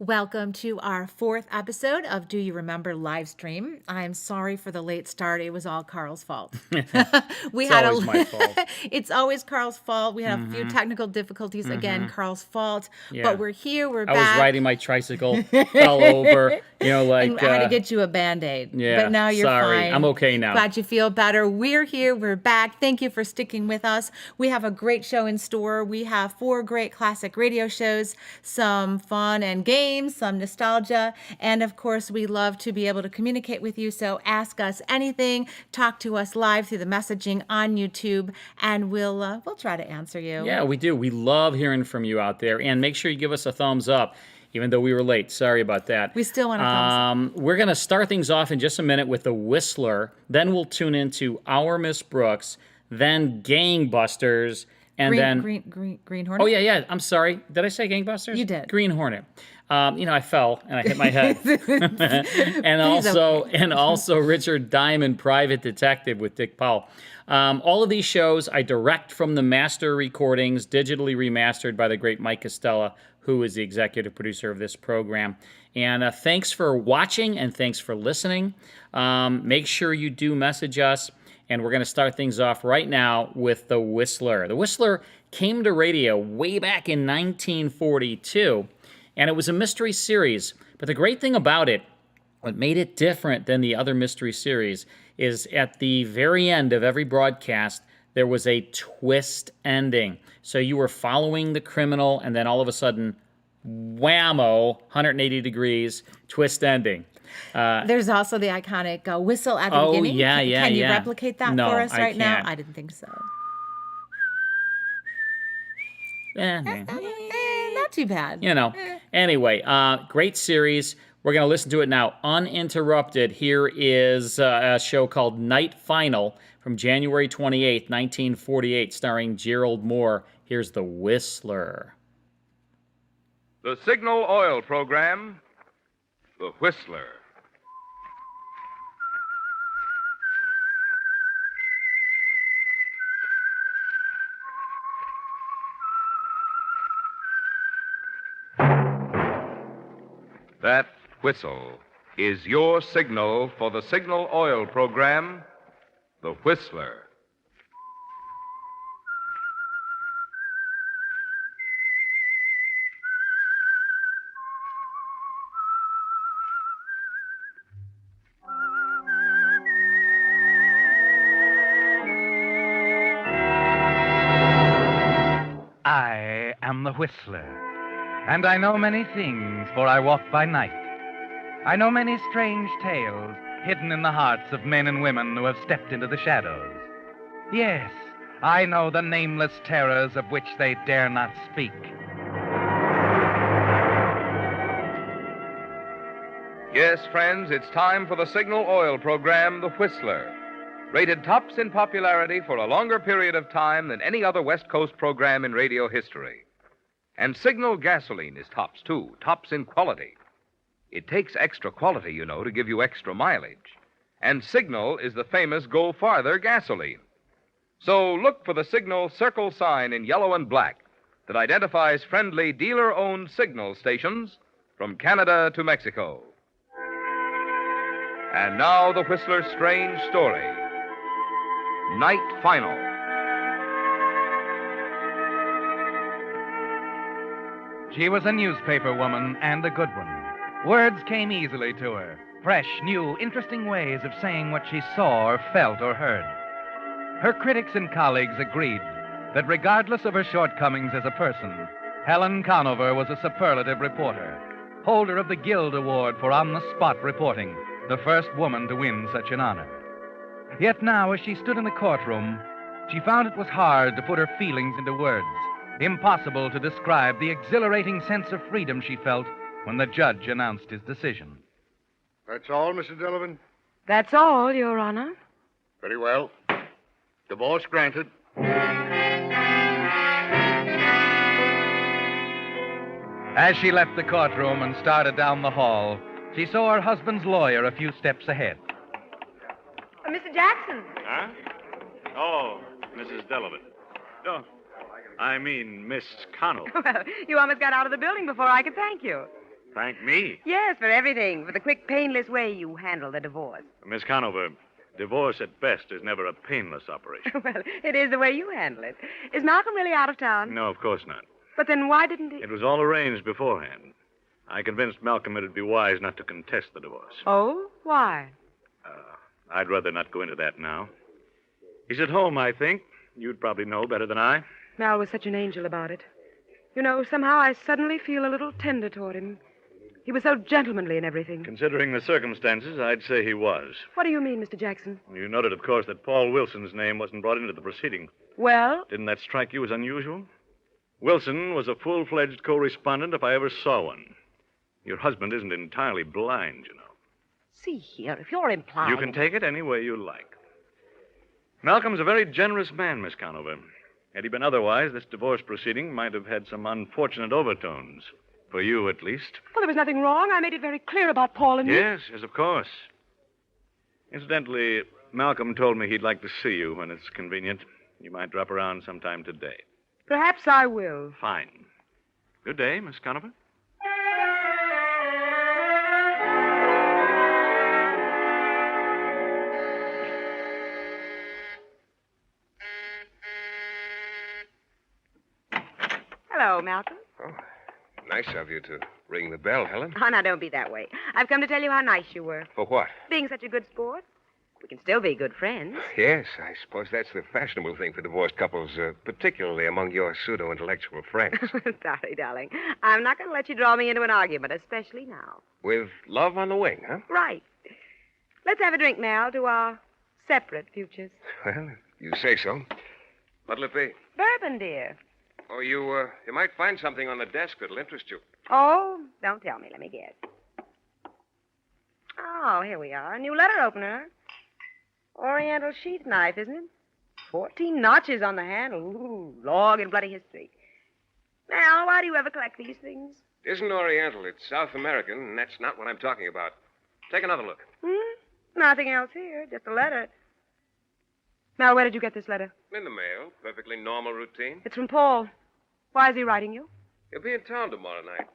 Welcome to our fourth episode of Do You Remember live stream. I'm sorry for the late start. It was all Carl's fault. It's always my fault. It's always Carl's fault. We had a few technical difficulties. Again, Carl's fault. Yeah. But we're here. We're I back. was riding my tricycle, fell over, like... And I had to get you a Band-Aid. Yeah, But now you're sorry. fine. I'm okay now. Glad you feel better. We're here. We're back. Thank you for sticking with us. We have a great show in store. We have 4 great classic radio shows, some fun and games, some nostalgia, and of course, we love to be able to communicate with you. So ask us anything, talk to us live through the messaging on YouTube, and we'll try to answer you. Yeah, we do. We love hearing from you out there, and make sure you give us a thumbs up. Even though we were late. Sorry about that. We still want a thumbs up. We're going to start things off in just a minute with The Whistler. Then we'll tune into Our Miss Brooks. Then Gangbusters. And Green Hornet? Oh, yeah. I'm sorry. Did I say Gangbusters? You did. Green Hornet. I fell and I hit my head. and also Richard Diamond, Private Detective with Dick Powell. All of these shows I direct from the master recordings, digitally remastered by the great Mike Costella, who is the executive producer of this program. And thanks for watching and thanks for listening. Make sure you do message us. And we're going to start things off right now with The Whistler. The Whistler came to radio way back in 1942. And it was a mystery series. But the great thing about it, what made it different than the other mystery series, is at the very end of every broadcast, there was a twist ending. So you were following the criminal, and then all of a sudden, whammo, 180 degrees, twist ending. There's also the iconic whistle at the beginning. Yeah. Can you replicate that for us right now? Can't. I didn't think so. Not too bad. Anyway, great series. We're going to listen to it now uninterrupted. Here is a show called Night Final from January 28th, 1948, starring Gerald Moore. Here's The Whistler. The Signal Oil Program, The Whistler. That whistle is your signal for the Signal Oil Program, The Whistler. I am the Whistler, and I know many things, for I walk by night. I know many strange tales hidden in the hearts of men and women who have stepped into the shadows. Yes, I know the nameless terrors of which they dare not speak. Yes, friends, it's time for the Signal Oil Program, The Whistler. Rated tops in popularity for a longer period of time than any other West Coast program in radio history. And Signal gasoline is tops, too, tops in quality. It takes extra quality, to give you extra mileage. And Signal is the famous Go Farther gasoline. So look for the Signal circle sign in yellow and black that identifies friendly dealer-owned Signal stations from Canada to Mexico. And now the Whistler's strange story. Night Final. She was a newspaper woman, and a good one. Words came easily to her. Fresh, new, interesting ways of saying what she saw or felt or heard. Her critics and colleagues agreed that regardless of her shortcomings as a person, Helen Conover was a superlative reporter, holder of the Guild Award for on-the-spot reporting, the first woman to win such an honor. Yet now, as she stood in the courtroom, she found it was hard to put her feelings into words, impossible to describe the exhilarating sense of freedom she felt when the judge announced his decision. That's all, Mrs. Delavan? That's all, Your Honor. Very well. Divorce granted. As she left the courtroom and started down the hall, she saw her husband's lawyer a few steps ahead. Mr. Jackson. Huh? Oh, Mrs. Delavan. No, I mean Miss Connell. Well, you almost got out of the building before I could thank you. Thank me. Yes, for everything. For the quick, painless way you handle the divorce. Miss Conover, divorce at best is never a painless operation. Well, it is the way you handle it. Is Malcolm really out of town? No, of course not. But then why didn't he? It was all arranged beforehand. I convinced Malcolm it'd be wise not to contest the divorce. Oh? Why? I'd rather not go into that now. He's at home, I think. You'd probably know better than I. Mal was such an angel about it. You know, somehow I suddenly feel a little tender toward him. He was so gentlemanly and everything. Considering the circumstances, I'd say he was. What do you mean, Mr. Jackson? You noted, of course, that Paul Wilson's name wasn't brought into the proceeding. Well? Didn't that strike you as unusual? Wilson was a full-fledged co-respondent if I ever saw one. Your husband isn't entirely blind, you know. See here, if you're implying... You can take it any way you like. Malcolm's a very generous man, Miss Conover. Had he been otherwise, this divorce proceeding might have had some unfortunate overtones. For you, at least. Well, there was nothing wrong. I made it very clear about Paul and me. Yes, of course. Incidentally, Malcolm told me he'd like to see you when it's convenient. You might drop around sometime today. Perhaps I will. Fine. Good day, Miss Conover. Hello, Malcolm. Oh, nice of you to ring the bell, Helen. Oh, now, don't be that way. I've come to tell you how nice you were. For what? Being such a good sport. We can still be good friends. Yes, I suppose that's the fashionable thing for divorced couples, particularly among your pseudo-intellectual friends. Sorry, darling. I'm not going to let you draw me into an argument, especially now. With love on the wing, huh? Right. Let's have a drink, Mal, to our separate futures. Well, if you say so. What'll it be? Bourbon, dear. Oh, you might find something on the desk that'll interest you. Oh, don't tell me. Let me guess. Oh, here we are. A new letter opener. Oriental sheath knife, isn't it? 14 notches on the handle. Ooh, long and bloody history. Now, why do you ever collect these things? It isn't Oriental. It's South American, and that's not what I'm talking about. Take another look. Nothing else here. Just a letter. Mal, where did you get this letter? In the mail. Perfectly normal routine. It's from Paul. Why is he writing you? He'll be in town tomorrow night.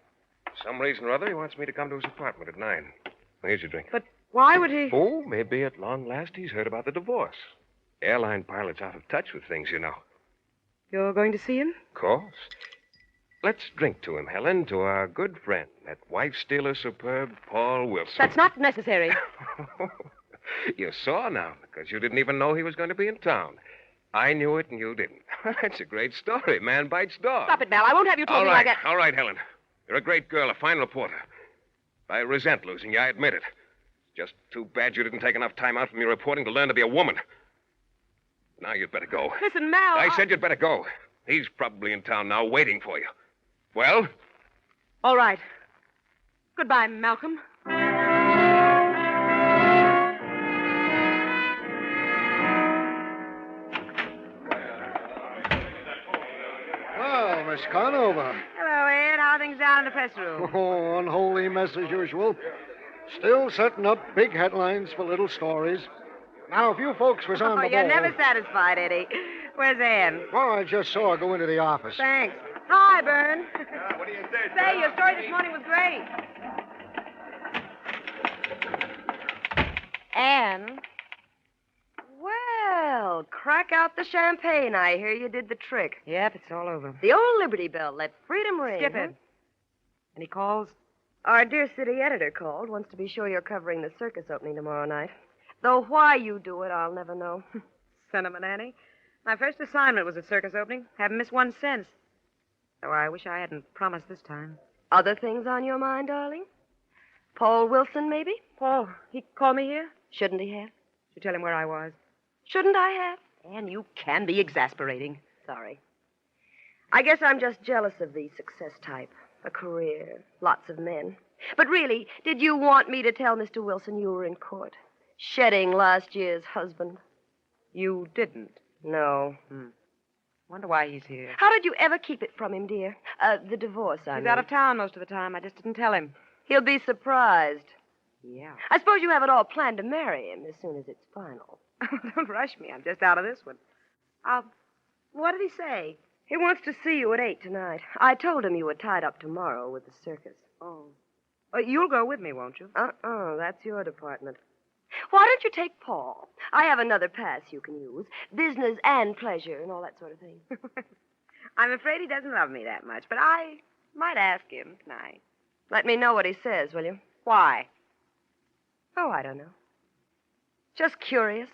For some reason or other, he wants me to come to his apartment at 9. Well, here's your drink. But why would he... Oh, maybe at long last he's heard about the divorce. Airline pilot's out of touch with things, you know. You're going to see him? Of course. Let's drink to him, Helen, to our good friend, that wife-stealer superb Paul Wilson. That's not necessary. You saw now, because you didn't even know he was going to be in town. I knew it and you didn't. That's a great story. Man bites dog. Stop it, Mal. I won't have you talking like that. All right, Helen. You're a great girl, a fine reporter. I resent losing you, I admit it. Just too bad you didn't take enough time out from your reporting to learn to be a woman. Now you'd better go. Listen, Mal. I said you'd better go. He's probably in town now waiting for you. Well? All right. Goodbye, Malcolm. Well, Miss Conover. Hello, Ed. How are things down in the press room? Oh, unholy mess as usual. Still setting up big headlines for little stories. Now, if you folks was on the You're ball... never satisfied, Eddie. Where's Ann? Well, I just saw her go into the office. Thanks. Hi, Bern. What do you say, Say, your story this morning was great. Ann? Well, crack out the champagne. I hear you did the trick. Yep, it's all over. The old Liberty Bell. Let freedom ring. Skip it. Any calls? Our dear city editor called. Wants to be sure you're covering the circus opening tomorrow night. Though why you do it, I'll never know. Sentiment, Annie. My first assignment was a circus opening. Haven't missed one since. Though I wish I hadn't promised this time. Other things on your mind, darling? Paul Wilson, maybe? Paul, he called me here? Shouldn't he have? You tell him where I was. Shouldn't I have? And you can be exasperating. Sorry. I guess I'm just jealous of the success type. A career, lots of men. But really, did you want me to tell Mr. Wilson you were in court? Shedding last year's husband? You didn't? No. Wonder why he's here. How did you ever keep it from him, dear? The divorce, I mean. He's out of town most of the time. I just didn't tell him. He'll be surprised. Yeah. I suppose you have it all planned to marry him as soon as it's final. Don't rush me. I'm just out of this one. What did he say? He wants to see you at 8 tonight. I told him you were tied up tomorrow with the circus. Oh. You'll go with me, won't you? That's your department. Why don't you take Paul? I have another pass you can use. Business and pleasure and all that sort of thing. I'm afraid he doesn't love me that much, but I might ask him tonight. Let me know what he says, will you? Why? Oh, I don't know. Just curious.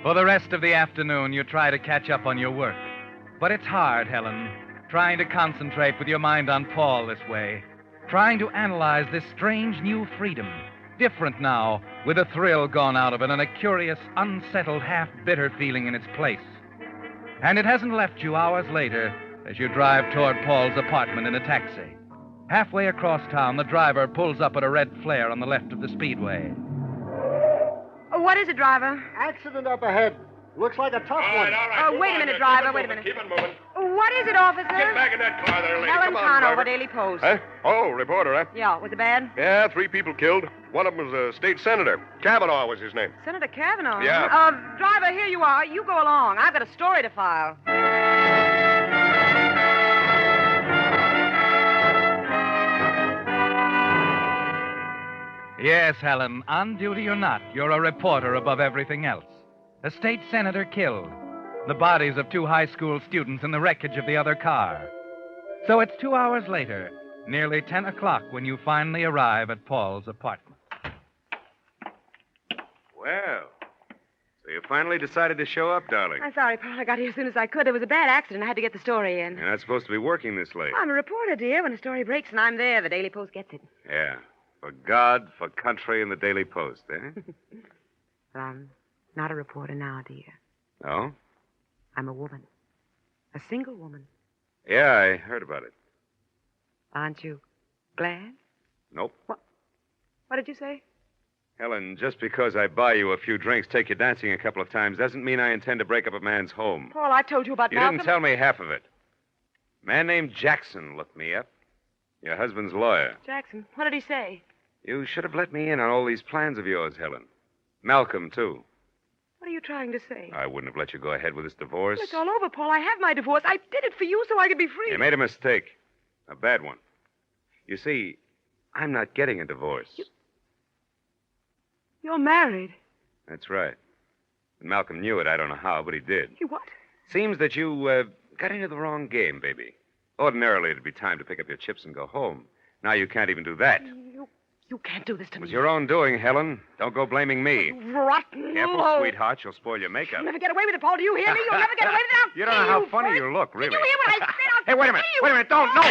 For the rest of the afternoon, you try to catch up on your work. But it's hard, Helen, trying to concentrate with your mind on Paul this way, trying to analyze this strange new freedom, different now, with a thrill gone out of it and a curious, unsettled, half-bitter feeling in its place. And it hasn't left you hours later as you drive toward Paul's apartment in a taxi. Halfway across town, the driver pulls up at a red flare on the left of the speedway. What is it, driver? Accident up ahead. Looks like a tough one. All right. Wait a minute, driver. Wait a minute. Keep it moving. What is it, officer? Get back in that car there, lady. Helen Come on, Conover, driver. Daily Post. Huh? Oh, reporter, huh? Yeah, was it bad? Yeah, 3 people killed. One of them was a state senator. Kavanaugh was his name. Senator Kavanaugh? Yeah. Driver, here you are. You go along. I've got a story to file. Yes, Helen, on duty or not, you're a reporter above everything else. A state senator killed. The bodies of 2 high school students in the wreckage of the other car. So it's 2 hours later, nearly 10 o'clock, when you finally arrive at Paul's apartment. Well, so you finally decided to show up, darling. I'm sorry, Paul. I got here as soon as I could. There was a bad accident. I had to get the story in. You're not supposed to be working this late. I'm a reporter, dear. When a story breaks and I'm there, the Daily Post gets it. Yeah. For God, for country, and the Daily Post, eh? But I'm not a reporter now, dear. No? I'm a woman. A single woman. Yeah, I heard about it. Aren't you glad? Nope. What did you say? Helen, just because I buy you a few drinks, take you dancing a couple of times, doesn't mean I intend to break up a man's home. Paul, I told you about You Malcolm. didn't tell me half of it. A man named Jackson looked me up. Your husband's lawyer. Jackson, what did he say? You should have let me in on all these plans of yours, Helen. Malcolm, too. What are you trying to say? I wouldn't have let you go ahead with this divorce. It's all over, Paul. I have my divorce. I did it for you so I could be free. You made a mistake. A bad one. You see, I'm not getting a divorce. You're married. That's right. And Malcolm knew it. I don't know how, but he did. You what? Seems that you got into the wrong game, baby. Ordinarily, it'd be time to pick up your chips and go home. Now you can't even do that. You can't do this to It me. was your own doing, Helen. Don't go blaming me. Rotten. Careful, sweetheart. You'll spoil your makeup. You'll never get away with it, Paul. Do you hear me? You'll never get away with it. I'll You don't kill know how funny for it. you look, really. Did you hear what I said? I'll Hey, wait a minute. kill you. Wait a minute. Don't. No.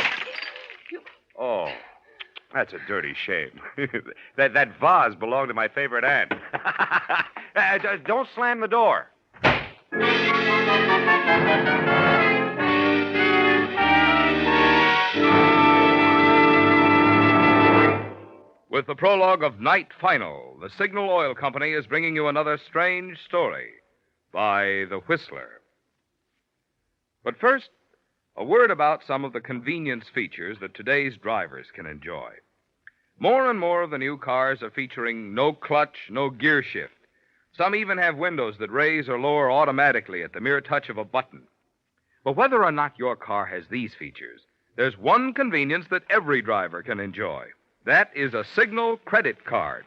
Oh, that's a dirty shame. that vase belonged to my favorite aunt. Don't slam the door. With the prologue of Night Final, the Signal Oil Company is bringing you another strange story by The Whistler. But first, a word about some of the convenience features that today's drivers can enjoy. More and more of the new cars are featuring no clutch, no gear shift. Some even have windows that raise or lower automatically at the mere touch of a button. But whether or not your car has these features, there's one convenience that every driver can enjoy. That is a Signal credit card.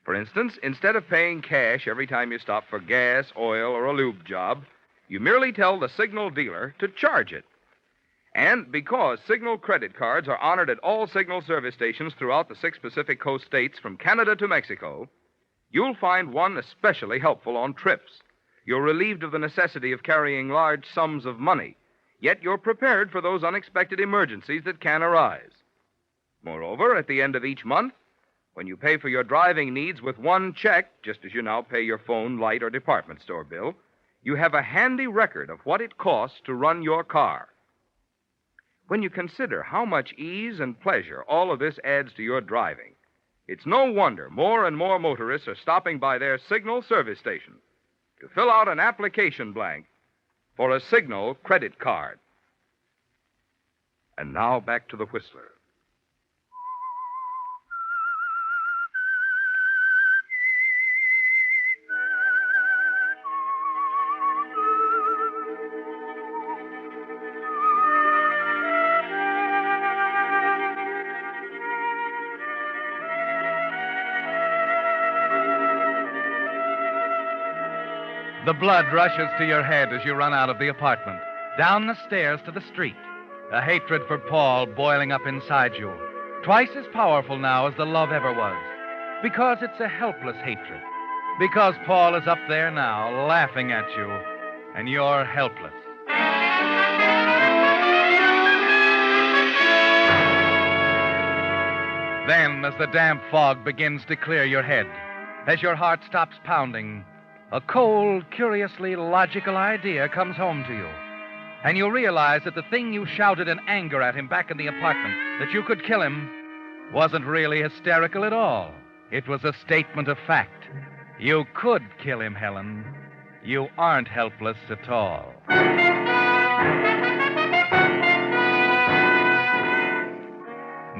For instance, instead of paying cash every time you stop for gas, oil, or a lube job, you merely tell the Signal dealer to charge it. And because Signal credit cards are honored at all Signal service stations throughout the 6 Pacific Coast states from Canada to Mexico, you'll find one especially helpful on trips. You're relieved of the necessity of carrying large sums of money, yet you're prepared for those unexpected emergencies that can arise. Moreover, at the end of each month, when you pay for your driving needs with one check, just as you now pay your phone, light, or department store bill, you have a handy record of what it costs to run your car. When you consider how much ease and pleasure all of this adds to your driving, it's no wonder more and more motorists are stopping by their Signal service station to fill out an application blank for a Signal credit card. And now back to the Whistler. The blood rushes to your head as you run out of the apartment, down the stairs to the street. A hatred for Paul boiling up inside you, twice as powerful now as the love ever was. Because it's a helpless hatred. Because Paul is up there now, laughing at you, and you're helpless. Then, as the damp fog begins to clear your head, as your heart stops pounding, a cold, curiously logical idea comes home to you. And you realize that the thing you shouted in anger at him back in the apartment, that you could kill him, wasn't really hysterical at all. It was a statement of fact. You could kill him, Helen. You aren't helpless at all.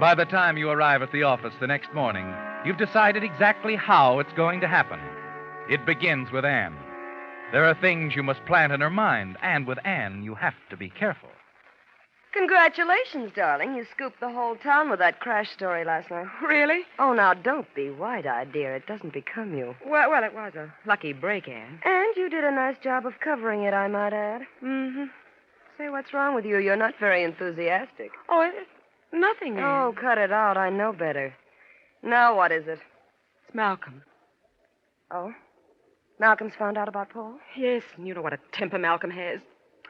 By the time you arrive at the office the next morning, you've decided exactly how it's going to happen. It begins with Anne. There are things you must plant in her mind, and with Anne, you have to be careful. Congratulations, darling. You scooped the whole town with that crash story last night. Really? Oh, now, don't be wide-eyed, dear. It doesn't become you. Well, it was a lucky break, Anne. And you did a nice job of covering it, I might add. Mm-hmm. Say, what's wrong with you? You're not very enthusiastic. Oh, it's nothing, Anne. Oh, cut it out. I know better. Now what is it? It's Malcolm. Oh? Malcolm's found out about Paul? Yes, and you know what a temper Malcolm has.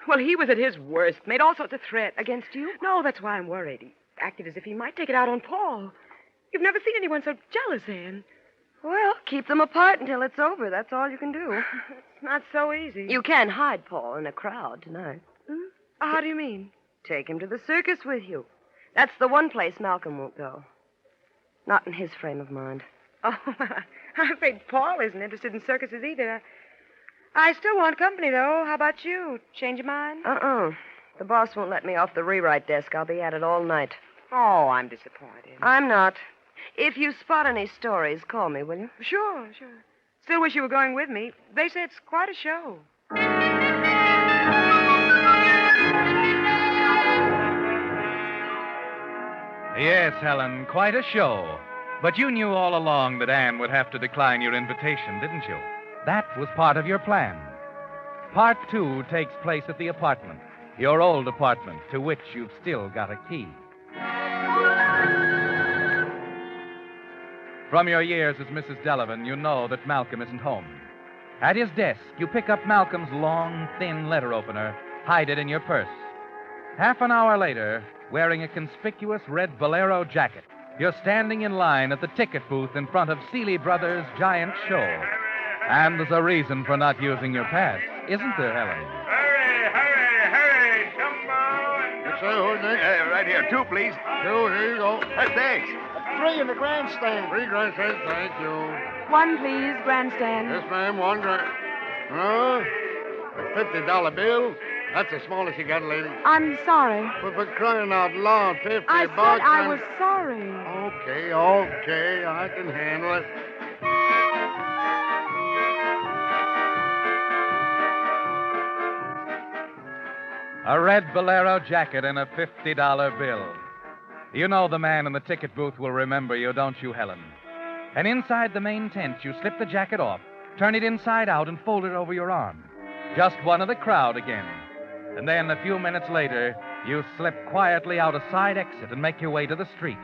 Well, he was at his worst, made all sorts of threats. Against you? No, that's why I'm worried. He acted as if he might take it out on Paul. You've never seen anyone so jealous, Anne. Well, keep them apart until it's over. That's all you can do. It's not so easy. You can hide Paul in a crowd tonight. How do you mean? Take him to the circus with you. That's the one place Malcolm won't go. Not in his frame of mind. Oh, I'm afraid Paul isn't interested in circuses either. I still want company, though. How about you? Change your mind? The boss won't let me off the rewrite desk. I'll be at it all night. Oh, I'm disappointed. I'm not. If you spot any stories, call me, will you? Sure. Still wish you were going with me. They say it's quite a show. Yes, Helen, quite a show. But you knew all along that Anne would have to decline your invitation, didn't you? That was part of your plan. Part 2 takes place at the apartment, your old apartment, to which you've still got a key. From your years as Mrs. Delavan, you know that Malcolm isn't home. At his desk, you pick up Malcolm's long, thin letter opener, hide it in your purse. Half an hour later, wearing a conspicuous red bolero jacket, you're standing in line at the ticket booth in front of Seeley Brothers' giant show. And there's a reason for not using your pass, isn't there, Helen? Hurry, Jumbo. Yes, sir, Hornet. Right here. 2, please. 2, here you go. Thanks. 3 in the grandstand. 3 grandstand, thank you. 1, please, grandstand. Yes, ma'am, 1 grand. A $50 bill. That's the smallest you got, lady. I'm sorry. But for crying out loud, 50 I bucks. said I was sorry. Okay, I can handle it. A red bolero jacket and a $50 bill. You know the man in the ticket booth will remember you, don't you, Helen? And inside the main tent, you slip the jacket off, turn it inside out, and fold it over your arm. Just one of the crowd again. And then, a few minutes later, you slip quietly out a side exit and make your way to the street.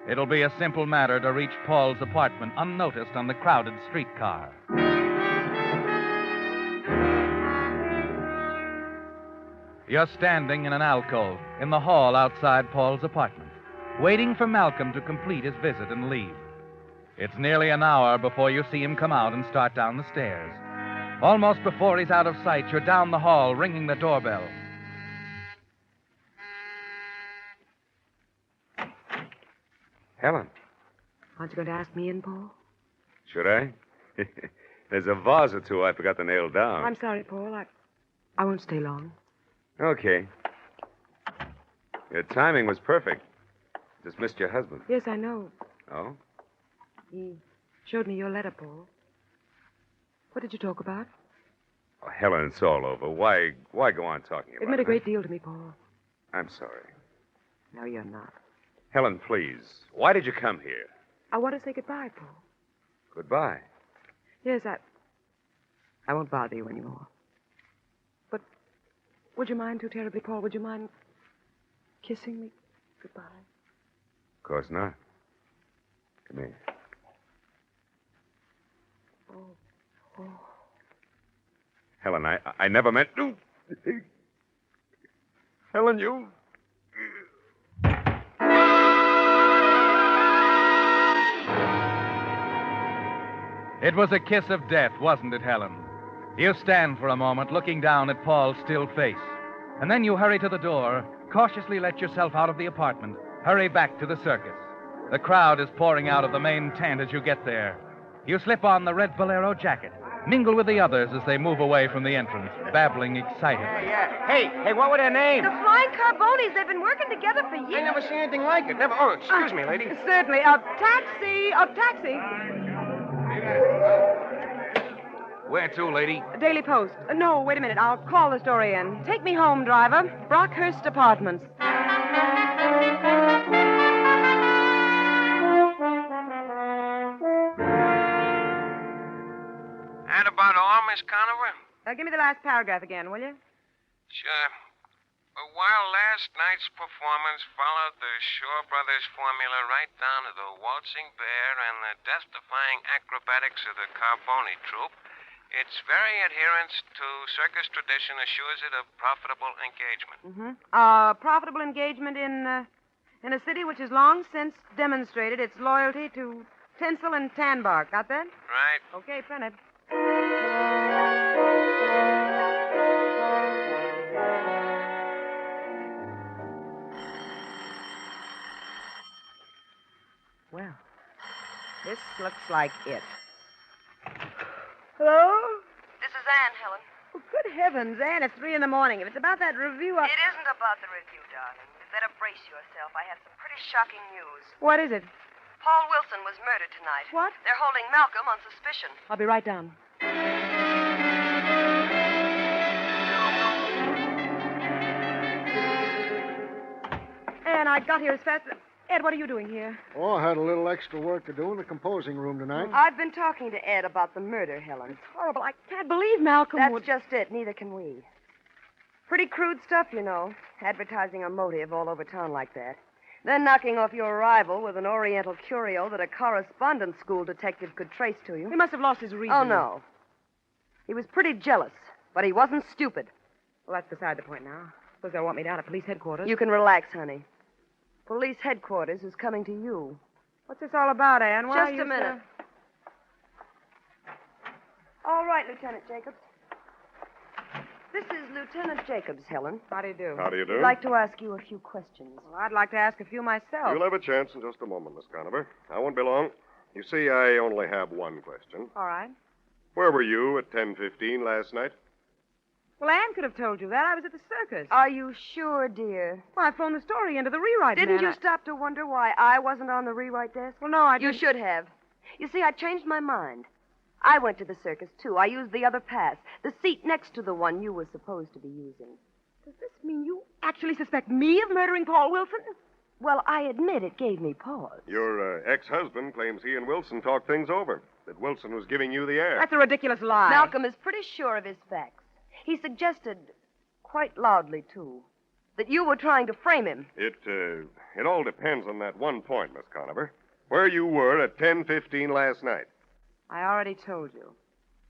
It'll be a simple matter to reach Paul's apartment unnoticed on the crowded streetcar. You're standing in an alcove in the hall outside Paul's apartment, waiting for Malcolm to complete his visit and leave. It's nearly an hour before you see him come out and start down the stairs. Almost before he's out of sight, you're down the hall ringing the doorbell. Helen, Aren't you going to ask me in, Paul? should I? There's a vase or two I forgot to nail down. I'm sorry, Paul. I won't stay long. Okay. Your timing was perfect. Just missed your husband. Yes, I know. Oh? He showed me your letter, Paul. What did you talk about? Oh, Helen, it's all over. Why go on talking about it? It meant a great deal to me, Paul. I'm sorry. No, you're not. Helen, please. Why did you come here? I want to say goodbye, Paul. Goodbye. Yes, I won't bother you anymore. But would you mind too terribly, Paul? Would you mind kissing me goodbye? Of course not. Come here. Oh. Helen, I never meant to. Helen, you. It was a kiss of death, wasn't it, Helen? You stand for a moment looking down at Paul's still face. And then you hurry to the door, cautiously let yourself out of the apartment, hurry back to the circus. The crowd is pouring out of the main tent as you get there. You slip on the red bolero jacket, mingle with the others as they move away from the entrance, babbling excitedly. Yeah. Hey, what were their names? The Flying Carbonis. They've been working together for years. I never seen anything like it. Never. Oh, excuse me, lady. Certainly. A taxi. Where to, lady? Daily Post. No, wait a minute. I'll call the story in. Take me home, driver. Brockhurst Apartments. That about all, Miss Conover? Give me the last paragraph again, will you? Sure. But while last night's performance followed the Shaw Brothers formula right down to the waltzing bear and the death-defying acrobatics of the Carboni troupe, its very adherence to circus tradition assures it a profitable engagement. Mm-hmm. Profitable engagement in a city which has long since demonstrated its loyalty to tinsel and tan bark. Got that? Right. Okay, print it. Well, this looks like it. Hello? This is Anne, Helen. Oh, good heavens, Anne, it's 3 a.m. If it's about that review, It isn't about the review, darling. You better brace yourself. I have some pretty shocking news. What is it? Paul Wilson was murdered tonight. What? They're holding Malcolm on suspicion. I'll be right down. Anne, I got here as fast as... Ed, what are you doing here? Oh, I had a little extra work to do in the composing room tonight. I've been talking to Ed about the murder, Helen. It's horrible. I can't believe Malcolm That's would... just it. Neither can we. Pretty crude stuff, you know. Advertising a motive all over town like that. Then knocking off your rival with an Oriental curio that a correspondence school detective could trace to you. He must have lost his reason. Oh, no. He was pretty jealous, but he wasn't stupid. Well, that's beside the point now. Suppose they'll want me down at police headquarters. You can relax, honey. Police headquarters is coming to you. What's this all about, Anne? Why are Just you a minute. All right, Lieutenant Jacobs. This is Lieutenant Jacobs, Helen. How do you do? How do you do? I'd like to ask you a few questions. Well, I'd like to ask a few myself. You'll have a chance in just a moment, Miss Conover. I won't be long. You see, I only have one question. All right. Where were you at 10:15 last night? Well, Anne could have told you that. I was at the circus. Are you sure, dear? Well, I phoned the story into the rewrite Didn't man. you stop to wonder why I wasn't on the rewrite desk? Well, no, I You didn't. should have. You see, I changed my mind. I went to the circus, too. I used the other pass, the seat next to the one you were supposed to be using. Does this mean you actually suspect me of murdering Paul Wilson? Well, I admit it gave me pause. Your ex-husband claims he and Wilson talked things over, that Wilson was giving you the air. That's a ridiculous lie. Malcolm is pretty sure of his facts. He suggested, quite loudly, too, that you were trying to frame him. It all depends on that one point, Miss Conover. Where you were at 10:15 last night. I already told you.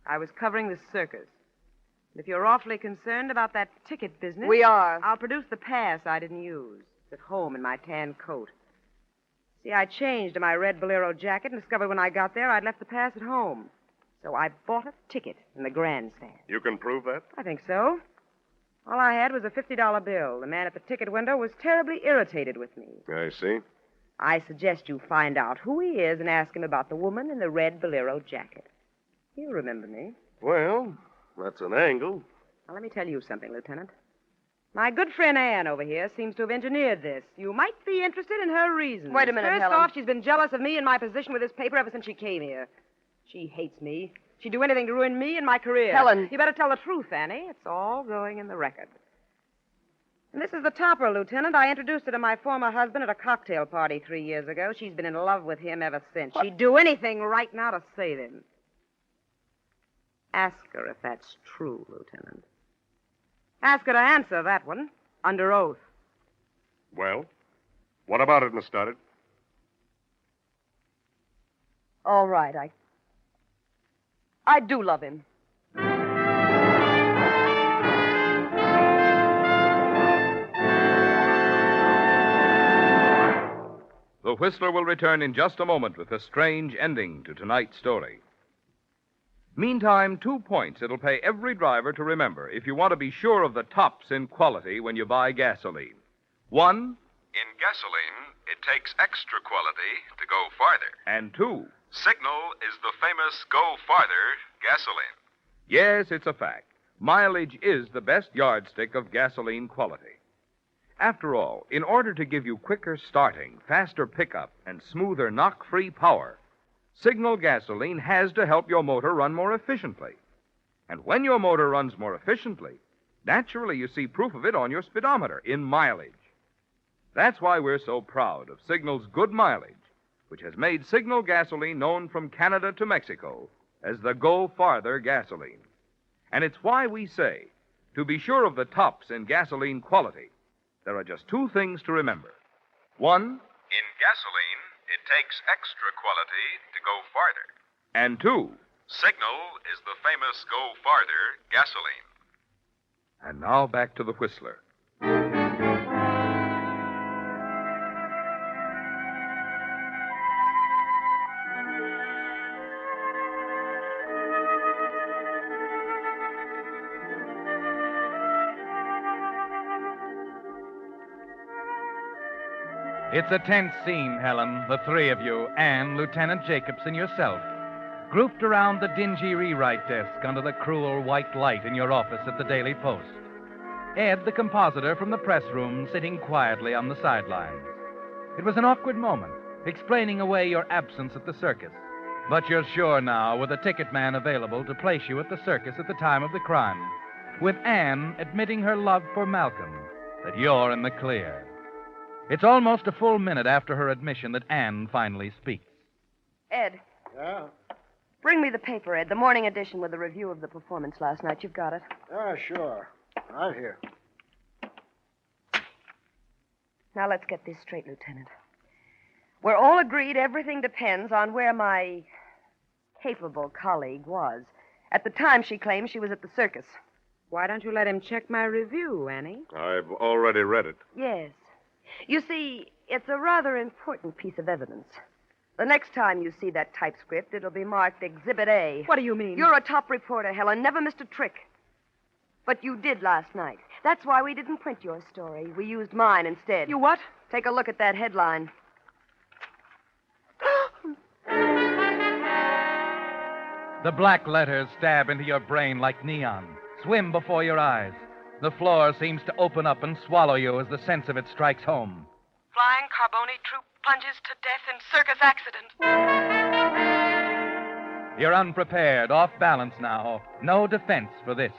I was covering the circus. And if you're awfully concerned about that ticket business... We are. I'll produce the pass I didn't use. It's at home in my tan coat. See, I changed to my red bolero jacket and discovered when I got there I'd left the pass at home. So I bought a ticket in the grandstand. You can prove that? I think so. All I had was a $50 bill. The man at the ticket window was terribly irritated with me. I see. I suggest you find out who he is and ask him about the woman in the red bolero jacket. He'll remember me. Well, that's an angle. Now, let me tell you something, Lieutenant. My good friend Anne over here seems to have engineered this. You might be interested in her reasons. Wait a minute, First Helen. off, she's been jealous of me and my position with this paper ever since she came here. She hates me. She'd do anything to ruin me and my career. Helen. You better tell the truth, Annie. It's all going in the record. And this is the topper, Lieutenant. I introduced her to my former husband at a cocktail party 3 years ago. She's been in love with him ever since. She'd do anything right now to save him. Ask her if that's true, Lieutenant. Ask her to answer that one under oath. Well, what about it, Miss Stoddard? All right, I do love him. The Whistler will return in just a moment with a strange ending to tonight's story. Meantime, 2 points it'll pay every driver to remember if you want to be sure of the tops in quality when you buy gasoline. 1, In gasoline, it takes extra quality to go farther. and 2, Signal is the famous Go Farther gasoline. yes, it's a fact. Mileage is the best yardstick of gasoline quality. After all, in order to give you quicker starting, faster pickup, and smoother knock-free power, Signal gasoline has to help your motor run more efficiently. And when your motor runs more efficiently, naturally you see proof of it on your speedometer in mileage. That's why we're so proud of Signal's good mileage, which has made Signal gasoline known from Canada to Mexico as the Go Farther gasoline. And it's why we say, to be sure of the tops in gasoline quality, there are just 2 things to remember. 1, In gasoline, it takes extra quality to go farther. and 2. Signal is the famous Go Farther gasoline. And now back to the Whistler. It's a tense scene, Helen, the 3 of you, and Lieutenant Jacobs and yourself, grouped around the dingy rewrite desk under the cruel white light in your office at the Daily Post. Ed, the compositor from the press room, sitting quietly on the sidelines. It was an awkward moment, explaining away your absence at the circus. But you're sure now, with a ticket man available to place you at the circus at the time of the crime, with Anne admitting her love for Malcolm, that you're in the clear. It's almost a full minute after her admission that Anne finally speaks. Ed, Yeah? bring me the paper, Ed, the morning edition with the review of the performance last night. You've got it. Yeah, sure. Right here. Now, let's get this straight, Lieutenant. We're all agreed everything depends on where my capable colleague was. At the time she claims she was at the circus. Why don't you let him check my review, Annie? I've already read it. Yes. You see, it's a rather important piece of evidence. The next time you see that typescript, it'll be marked Exhibit A. What do you mean? You're a top reporter, Helen. Never missed a trick. But you did last night. That's why we didn't print your story. We used mine instead. You what? Take a look at that headline. The black letters stab into your brain like neon, swim before your eyes. The floor seems to open up and swallow you as the sense of it strikes home. Flying Carboni troop plunges to death in circus accident. You're unprepared, off balance now. No defense for this.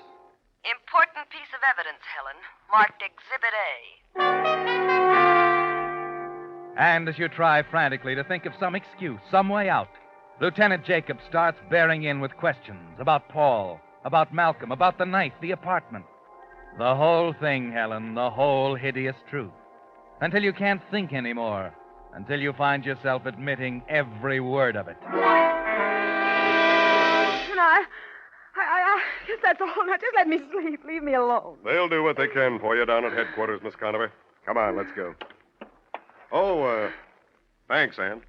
Important piece of evidence, Helen. Marked Exhibit A. And as you try frantically to think of some excuse, some way out, Lieutenant Jacobs starts bearing in with questions about Paul, about Malcolm, about the knife, the apartment. The whole thing, Helen, the whole hideous truth. Until you can't think anymore. Until you find yourself admitting every word of it. And I guess that's all. Now, just let me sleep. Leave me alone. They'll do what they can for you down at headquarters, Miss Conover. Come on, let's go. Oh, thanks, Ann.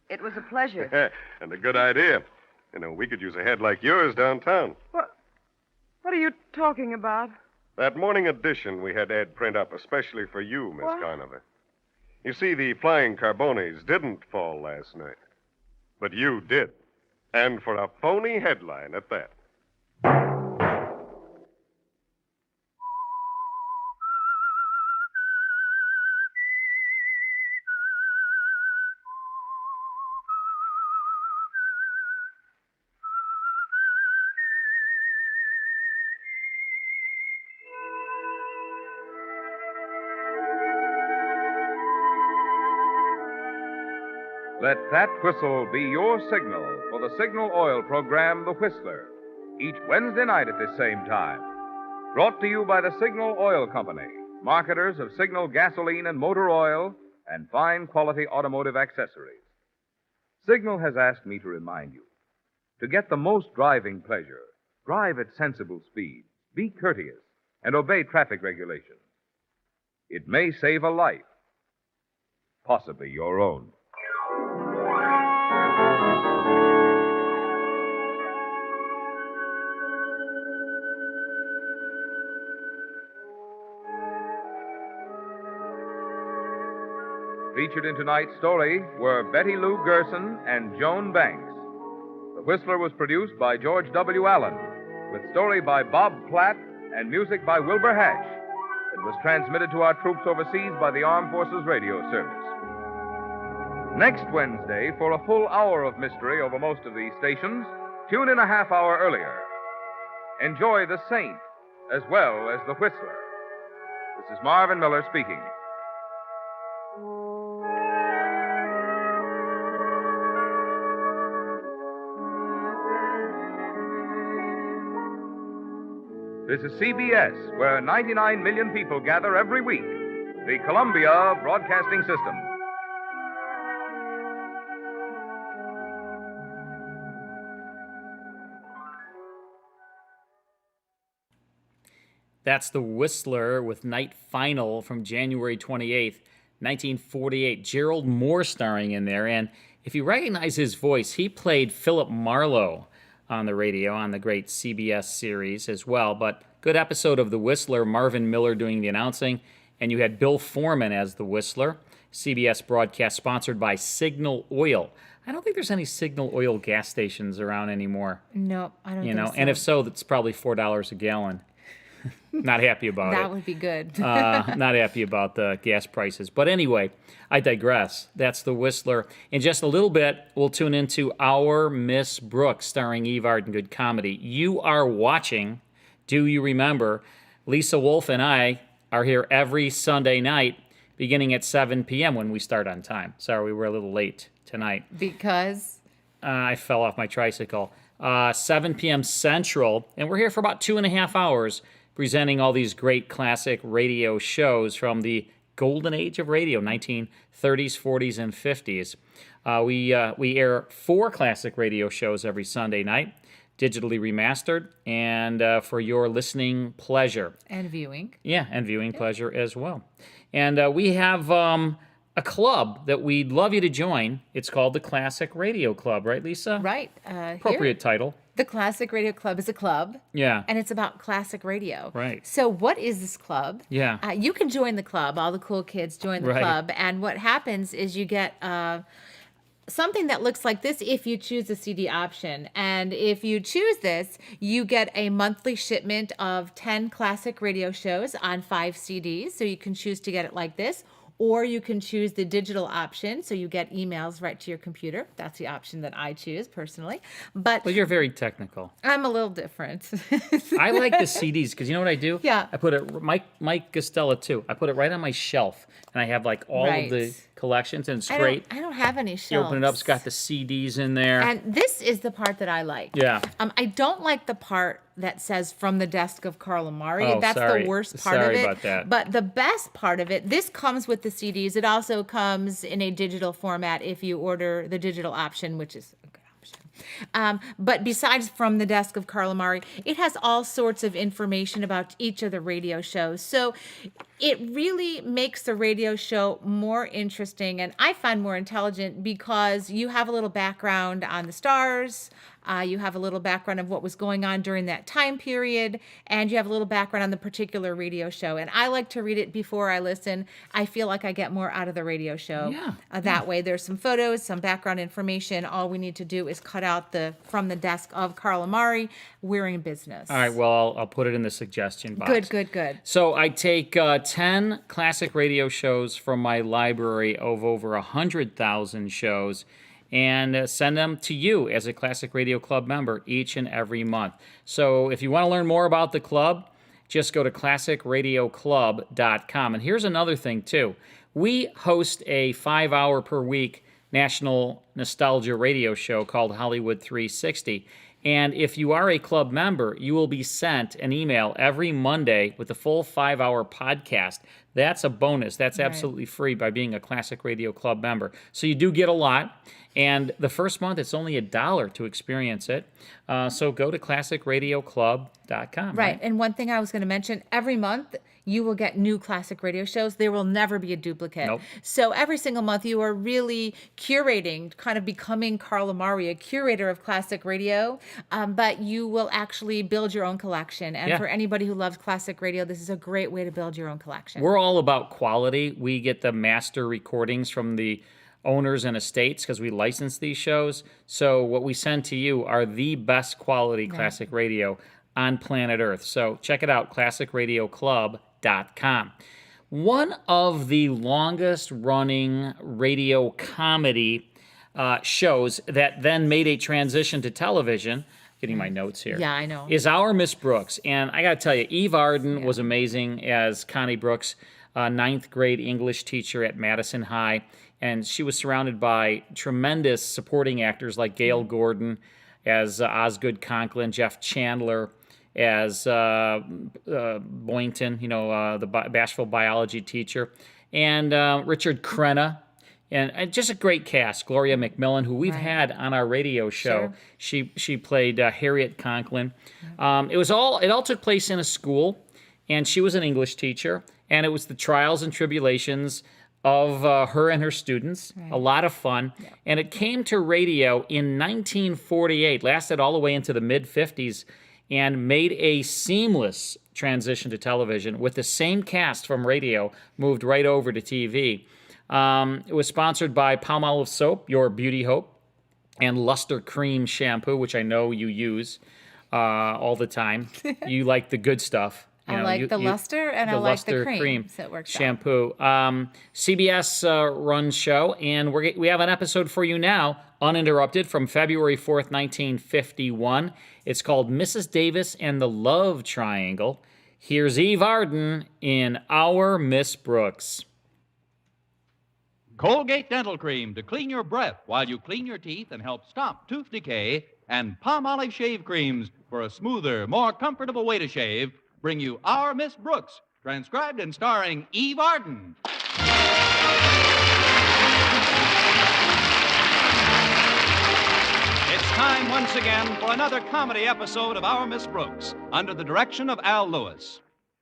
It was a pleasure. And a good idea. You know, we could use a head like yours downtown. What are you talking about? That morning edition we had Ed print up especially for you, Miss What? Conover. You see, the Flying Carbonis didn't fall last night. But you did. And for a phony headline at that. Let that whistle be your signal for the Signal Oil program, The Whistler. each Wednesday night at this same time. Brought to you by the Signal Oil Company, marketers of Signal gasoline and motor oil and fine quality automotive accessories. Signal has asked me to remind you, to get the most driving pleasure, drive at sensible speed, be courteous, and obey traffic regulations. It may save a life, possibly your own. Featured in tonight's story were Betty Lou Gerson and Joan Banks. The Whistler was produced by George W. Allen, with story by Bob Platt and music by Wilbur Hatch. It was transmitted to our troops overseas by the Armed Forces Radio Service. Next Wednesday, for a full hour of mystery over most of these stations, tune in a half hour earlier. Enjoy The Saint as well as The Whistler. This is Marvin Miller speaking. This is CBS, where 99 million people gather every week. The Columbia Broadcasting System. That's The Whistler with Night Final from January 28th, 1948. Gerald Moore starring in there. And if you recognize his voice, he played Philip Marlowe on the radio on the great CBS series as well. But good episode of The Whistler, Marvin Miller doing the announcing. And you had Bill Foreman as The Whistler. CBS broadcast sponsored by Signal Oil. I don't think there's any Signal Oil gas stations around anymore. No, I don't think so. And if so, that's probably $4 a gallon. Not happy about it. That would be good. Not happy about the gas prices. But anyway, I digress. That's The Whistler. In just a little bit, we'll tune into Our Miss Brooks, starring Eve Arden, good comedy. You are watching, do you remember? Lisa Wolf and I are here every Sunday night, beginning at 7 p.m. when we start on time. Sorry, we were a little late tonight. Because? I fell off my tricycle. 7 p.m. Central, and we're here for about 2.5 hours, presenting all these great classic radio shows from the golden age of radio, 1930s, 40s, and 50s. We air 4 classic radio shows every Sunday night, digitally remastered, and for your listening pleasure. And viewing. Yeah, and viewing pleasure as well. And we have a club that we'd love you to join. It's called the Classic Radio Club, right, Lisa? Right. Appropriate title. The Classic Radio Club is a club. Yeah. And it's about classic radio. Right. So what is this club? Yeah. You can join the club. All the cool kids join the club. And what happens is you get something that looks like this if you choose the CD option. And if you choose this, you get a monthly shipment of 10 classic radio shows on 5 CDs. So you can choose to get it like this. Or you can choose the digital option, so you get emails right to your computer. That's the option that I choose personally. But you're very technical. I'm a little different. I like the CDs because you know what I do? Yeah. I put it, Mike Gostella too. I put it right on my shelf, and I have like all of the collections, and it's great. I don't have any shelves. You open it up, it's got the CDs in there. And this is the part that I like. Yeah. I don't like the part that says "From the Desk of Carl Amari." Oh, That's sorry. the worst part of it. Sorry about that. But the best part of it, this comes with the CDs. It also comes in a digital format if you order the digital option, which is a good option. But besides "From the Desk of Carl Amari," it has all sorts of information about each of the radio shows. So it really makes the radio show more interesting, and I find more intelligent because you have a little background on the stars. You have a little background of what was going on during that time period, and you have a little background on the particular radio show. And I like to read it before I listen. I feel like I get more out of the radio show that way. There's some photos, some background information. All we need to do is cut out the "From the Desk of Carl Amari." We're in business. All right, well, I'll put it in the suggestion box. Good. So I take 10 classic radio shows from my library of over 100,000 shows and send them to you as a Classic Radio Club member each and every month. So if you want to learn more about the club, just go to classicradioclub.com. And here's another thing, too. We host a 5-hour per week national nostalgia radio show called Hollywood 360. And if you are a club member, you will be sent an email every Monday with a full 5-hour podcast. That's a bonus. That's absolutely free by being a Classic Radio Club member. So you do get a lot. And the first month, it's only $1 to experience it. So go to classicradioclub.com. Right. And one thing I was going to mention, every month you will get new classic radio shows. There will never be a duplicate. Nope. So every single month you are really curating, kind of becoming Carl Amari, a curator of classic radio, but you will actually build your own collection. And for anybody who loves classic radio, this is a great way to build your own collection. We're all about quality. We get the master recordings from the owners and estates because we license these shows. So what we send to you are the best quality classic radio on planet Earth. So check it out, classicradioclub.com. One of the longest running radio comedy shows that then made a transition to television, getting my notes here. Yeah, I know. Is Our Miss Brooks. And I got to tell you, Eve Arden was amazing as Connie Brooks, ninth grade English teacher at Madison High. And she was surrounded by tremendous supporting actors like Gail Gordon as Osgood Conklin, Jeff Chandler as Boynton, the bashful biology teacher, and Richard Crenna. And just a great cast. Gloria McMillan, who we've had on our radio show. Sure. She played Harriet Conklin. It all took place in a school, and she was an English teacher. And it was the trials and tribulations of her and her students. A lot of fun. Yeah. And it came to radio in 1948, lasted all the way into the mid-50s, and made a seamless transition to television with the same cast from radio moved right over to TV. It was sponsored by Palmolive Soap, your beauty hope, and Luster Cream Shampoo, which I know you use all the time. You like the good stuff. I like the luster, and I like the cream. So it works shampoo. CBS runs show, and we have an episode for you now, uninterrupted, from February 4th, 1951. It's called Mrs. Davis and the Love Triangle. Here's Eve Arden in Our Miss Brooks. Colgate Dental Cream to clean your breath while you clean your teeth and help stop tooth decay, and Palmolive Shave Creams for a smoother, more comfortable way to shave, bring you Our Miss Brooks, transcribed and starring Eve Arden. It's time once again for another comedy episode of Our Miss Brooks, under the direction of Al Lewis.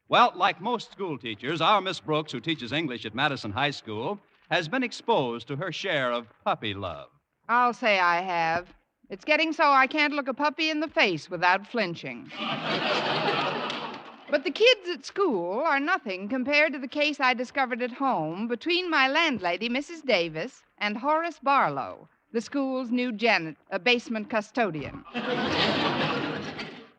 Well, like most school teachers, our Miss Brooks, who teaches English at Madison High School, has been exposed to her share of puppy love. I'll say I have. It's getting so I can't look a puppy in the face without flinching. But the kids at school are nothing compared to the case I discovered at home between my landlady, Mrs. Davis, and Horace Barlow, the school's new basement custodian.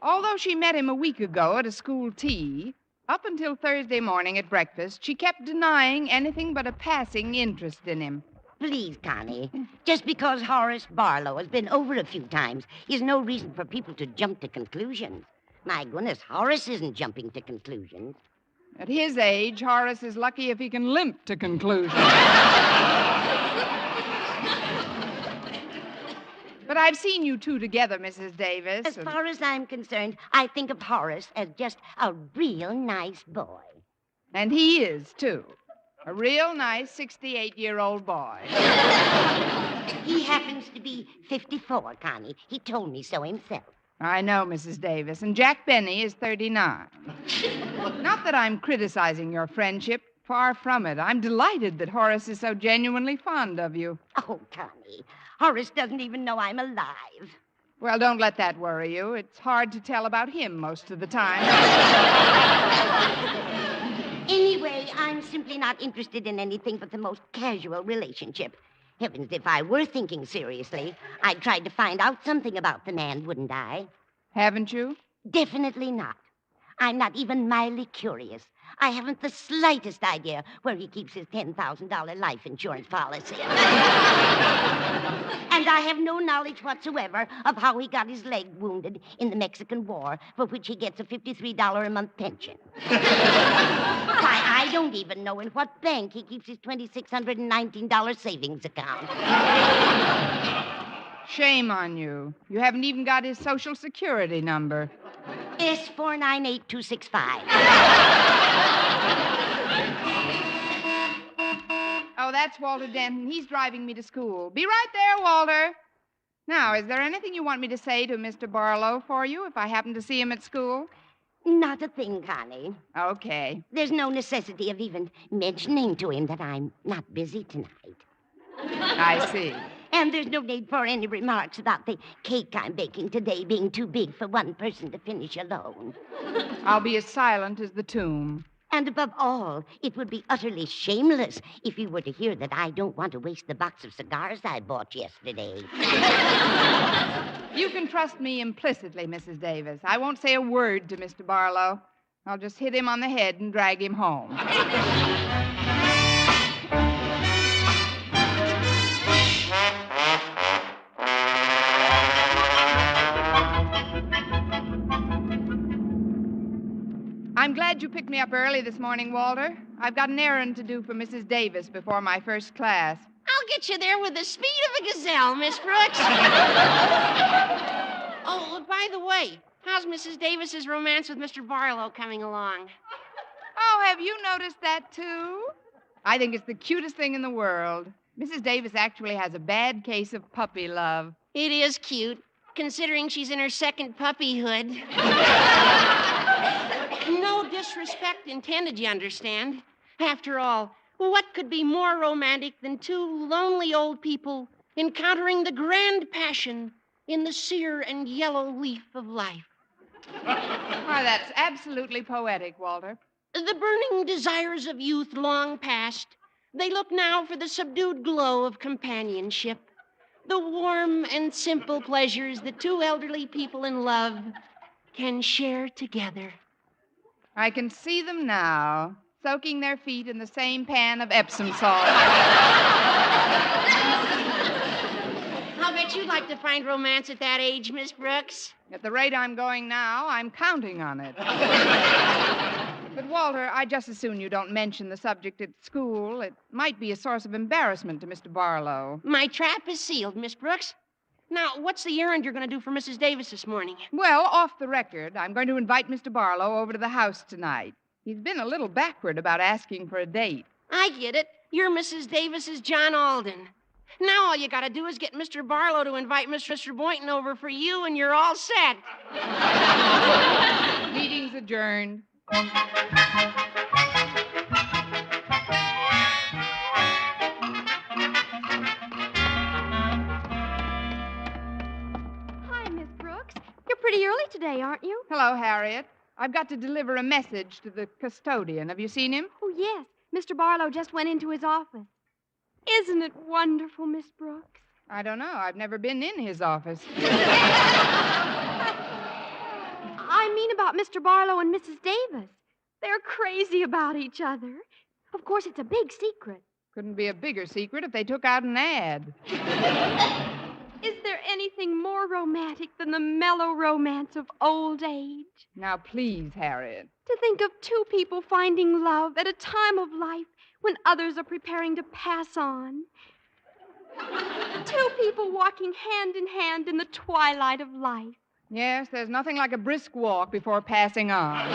Although she met him a week ago at a school tea, up until Thursday morning at breakfast, she kept denying anything but a passing interest in him. Please, Connie, just because Horace Barlow has been over a few times is no reason for people to jump to conclusions. My goodness, Horace isn't jumping to conclusions. At his age, Horace is lucky if he can limp to conclusions. But I've seen you two together, Mrs. Davis. As far as I'm concerned, I think of Horace as just a real nice boy. And he is, too. A real nice 68-year-old boy. He happens to be 54, Connie. He told me so himself. I know, Mrs. Davis, and Jack Benny is 39. Not that I'm criticizing your friendship. Far from it. I'm delighted that Horace is so genuinely fond of you. Oh, Connie, Horace doesn't even know I'm alive. Well, don't let that worry you. It's hard to tell about him most of the time. Anyway, I'm simply not interested in anything but the most casual relationship. Heavens, if I were thinking seriously, I'd try to find out something about the man, wouldn't I? Haven't you? Definitely not. I'm not even mildly curious. I haven't the slightest idea where he keeps his $10,000 life insurance policy. And I have no knowledge whatsoever of how he got his leg wounded in the Mexican War, for which he gets a $53 a month pension. Why, I don't even know in what bank he keeps his $2,619 savings account. Shame on you. You haven't even got his Social Security number. S498265. Oh, that's Walter Denton. He's driving me to school. Be right there, Walter. Now, is there anything you want me to say to Mr. Barlow for you if I happen to see him at school? Not a thing, Connie. Okay. There's no necessity of even mentioning to him that I'm not busy tonight. I see. And there's no need for any remarks about the cake I'm baking today being too big for one person to finish alone. I'll be as silent as the tomb. And above all, it would be utterly shameless if you were to hear that I don't want to waste the box of cigars I bought yesterday. You can trust me implicitly, Mrs. Davis. I won't say a word to Mr. Barlow. I'll just hit him on the head and drag him home. I'm glad you picked me up early this morning, Walter. I've got an errand to do for Mrs. Davis before my first class. I'll get you there with the speed of a gazelle, Miss Brooks. Oh, by the way, how's Mrs. Davis's romance with Mr. Barlow coming along? Oh, have you noticed that, too? I think it's the cutest thing in the world. Mrs. Davis actually has a bad case of puppy love. It is cute, considering she's in her second puppyhood. No disrespect intended, you understand. After all, what could be more romantic than two lonely old people encountering the grand passion in the sere and yellow leaf of life? Why, that's absolutely poetic, Walter. The burning desires of youth long past, they look now for the subdued glow of companionship, the warm and simple pleasures that two elderly people in love can share together. I can see them now, soaking their feet in the same pan of Epsom salt. I'll bet you'd like to find romance at that age, Miss Brooks. At the rate I'm going now, I'm counting on it. But, Walter, I'd just as soon you don't mention the subject at school. It might be a source of embarrassment to Mr. Barlow. My trap is sealed, Miss Brooks. Now, what's the errand you're going to do for Mrs. Davis this morning? Well, off the record, I'm going to invite Mr. Barlow over to the house tonight. He's been a little backward about asking for a date. I get it. You're Mrs. Davis's John Alden. Now all you got to do is get Mr. Barlow to invite Mr. Boynton over for you, and you're all set. Meeting's adjourned. Pretty early today, aren't you? Hello, Harriet. I've got to deliver a message to the custodian. Have you seen him? Oh, yes. Mr. Barlow just went into his office. Isn't it wonderful, Miss Brooks? I don't know. I've never been in his office. I mean about Mr. Barlow and Mrs. Davis. They're crazy about each other. Of course, it's a big secret. Couldn't be a bigger secret if they took out an ad. Is there anything more romantic than the mellow romance of old age? Now, please, Harriet. To think of two people finding love at a time of life when others are preparing to pass on. Two people walking hand in hand in the twilight of life. Yes, there's nothing like a brisk walk before passing on.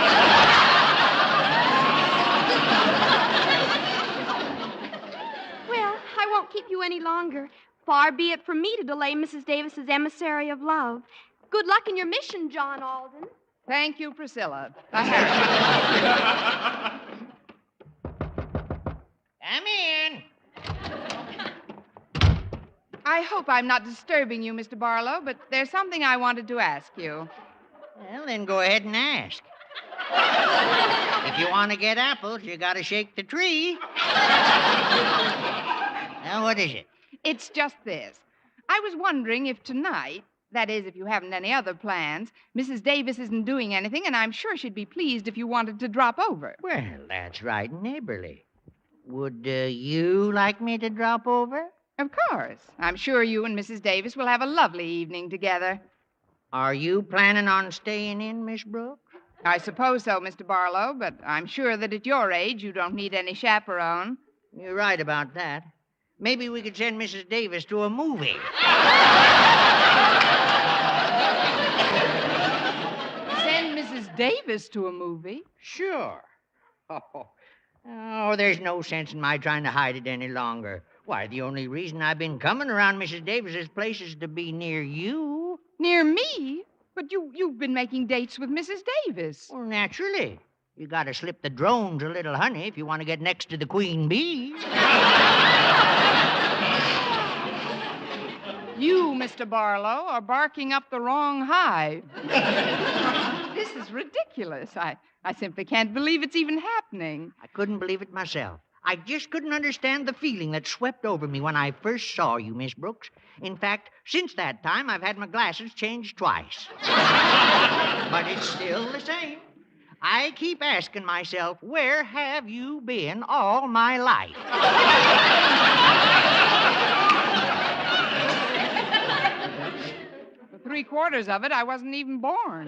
Well, I won't keep you any longer. Far be it from me to delay Mrs. Davis's emissary of love. Good luck in your mission, John Alden. Thank you, Priscilla. Come in. I hope I'm not disturbing you, Mr. Barlow, but there's something I wanted to ask you. Well, then go ahead and ask. If you want to get apples, you got to shake the tree. Now, what is it? It's just this. I was wondering if tonight, that is, if you haven't any other plans, Mrs. Davis isn't doing anything, and I'm sure she'd be pleased if you wanted to drop over. Well, that's right neighborly. Would you like me to drop over? Of course. I'm sure you and Mrs. Davis will have a lovely evening together. Are you planning on staying in, Miss Brooks? I suppose so, Mr. Barlow, but I'm sure that at your age you don't need any chaperone. You're right about that. Maybe we could send Mrs. Davis to a movie. Send Mrs. Davis to a movie? Sure. Oh, there's no sense in my trying to hide it any longer. Why, the only reason I've been coming around Mrs. Davis's place is to be near you. Near me? But you've been making dates with Mrs. Davis. Well, naturally. You gotta slip the drones a little, honey, if you want to get next to the queen bee. You, Mr. Barlow, are barking up the wrong hive. This is ridiculous. I simply can't believe it's even happening. I couldn't believe it myself. I just couldn't understand the feeling that swept over me when I first saw you, Miss Brooks. In fact, since that time, I've had my glasses changed twice. But it's still the same. I keep asking myself, where have you been all my life? For 3/4 of it, I wasn't even born.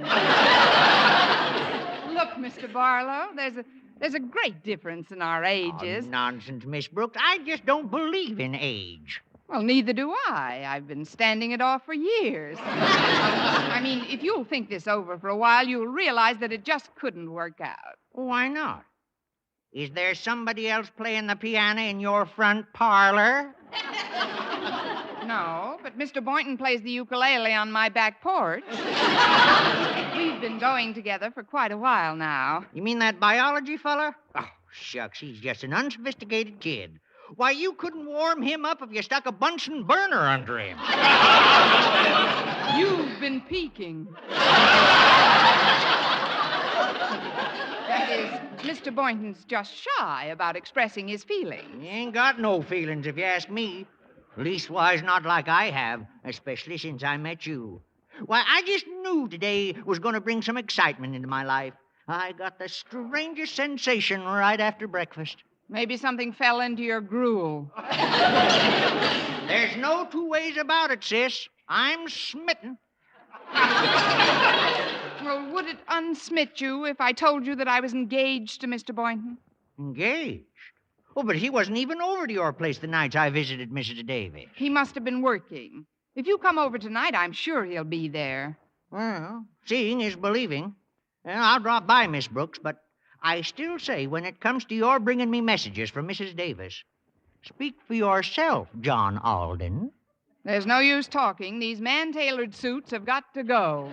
Look, Mr. Barlow, there's a great difference in our ages. Oh, nonsense, Miss Brooks. I just don't believe in age. Well, neither do I. I've been standing it off for years. I mean, if you'll think this over for a while, you'll realize that it just couldn't work out. Why not? Is there somebody else playing the piano in your front parlor? No, but Mr. Boynton plays the ukulele on my back porch. We've been going together for quite a while now. You mean that biology fella? Oh, shucks, he's just an unsophisticated kid. Why, you couldn't warm him up if you stuck a Bunsen burner under him. You've been peeking. That is, Mr. Boynton's just shy about expressing his feelings. He ain't got no feelings, if you ask me. Leastwise, not like I have, especially since I met you. Why, I just knew today was going to bring some excitement into my life. I got the strangest sensation right after breakfast. Maybe something fell into your gruel. There's no two ways about it, sis. I'm smitten. Well, would it unsmit you if I told you that I was engaged to Mr. Boynton? Engaged? Oh, but he wasn't even over to your place the nights I visited Mrs. Davis. He must have been working. If you come over tonight, I'm sure he'll be there. Well, seeing is believing. Well, I'll drop by, Miss Brooks, but I still say when it comes to your bringing me messages from Mrs. Davis, speak for yourself, John Alden. There's no use talking. These man-tailored suits have got to go.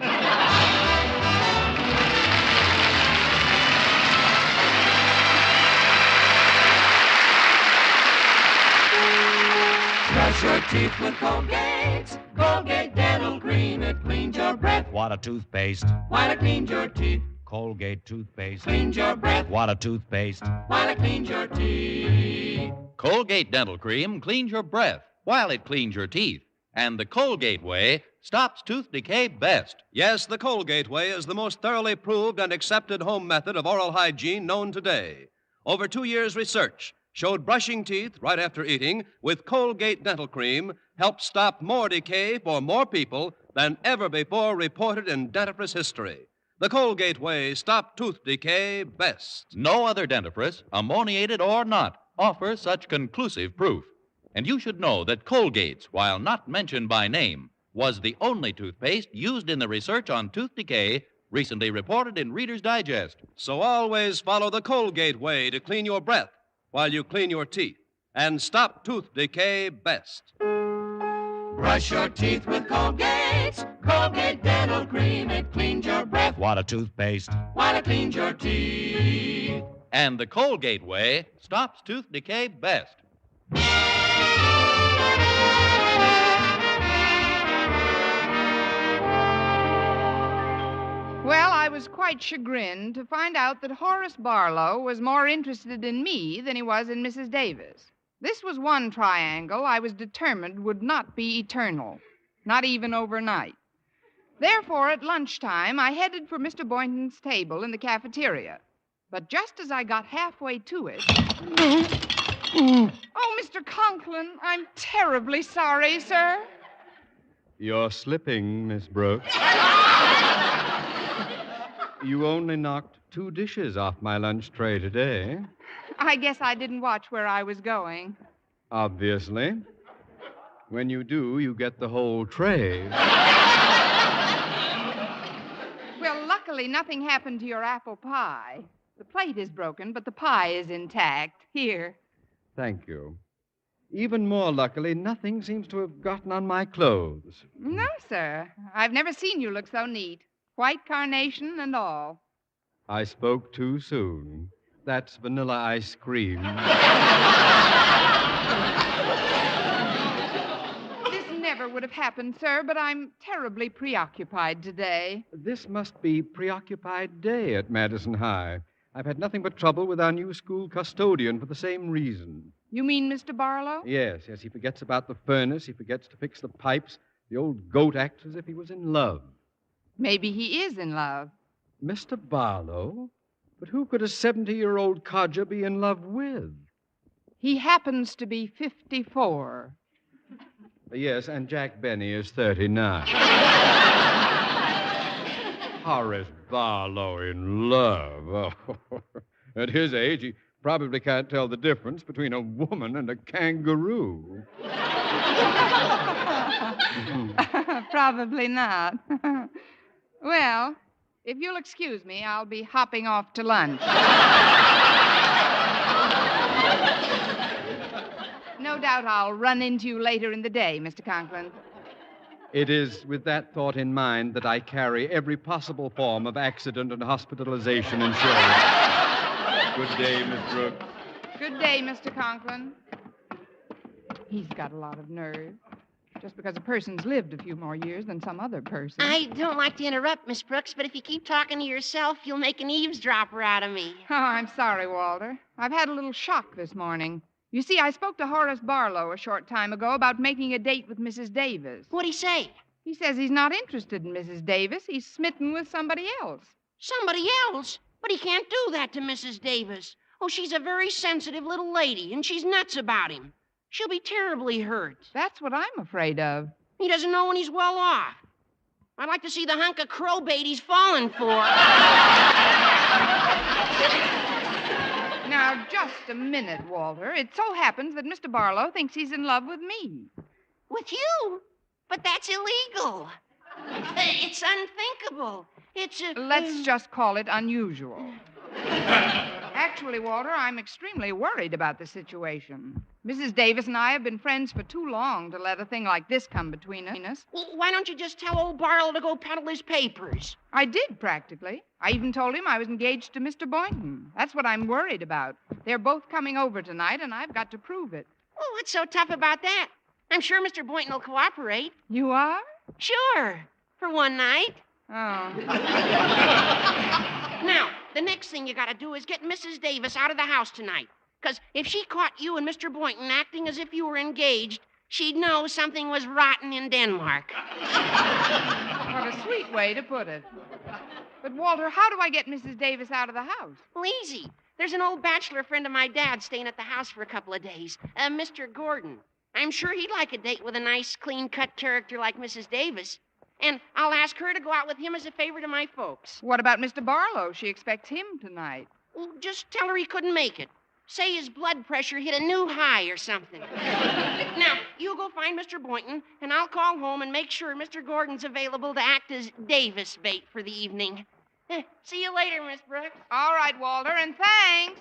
Brush your teeth with Colgate. Colgate Dental Cream. It cleans your breath. What a toothpaste. While it cleans your teeth. Colgate toothpaste. Cleans your breath. What a toothpaste. While it cleans your teeth. Colgate Dental Cream cleans your breath while it cleans your teeth. And the Colgate way stops tooth decay best. Yes, the Colgate way is the most thoroughly proved and accepted home method of oral hygiene known today. Over 2 years' research showed brushing teeth right after eating with Colgate Dental Cream helped stop more decay for more people than ever before reported in dentifrice history. The Colgate way stopped tooth decay best. No other dentifrice, ammoniated or not, offers such conclusive proof. And you should know that Colgate's, while not mentioned by name, was the only toothpaste used in the research on tooth decay recently reported in Reader's Digest. So always follow the Colgate way to clean your breath while you clean your teeth and stop tooth decay best. Brush your teeth with Colgate. Colgate Dental Cream. It cleans your breath. What a toothpaste. While it cleans your teeth. And the Colgate way stops tooth decay best. Well, I was quite chagrined to find out that Horace Barlow was more interested in me than he was in Mrs. Davis. This was one triangle I was determined would not be eternal, not even overnight. Therefore, at lunchtime, I headed for Mr. Boynton's table in the cafeteria. But just as I got halfway to it... Oh, Mr. Conklin, I'm terribly sorry, sir. You're slipping, Miss Brooks. You only knocked 2 dishes off my lunch tray today. I guess I didn't watch where I was going. Obviously. When you do, you get the whole tray. Well, luckily, nothing happened to your apple pie. The plate is broken, but the pie is intact. Here. Thank you. Even more luckily, nothing seems to have gotten on my clothes. No, sir. I've never seen you look so neat. White carnation and all. I spoke too soon. That's vanilla ice cream. This never would have happened, sir, but I'm terribly preoccupied today. This must be Preoccupied Day at Madison High. I've had nothing but trouble with our new school custodian for the same reason. You mean Mr. Barlow? Yes, he forgets about the furnace. He forgets to fix the pipes. The old goat acts as if he was in love. Maybe he is in love. Mr. Barlow? But who could a 70-year-old codger be in love with? He happens to be 54. Yes, and Jack Benny is 39. Horace Barlow in love. Oh, at his age, he probably can't tell the difference between a woman and a kangaroo. Probably not. Well, if you'll excuse me, I'll be hopping off to lunch. No doubt I'll run into you later in the day, Mr. Conklin. It is with that thought in mind that I carry every possible form of accident and hospitalization insurance. Good day, Miss Brooks. Good day, Mr. Conklin. He's got a lot of nerve. Just because a person's lived a few more years than some other person. I don't like to interrupt, Miss Brooks, but if you keep talking to yourself, you'll make an eavesdropper out of me. Oh, I'm sorry, Walter. I've had a little shock this morning. You see, I spoke to Horace Barlow a short time ago about making a date with Mrs. Davis. What'd he say? He says he's not interested in Mrs. Davis. He's smitten with somebody else. Somebody else? But he can't do that to Mrs. Davis. Oh, she's a very sensitive little lady, and she's nuts about him. She'll be terribly hurt. That's what I'm afraid of. He doesn't know when he's well off. I'd like to see the hunk of crowbait he's fallen for. Now, just a minute, Walter. It so happens that Mr. Barlow thinks he's in love with me. With you? But that's illegal. It's unthinkable. Let's just call it unusual. Actually, Walter, I'm extremely worried about the situation. Mrs. Davis and I have been friends for too long to let a thing like this come between us. Well, why don't you just tell old Barlow to go peddle his papers? I did, practically. I even told him I was engaged to Mr. Boynton. That's what I'm worried about. They're both coming over tonight, and I've got to prove it. Oh, what's so tough about that? I'm sure Mr. Boynton will cooperate. You are? Sure. For one night. Oh. Now, the next thing you gotta do is get Mrs. Davis out of the house tonight. Because if she caught you and Mr. Boynton acting as if you were engaged, she'd know something was rotten in Denmark. What a sweet way to put it. But, Walter, how do I get Mrs. Davis out of the house? Well, easy. There's an old bachelor friend of my dad's staying at the house for a couple of days, Mr. Gordon. I'm sure he'd like a date with a nice, clean-cut character like Mrs. Davis. And I'll ask her to go out with him as a favor to my folks. What about Mr. Barlow? She expects him tonight. Well, just tell her he couldn't make it. Say his blood pressure hit a new high or something. Now, you go find Mr. Boynton, and I'll call home and make sure Mr. Gordon's available to act as Davis bait for the evening. See you later, Miss Brooks. All right, Walter, and thanks.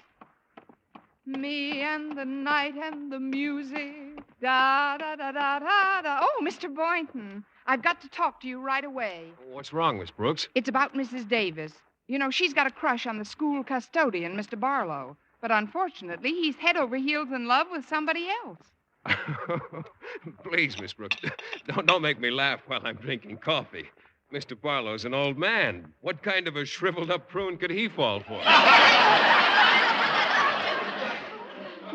Me and the night and the music. Da da da da da da. Oh, Mr. Boynton, I've got to talk to you right away. What's wrong, Miss Brooks? It's about Mrs. Davis. You know, she's got a crush on the school custodian, Mr. Barlow. But unfortunately, he's head over heels in love with somebody else. Please, Miss Brooks, don't make me laugh while I'm drinking coffee. Mr. Barlow's an old man. What kind of a shriveled-up prune could he fall for?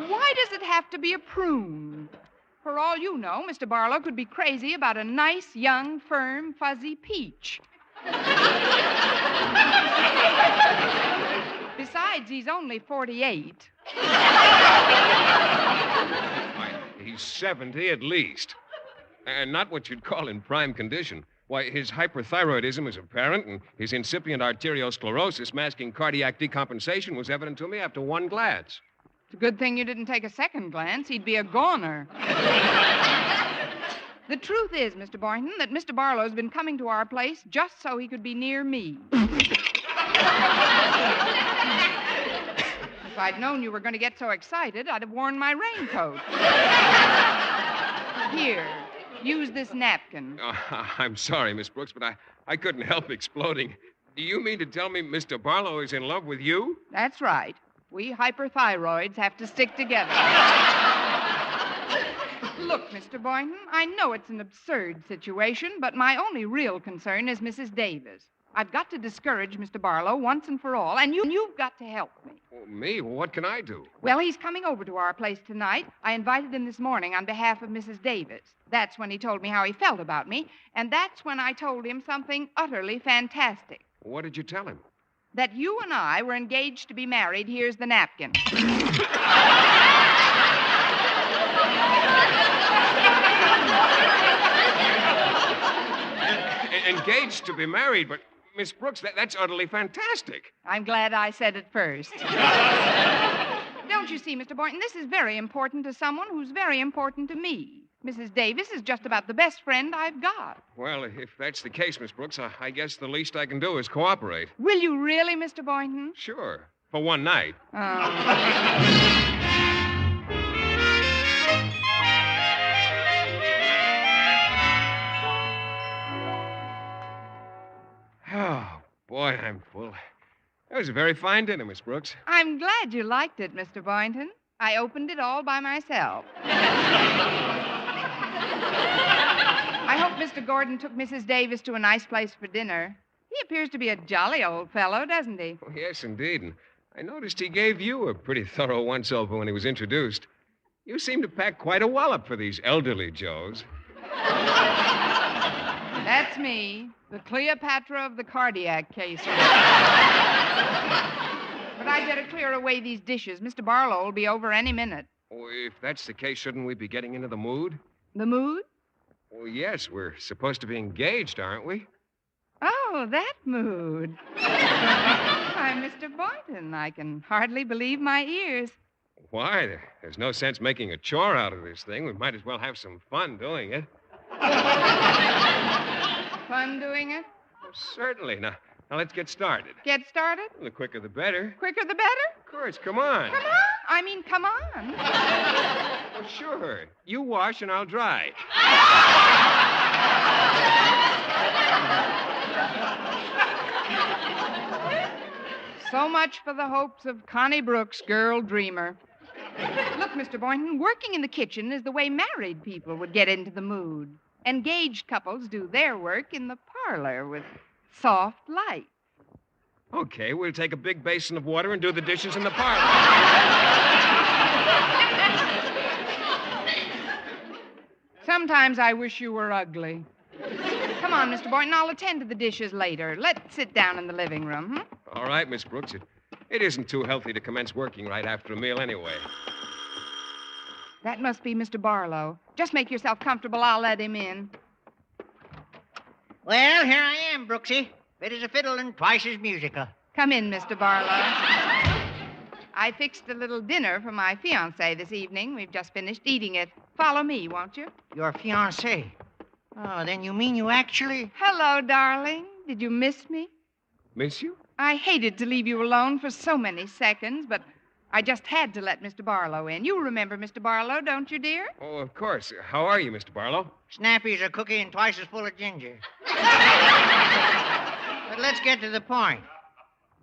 Why does it have to be a prune? For all you know, Mr. Barlow could be crazy about a nice, young, firm, fuzzy peach. Besides, he's only 48. Why, he's 70 at least. And not what you'd call in prime condition. Why, his hyperthyroidism is apparent, and his incipient arteriosclerosis masking cardiac decompensation was evident to me after one glance. It's a good thing you didn't take a second glance. He'd be a goner. The truth is, Mr. Boynton, that Mr. Barlow's been coming to our place just so he could be near me. If I'd known you were going to get so excited, I'd have worn my raincoat. Here, use this napkin. I'm sorry, Miss Brooks, but I couldn't help exploding. Do you mean to tell me Mr. Barlow is in love with you? That's right. We hyperthyroids have to stick together. Look, Mr. Boynton, I know it's an absurd situation, but my only real concern is Mrs. Davis. I've got to discourage Mr. Barlow once and for all, and you've got to help me. Oh, me? Well, what can I do? Well, he's coming over to our place tonight. I invited him this morning on behalf of Mrs. Davis. That's when he told me how he felt about me, and that's when I told him something utterly fantastic. What did you tell him? That you and I were engaged to be married. Here's the napkin. Engaged to be married, but Miss Brooks, that's utterly fantastic. I'm glad I said it first. Don't you see, Mr. Boynton, this is very important to someone who's very important to me. Mrs. Davis is just about the best friend I've got. Well, if that's the case, Miss Brooks, I guess the least I can do is cooperate. Will you really, Mr. Boynton? Sure. For one night. Oh, boy, I'm full. That was a very fine dinner, Miss Brooks. I'm glad you liked it, Mr. Boynton. I opened it all by myself. I hope Mr. Gordon took Mrs. Davis to a nice place for dinner. He appears to be a jolly old fellow, doesn't he? Oh, yes, indeed. And I noticed he gave you a pretty thorough once-over when he was introduced. You seem to pack quite a wallop for these elderly Joes. That's me, the Cleopatra of the cardiac cases. But I'd better clear away these dishes. Mr. Barlow will be over any minute. Oh, if that's the case, shouldn't we be getting into the mood? The mood? Well, yes, we're supposed to be engaged, aren't we? Oh, that mood. Why, Mr. Boynton, I can hardly believe my ears. Why? There's no sense making a chore out of this thing. We might as well have some fun doing it. Fun doing it? Oh, certainly. Now, let's get started. Get started? The quicker the better. Quicker the better? Of course, come on. Come on? I mean, come on. Well, sure. You wash and I'll dry. So much for the hopes of Connie Brooks, girl dreamer. Look, Mr. Boynton, working in the kitchen is the way married people would get into the mood. Engaged couples do their work in the parlor with soft light. Okay, we'll take a big basin of water and do the dishes in the parlor. Sometimes I wish you were ugly. Come on, Mr. Boynton, I'll attend to the dishes later. Let's sit down in the living room, All right, Miss Brooks. It isn't too healthy to commence working right after a meal anyway. That must be Mr. Barlow. Just make yourself comfortable. I'll let him in. Well, here I am, Brooksy. Fit as a fiddle and twice as musical. Come in, Mr. Barlow. I fixed a little dinner for my fiancé this evening. We've just finished eating it. Follow me, won't you? Your fiancé? Oh, then you mean you actually... Hello, darling. Did you miss me? Miss you? I hated to leave you alone for so many seconds, but I just had to let Mr. Barlow in. You remember Mr. Barlow, don't you, dear? Oh, of course. How are you, Mr. Barlow? Snappy as a cookie and twice as full of ginger. But let's get to the point.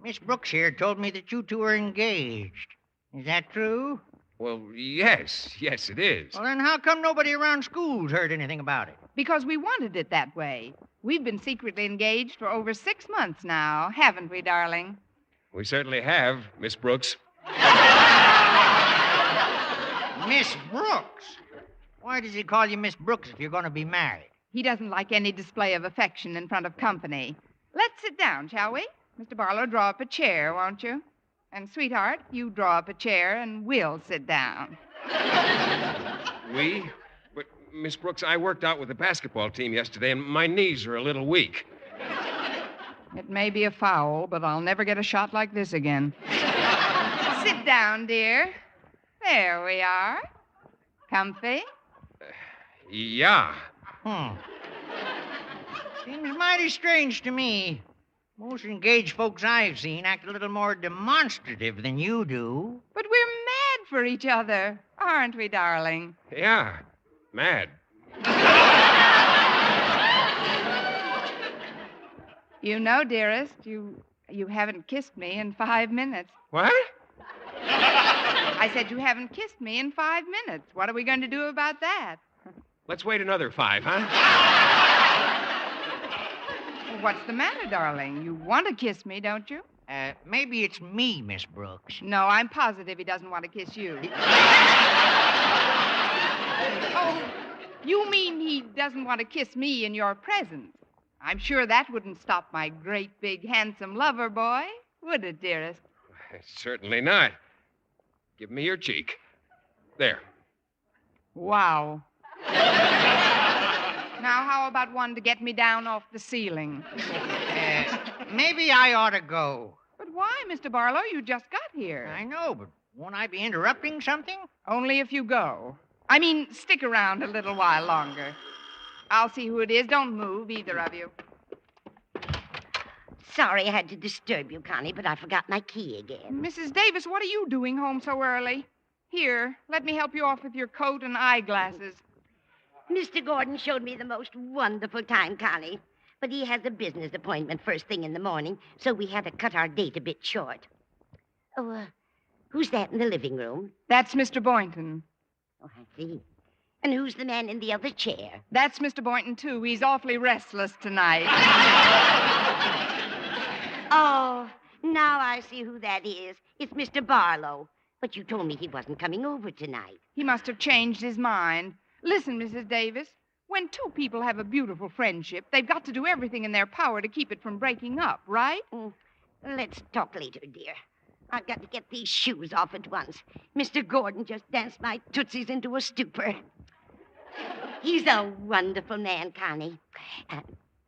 Miss Brooks here told me that you two are engaged. Is that true? Well, yes, it is. Well, then how come nobody around school's heard anything about it? Because we wanted it that way. We've been secretly engaged for over 6 months now, haven't we, darling? We certainly have, Miss Brooks. Miss Brooks? Why does he call you Miss Brooks if you're going to be married? He doesn't like any display of affection in front of company. Let's sit down, shall we? Mr. Barlow, draw up a chair, won't you? And, sweetheart, you draw up a chair and we'll sit down. We? But, Miss Brooks, I worked out with the basketball team yesterday, and my knees are a little weak. It may be a foul, but I'll never get a shot like this again. Sit down, dear. There we are. Comfy? Yeah. Seems mighty strange to me. Most engaged folks I've seen act a little more demonstrative than you do. But we're mad for each other, aren't we, darling? Yeah. Mad. You know, dearest, you haven't kissed me in 5 minutes. What? I said you haven't kissed me in 5 minutes. What are we going to do about that? Let's wait another 5, huh? What's the matter, darling? You want to kiss me, don't you? Maybe it's me, Miss Brooks. No, I'm positive he doesn't want to kiss you. Oh, you mean he doesn't want to kiss me in your presence? I'm sure that wouldn't stop my great, big, handsome lover boy, would it, dearest? Certainly not. Give me your cheek. There. Wow. Now, how about one to get me down off the ceiling? Maybe I ought to go. But why, Mr. Barlow? You just got here. I know, but won't I be interrupting something? Only if you go. I mean, stick around a little while longer. I'll see who it is. Don't move, either of you. Sorry I had to disturb you, Connie, but I forgot my key again. Mrs. Davis, what are you doing home so early? Here, let me help you off with your coat and eyeglasses. Mr. Gordon showed me the most wonderful time, Connie. But he has a business appointment first thing in the morning, so we had to cut our date a bit short. Oh, who's that in the living room? That's Mr. Boynton. Oh, I see. And who's the man in the other chair? That's Mr. Boynton, too. He's awfully restless tonight. Oh, now I see who that is. It's Mr. Barlow. But you told me he wasn't coming over tonight. He must have changed his mind. Listen, Mrs. Davis, when two people have a beautiful friendship, they've got to do everything in their power to keep it from breaking up, right? Let's talk later, dear. I've got to get these shoes off at once. Mr. Gordon just danced my tootsies into a stupor. He's a wonderful man, Connie.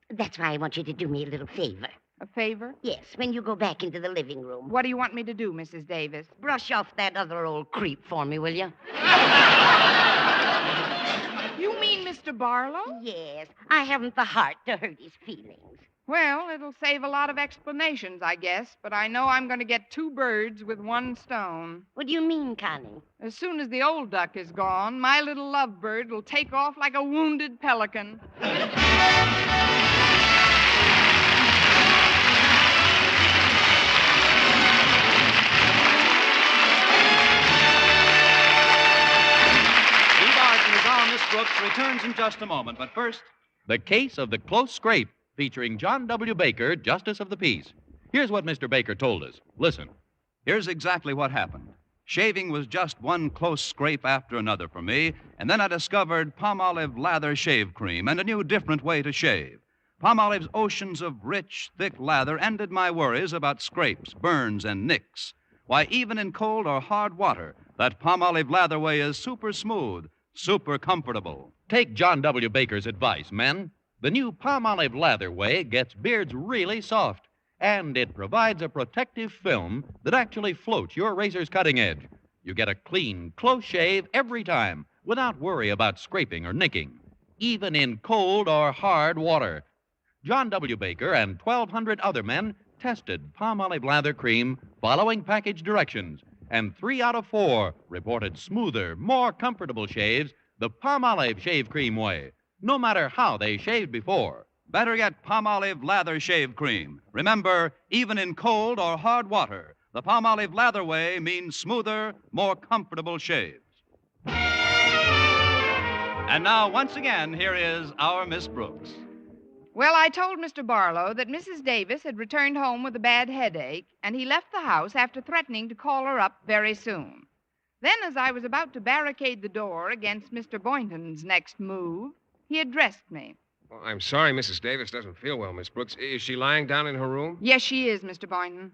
That's why I want you to do me a little favor. A favor? Yes, when you go back into the living room. What do you want me to do, Mrs. Davis? Brush off that other old creep for me, will you? You mean Mr. Barlow? Yes. I haven't the heart to hurt his feelings. Well, it'll save a lot of explanations, I guess, but I know I'm going to get 2 birds with 1 stone. What do you mean, Connie? As soon as the old duck is gone, my little lovebird will take off like a wounded pelican. Miss Brooks returns in just a moment, but first, the case of the close scrape, featuring John W. Baker, Justice of the Peace. Here's what Mr. Baker told us. Listen. Here's exactly what happened. Shaving was just one close scrape after another for me, and then I discovered Palmolive Lather Shave Cream and a new, different way to shave. Palmolive's oceans of rich, thick lather ended my worries about scrapes, burns, and nicks. Why, even in cold or hard water, that Palmolive Lather way is super smooth, super comfortable. Take John W. Baker's advice, men. The new Palmolive Lather way gets beards really soft, and it provides a protective film that actually floats your razor's cutting edge. You get a clean, close shave every time without worry about scraping or nicking, even in cold or hard water. John W. Baker and 1,200 other men tested Palmolive Lather Cream following package directions, and 3 out of 4 reported smoother, more comfortable shaves the Palmolive Shave Cream way, no matter how they shaved before. Better yet, Palmolive Lather Shave Cream. Remember, even in cold or hard water, the Palmolive Lather way means smoother, more comfortable shaves. And now, once again, here is our Miss Brooks. Well, I told Mr. Barlow that Mrs. Davis had returned home with a bad headache, and he left the house after threatening to call her up very soon. Then, as I was about to barricade the door against Mr. Boynton's next move, he addressed me. Oh, I'm sorry Mrs. Davis doesn't feel well, Miss Brooks. Is she lying down in her room? Yes, she is, Mr. Boynton.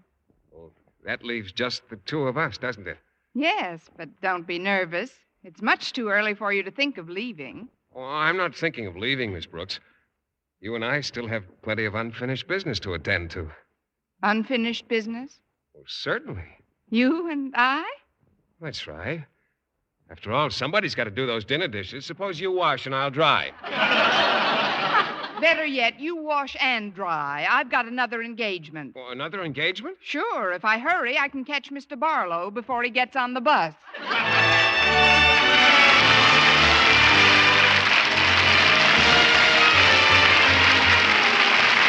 Well, that leaves just the 2 of us, doesn't it? Yes, but don't be nervous. It's much too early for you to think of leaving. Oh, I'm not thinking of leaving, Miss Brooks. You and I still have plenty of unfinished business to attend to. Unfinished business? Oh, certainly. You and I? That's right. After all, somebody's got to do those dinner dishes. Suppose you wash and I'll dry. Better yet, you wash and dry. I've got another engagement. Oh, another engagement? Sure. If I hurry, I can catch Mr. Barlow before he gets on the bus.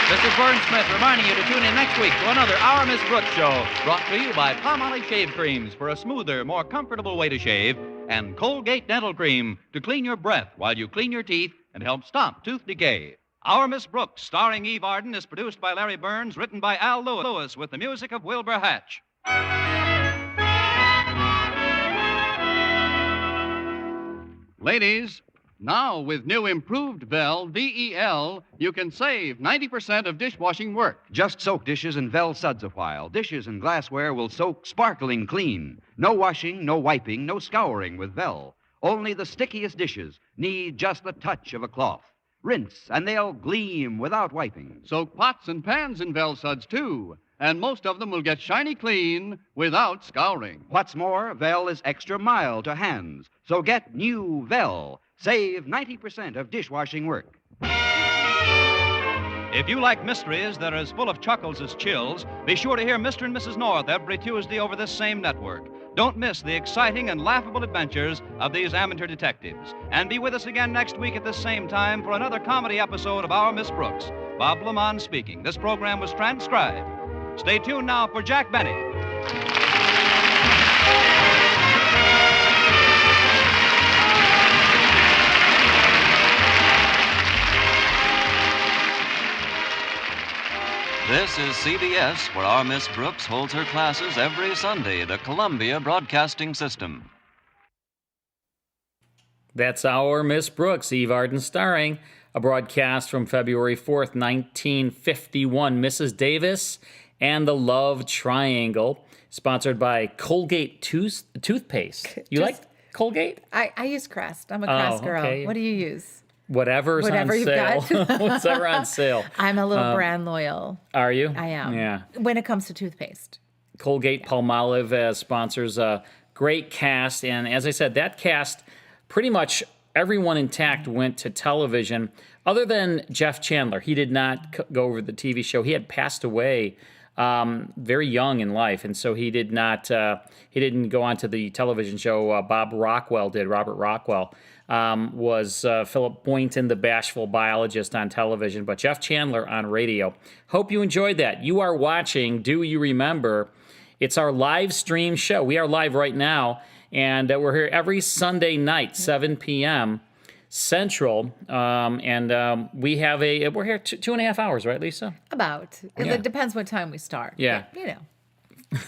This is Vern Smith reminding you to tune in next week to another Our Miss Brooks show, brought to you by Palmolive Shave Creams for a smoother, more comfortable way to shave, and Colgate Dental Cream to clean your breath while you clean your teeth and help stop tooth decay. Our Miss Brooks, starring Eve Arden, is produced by Larry Burns, written by Al Lewis, with the music of Wilbur Hatch. Ladies, now with new improved Vel, V-E-L, you can save 90% of dishwashing work. Just soak dishes in Vel suds a while. Dishes and glassware will soak sparkling clean. No washing, no wiping, no scouring with Vel. Only the stickiest dishes need just the touch of a cloth. Rinse, and they'll gleam without wiping. Soak pots and pans in Vel suds, too. And most of them will get shiny clean without scouring. What's more, Vel is extra mild to hands. So get new Vel. Save 90% of dishwashing work. If you like mysteries that are as full of chuckles as chills, be sure to hear Mr. and Mrs. North every Tuesday over this same network. Don't miss the exciting and laughable adventures of these amateur detectives. And be with us again next week at this same time for another comedy episode of Our Miss Brooks. Bob Lamont speaking. This program was transcribed. Stay tuned now for Jack Benny. This is CBS, where our Miss Brooks holds her classes every Sunday, the Columbia Broadcasting System. That's Our Miss Brooks, Eve Arden starring, a broadcast from February 4th, 1951. Mrs. Davis and the Love Triangle, sponsored by Colgate toothpaste. You like Colgate? I use Crest. I'm a Crest girl. Okay. What do you use? Whatever's Whatever on you've sale. got. Whatever on sale. I'm a little brand loyal. Are you? I am. Yeah. When it comes to toothpaste. Colgate Palmolive sponsors a great cast. And as I said, that cast, pretty much everyone intact went to television, other than Jeff Chandler. He did not go over the TV show. He had passed away very young in life, and so he did not. He didn't go on to the television show. Bob Rockwell did. Robert Rockwell was Philip Boynton, the bashful biologist, on television, but Jeff Chandler on radio. Hope you enjoyed that. You are watching Do You Remember? It's our live stream show. We are live right now, and we're here every Sunday night, 7 p.m. Central, and we have we're here 2.5 hours, right, Lisa? About. Yeah. It depends what time we start. Yeah. But, you know.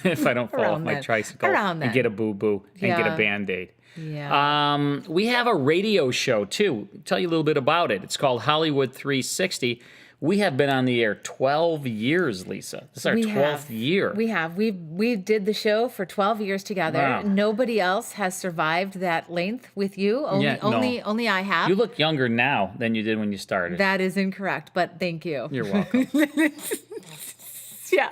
If I don't fall off Around my then. tricycle Around then. and get a boo-boo and get a Yeah. Band-Aid. Yeah. We have a radio show, too. I'll tell you a little bit about it. It's called Hollywood 360. We have been on the air 12 years, Lisa. This is our 12th year. We have. We did the show for 12 years together. Wow. Nobody else has survived that length with you. Only I have. You look younger now than you did when you started. That is incorrect, but thank you. You're welcome. Yeah.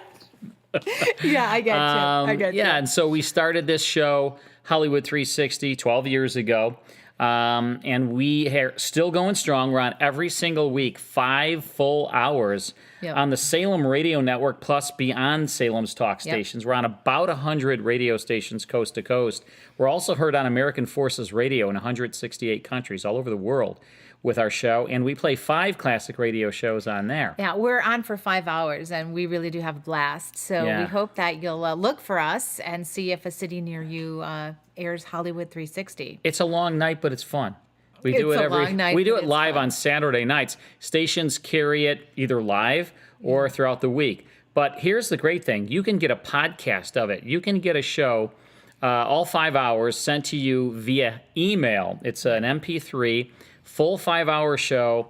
Yeah, I get you. I get you. Yeah, and so we started this show, Hollywood 360, 12 years ago. And we are still going strong. We're on every single week, 5 full hours on the Salem Radio Network, plus beyond Salem's talk stations. We're on about 100 radio stations coast to coast. We're also heard on American Forces Radio in 168 countries all over the world with our show. And we play 5 classic radio shows on there. Yeah, we're on for 5 hours, and we really do have a blast. So we hope that you'll look for us and see if a city near you airs Hollywood 360. It's a long night, but it's fun. We do it live on Saturday nights. Stations carry it either live or throughout the week. But here's the great thing. You can get a podcast of it. You can get a show, all 5 hours, sent to you via email. It's an MP3, full 5-hour show,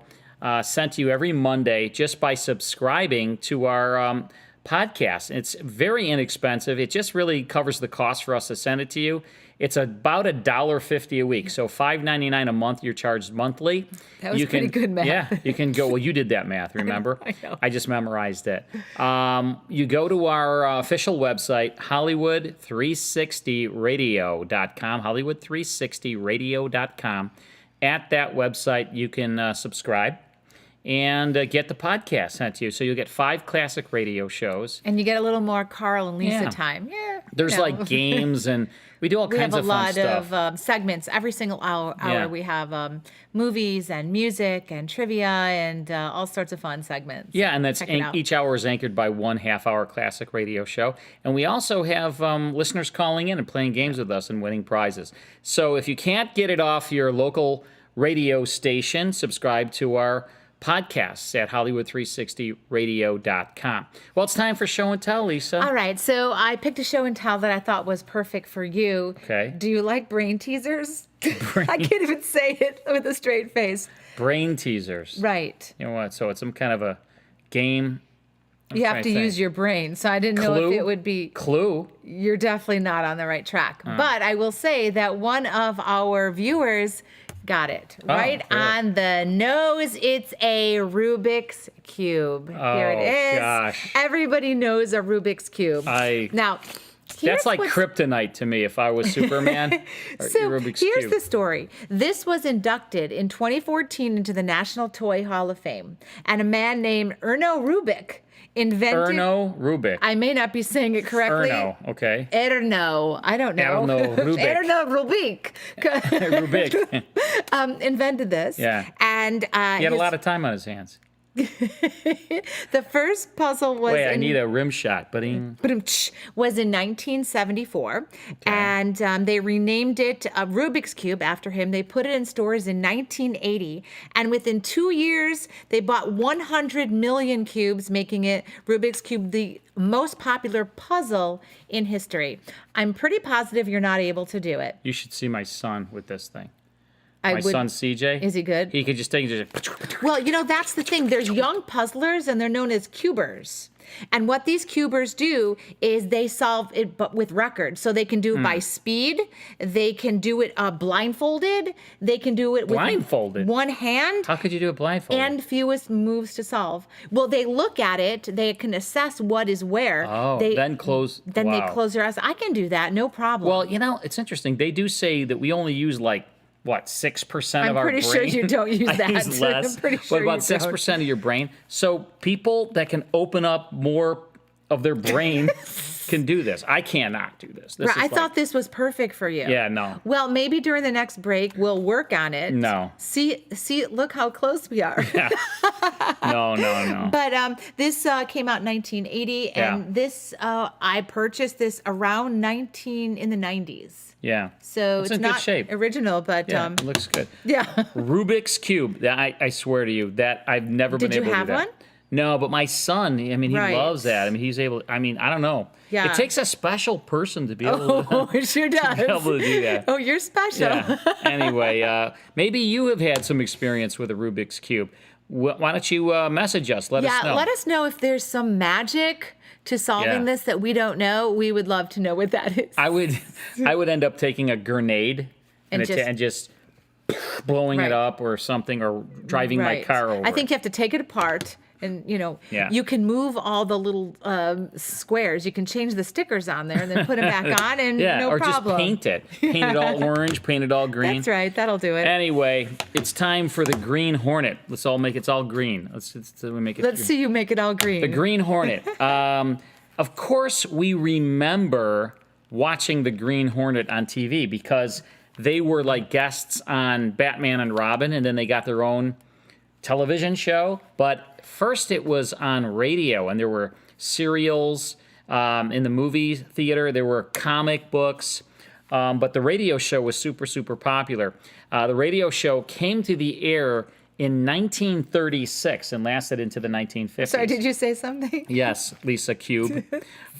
sent to you every Monday just by subscribing to our podcast. It's very inexpensive. It just really covers the cost for us to send it to you. It's about $1.50 a week, so $5.99 a month. You're charged monthly. That was pretty good math. Yeah, you can go. Well, you did that math, remember? I know. I just memorized it. You go to our official website, Hollywood360radio.com. Hollywood360radio.com. At that website, you can subscribe and get the podcast sent to you. So you'll get 5 classic radio shows. And you get a little more Carl and Lisa Yeah. time. Yeah. There's like games, and we do all We kinds have a of fun lot stuff. of segments. Every single hour Yeah. we have movies and music and trivia and all sorts of fun segments. Yeah, and that's Check it out. each hour is anchored by 1 half-hour classic radio show. And we also have listeners calling in and playing games with us and winning prizes. So if you can't get it off your local radio station, subscribe to our podcasts at Hollywood360radio.com. Well, it's time for show and tell, Lisa. All right, so I picked a show and tell that I thought was perfect for you. Okay. Do you like brain teasers? I can't even say it with a straight face. Brain teasers. Right. You know what? So it's some kind of a game. You have to use your brain. So I didn't know Clue? if it would be. Clue? You're definitely not on the right track. But I will say that one of our viewers got it Oh, right good. on the nose. It's a Rubik's Cube. Here it is. Gosh. Everybody knows a Rubik's Cube. Now, That's here's like what's- kryptonite to me if I was Superman. Or So Rubik's here's Cube. the story. This was inducted in 2014 into the National Toy Hall of Fame, and a man named Erno Rubik invented. Erno Rubik. I may not be saying it correctly. Erno, okay. Erno, I don't know. Erno Rubik. Erno Rubik. Rubik. Invented this. Yeah. And He had a his- lot of time on his hands. the first puzzle was Wait, I in- need a rim shot. But was in 1974, and they renamed it Rubik's Cube after him. They put it in stores in 1980, and within 2 years, they bought 100 million cubes, making it Rubik's Cube the most popular puzzle in history. I'm pretty positive you're not able to do it. you should see my son with this thing. I My would- son CJ. Is he good? He could just take it. Just, Well, that's the thing. There's young puzzlers, and they're known as cubers. And what these cubers do is they solve it, but with records. So they can do it by speed. They can do it blindfolded. They can do it with Blindfolded? one hand. How could you do it blindfolded? And fewest moves to solve. Well, they look at it. They can assess what is where. Oh, they, then close. Then wow. they close their eyes. I can do that, no problem. Well, it's interesting. They do say that we only use like, what, 6% I'm of our brain? pretty sure you don't use I that. use less. I'm pretty sure but about you don't. 6% of your brain. So people that can open up more of their brain can do this. I cannot do this. This Right, is I like- thought this was perfect for you. Yeah, no. Well, maybe during the next break we'll work on it. No. See, look how close we are. No. But this came out in 1980, and Yeah. this I purchased this around in the 90s. Yeah. So It's it's in good not shape. original, but Yeah, it looks good. yeah. Rubik's Cube. That I swear to you, that I've never been Did you able to have do that. one? No, but my son, he Right. loves that. I mean, he's able, I don't know. Yeah. It takes a special person to be able to, Oh, it sure does. be able to do that. Oh, you're special. Yeah. Anyway, maybe you have had some experience with a Rubik's Cube. Why don't you message us? Let us know. Let us know if there's some magic to solving Yeah. this that we don't know. We would love to know what that is. I would end up taking a grenade And and just blowing Right. it up or something, or driving my Right. car over. I think you have to take it apart. And, Yeah. you can move all the little squares. You can change the stickers on there and then put them back on, and yeah, no or problem. just paint it. Paint it all orange, paint it all green. That's right. That'll do it. Anyway, it's time for the Green Hornet. Let's all make it's all green. Let's make it. Let's see you make it all green. The Green Hornet. Of course, we remember watching the Green Hornet on TV because they were like guests on Batman and Robin, and then they got their own television show. But first, it was on radio, and there were serials in the movie theater. There were comic books. But the radio show was super, super popular. The radio show came to the air in 1936 and lasted into the 1950s. Sorry, did you say something? Yes, Lisa Cube.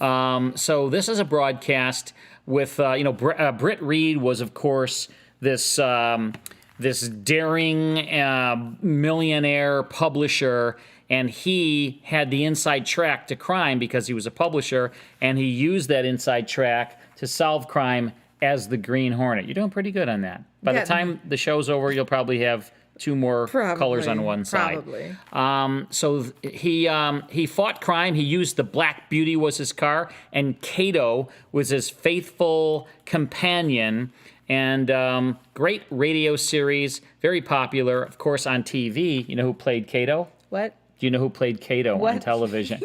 So this is a broadcast with, Britt Reed was, of course, this daring millionaire publisher, and he had the inside track to crime because he was a publisher, and he used that inside track to solve crime as the Green Hornet. You're doing pretty good on that. By the time the show's over, you'll probably have 2 more colors on one side. So he fought crime. He used the Black Beauty was his car, and Cato was his faithful companion. And great radio series, very popular, of course, on TV. You know who played Cato? What? Do you know who played Cato on television?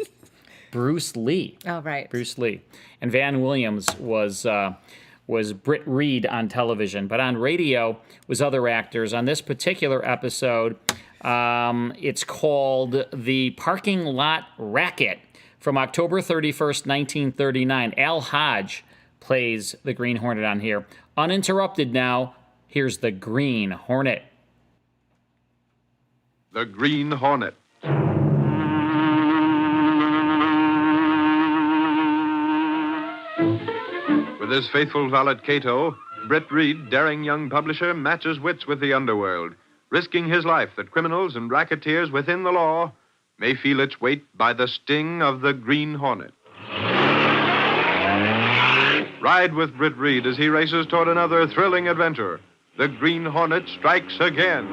Bruce Lee. Oh, right. Bruce Lee. And Van Williams was Britt Reed on television. But on radio was other actors. On this particular episode, it's called The Parking Lot Racket from October 31st, 1939. Al Hodge plays the Green Hornet on here. Uninterrupted now, here's the Green Hornet. The Green Hornet. With his faithful valet Cato, Britt Reed, daring young publisher, matches wits with the underworld, risking his life that criminals and racketeers within the law may feel its weight by the sting of the Green Hornet. Ride with Britt Reed as he races toward another thrilling adventure. The Green Hornet strikes again.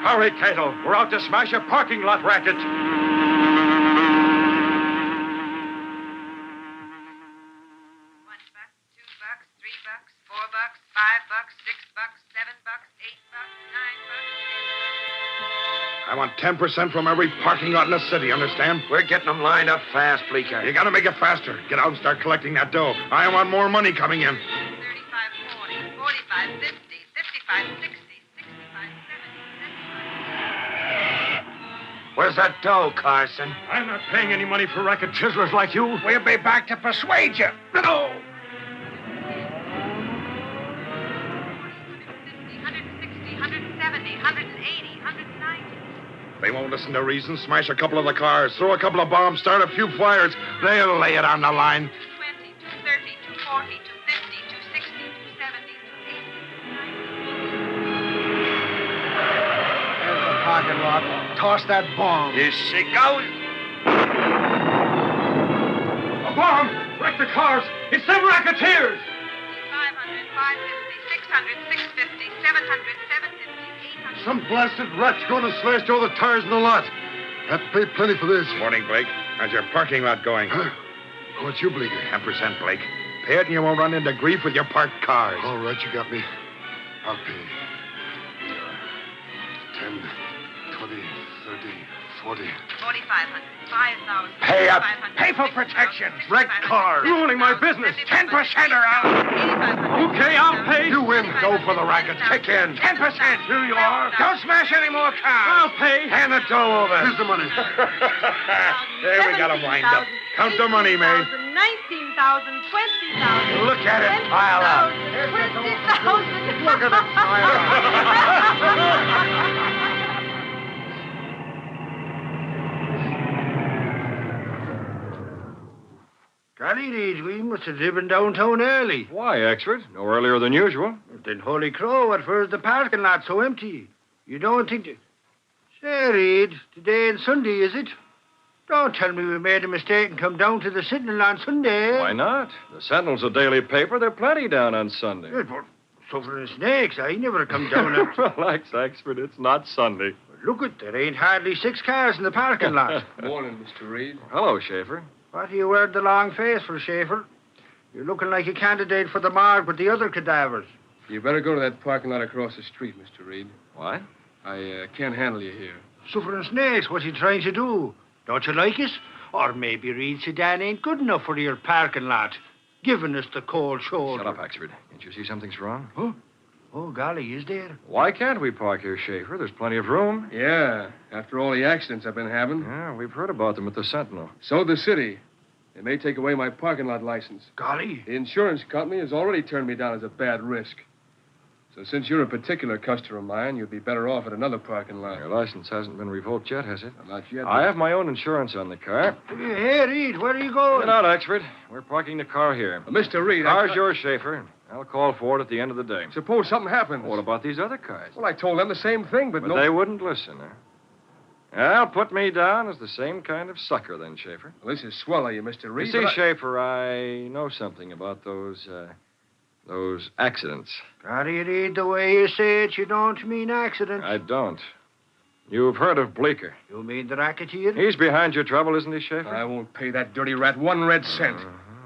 Hurry, Cato. We're out to smash a parking lot racket. $1, $2, $3, $4, $5, $6, $7, $8, $9, $10. I want 10% from every parking lot in the city, understand? We're getting them lined up fast, Bleeker. You gotta make it faster. Get out and start collecting that dough. I want more money coming in. 35, 40, 45, 50, 55, 60, 65, 70, Where's that dough, Carson? I'm not paying any money for racket chiselers like you. We'll be back to persuade you. No! 160, 170, 180, 190. They won't listen to reason. Smash a couple of the cars, throw a couple of bombs, start a few fires. They'll lay it on the line. 220, 230, 240, 250, 260, 270, 280. There's the parking lot. Toss that bomb. Here she goes. A bomb! Wreck the cars! It's them racketeers! 500, 550, 600, 650, 700, 750, 800. Some blasted rat's going to slash all the tires in the lot. Have to pay plenty for this. Morning, Blake. How's your parking lot going? Huh? How much you, Blake? 10%, Blake. Pay it and you won't run into grief with your parked cars. All right, you got me. I'll pay. 10, 20, 30, 40. 4,500, 5,000. Pay up. 500, Pay for 6,000, protection. 6,500, Wrecked cars. Ruining my business. 10% or out. Okay, I'll pay. You win. Go for the racket. Kick in. 10%. Here you are. Don't smash any more cars. I'll pay. Hand the dough over. Here's the money. There, we got 'em lined up. Count the money, May. 19,000, 20,000. Look at it pile up. 20,000. Look at it pile up. Golly, Reed, we must have driven downtown early. Why, Exford? No earlier than usual. Then holy crow, what for is the parking lot so empty? You don't think that... Say, Reed, today and Sunday, is it? Don't tell me we made a mistake and come down to the Sentinel on Sunday. Why not? The Sentinel's a daily paper. There are plenty down on Sunday. Good, but suffering snakes, I never come down at... Relax, Exford. It's not Sunday. Look it, there ain't hardly 6 cars in the parking lot. Morning, Mr. Reed. Hello, Schaefer. What are you wearing the long face for, Schaefer? You're looking like a candidate for the morgue with the other cadavers. You better go to that parking lot across the street, Mr. Reed. Why? I can't handle you here. Suffering snakes, what are you trying to do? Don't you like it? Or maybe Reed Sedan ain't good enough for your parking lot, giving us the cold shoulder. Shut up, Exford. Can't you see something's wrong? Huh? Oh, golly, is there? Why can't we park here, Schaefer? There's plenty of room. Yeah, after all the accidents I've been having. Yeah, we've heard about them at the Sentinel. So the city. They may take away my parking lot license. Golly. The insurance company has already turned me down as a bad risk. So since you're a particular customer of mine, you'd be better off at another parking lot. Your license hasn't been revoked yet, has it? Not yet. I have my own insurance on the car. Hey, Reed, where are you going? Get out, Exford. We're parking the car here. Mr. Reed, Car's yours, Schaefer. I'll call for it at the end of the day. Suppose something happens. What about these other cars? Well, I told them the same thing, but no... They wouldn't listen, huh? Well, put me down as the same kind of sucker, then, Schaefer. Well, this is swell of you, Mr. Reed. You see, but Schaefer, I know something about those accidents. Gotta read the way you say it, you don't mean accident. I don't. You've heard of Bleecker. You mean the racketeer? He's behind your trouble, isn't he, Schaefer? I won't pay that dirty rat 1 red cent.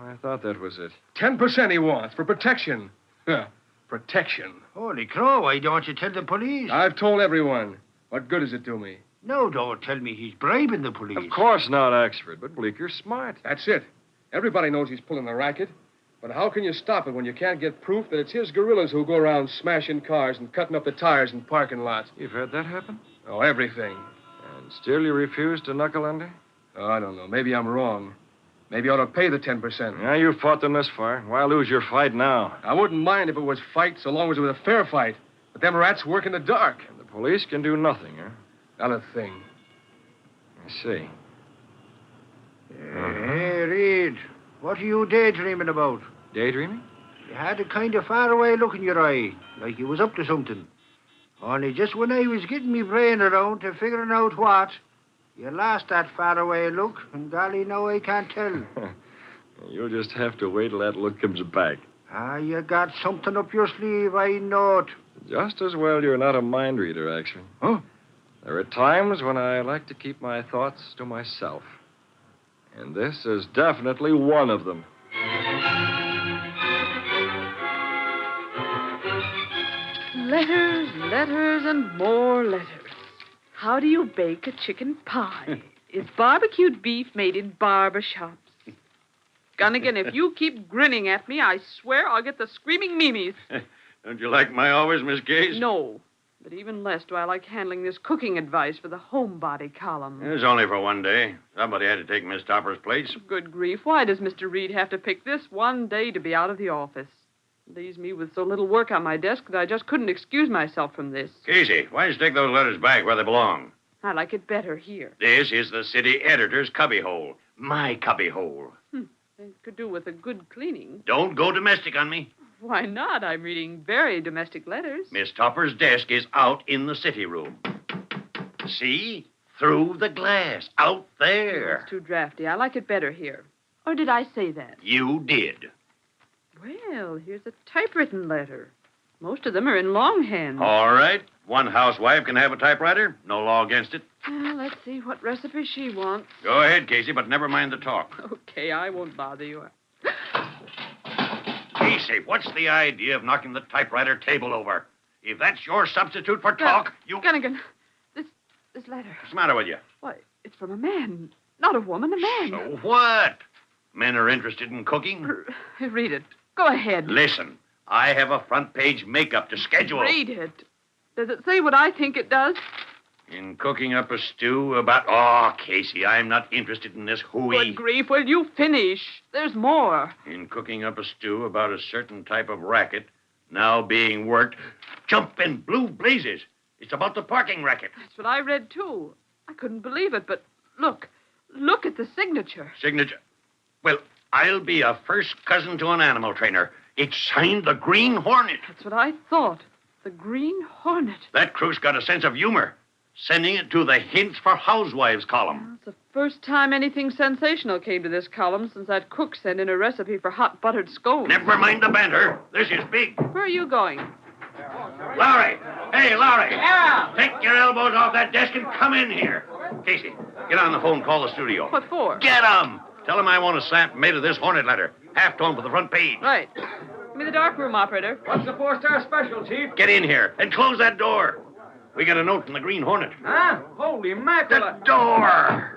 I thought that was it. 10% he wants for protection. Huh. Protection. Holy crow, why don't you tell the police? I've told everyone. What good does it do me? No, don't tell me he's bribing the police. Of course not, Axford, but Bleeker's smart. That's it. Everybody knows he's pulling the racket. But how can you stop it when you can't get proof that it's his guerrillas who go around smashing cars and cutting up the tires in parking lots? You've had that happen? Oh, everything. And still you refuse to knuckle under? Oh, I don't know. Maybe I'm wrong. Maybe I ought to pay the 10%. Yeah, you've fought them this far. Why lose your fight now? I wouldn't mind if it was fight so long as it was a fair fight. But them rats work in the dark. And the police can do nothing, huh? Not a thing. I see. Hey, Reed, what are you daydreaming about? Daydreaming? You had a kind of faraway look in your eye, like you was up to something. Only just when I was getting me brain around to figuring out what, you lost that faraway look, and golly, now I can't tell. You'll just have to wait till that look comes back. You got something up your sleeve, I know it. Just as well you're not a mind reader, actually. Huh? There are times when I like to keep my thoughts to myself. And this is definitely one of them. Letters, letters, and more letters. How do you bake a chicken pie? Is barbecued beef made in barber shops? Gunnigan, if you keep grinning at me, I swear I'll get the screaming memes. Don't you like my always, Miss Case? No, but even less do I like handling this cooking advice for the homebody column. It's only for one day. Somebody had to take Miss Topper's place. Good grief, why does Mr. Reed have to pick this one day to be out of the office? Leaves me with so little work on my desk that I just couldn't excuse myself from this. Casey, why don't you stick those letters back where they belong? I like it better here. This is the city editor's cubbyhole. My cubbyhole. It could do with a good cleaning. Don't go domestic on me. Why not? I'm reading very domestic letters. Miss Topper's desk is out in the city room. See? Through the glass. Out there. It's too drafty. I like it better here. Or did I say that? You did. Well, here's a typewritten letter. Most of them are in longhand. All right. One housewife can have a typewriter. No law against it. Well, let's see what recipe she wants. Go ahead, Casey, but never mind the talk. Okay, I won't bother you. Casey, what's the idea of knocking the typewriter table over? If that's your substitute for talk, you... Gunnigan, this letter. What's the matter with you? Why, it's from a man. Not a woman, a man. So what? Men are interested in cooking? Read it. Go ahead. Listen, I have a front-page makeup to schedule. Read it. Does it say what I think it does? In cooking up a stew about... Oh, Casey, I'm not interested in this hooey. Good grief, will you finish? There's more. In cooking up a stew about a certain type of racket now being worked. Jumping blue blazes. It's about the parking racket. That's what I read, too. I couldn't believe it, but look. Look at the signature. Signature? Well, I'll be a first cousin to an animal trainer. It's signed the Green Hornet. That's what I thought. The Green Hornet. That crook's got a sense of humor. Sending it to the Hints for Housewives column. It's the first time anything sensational came to this column since that cook sent in a recipe for hot buttered scones. Never mind the banter. This is big. Where are you going? Larry! Hey, Larry! Yeah. Take your elbows off that desk and come in here. Casey, get on the phone, call the studio. What for? Get 'em! Tell 'em I want a sample made of this Hornet letter. Half-tone for the front page. Right. Give me the darkroom, operator. What's the 4-star special, Chief? Get in here and close that door. We got a note from the Green Hornet. Huh? Holy mackerel. The door!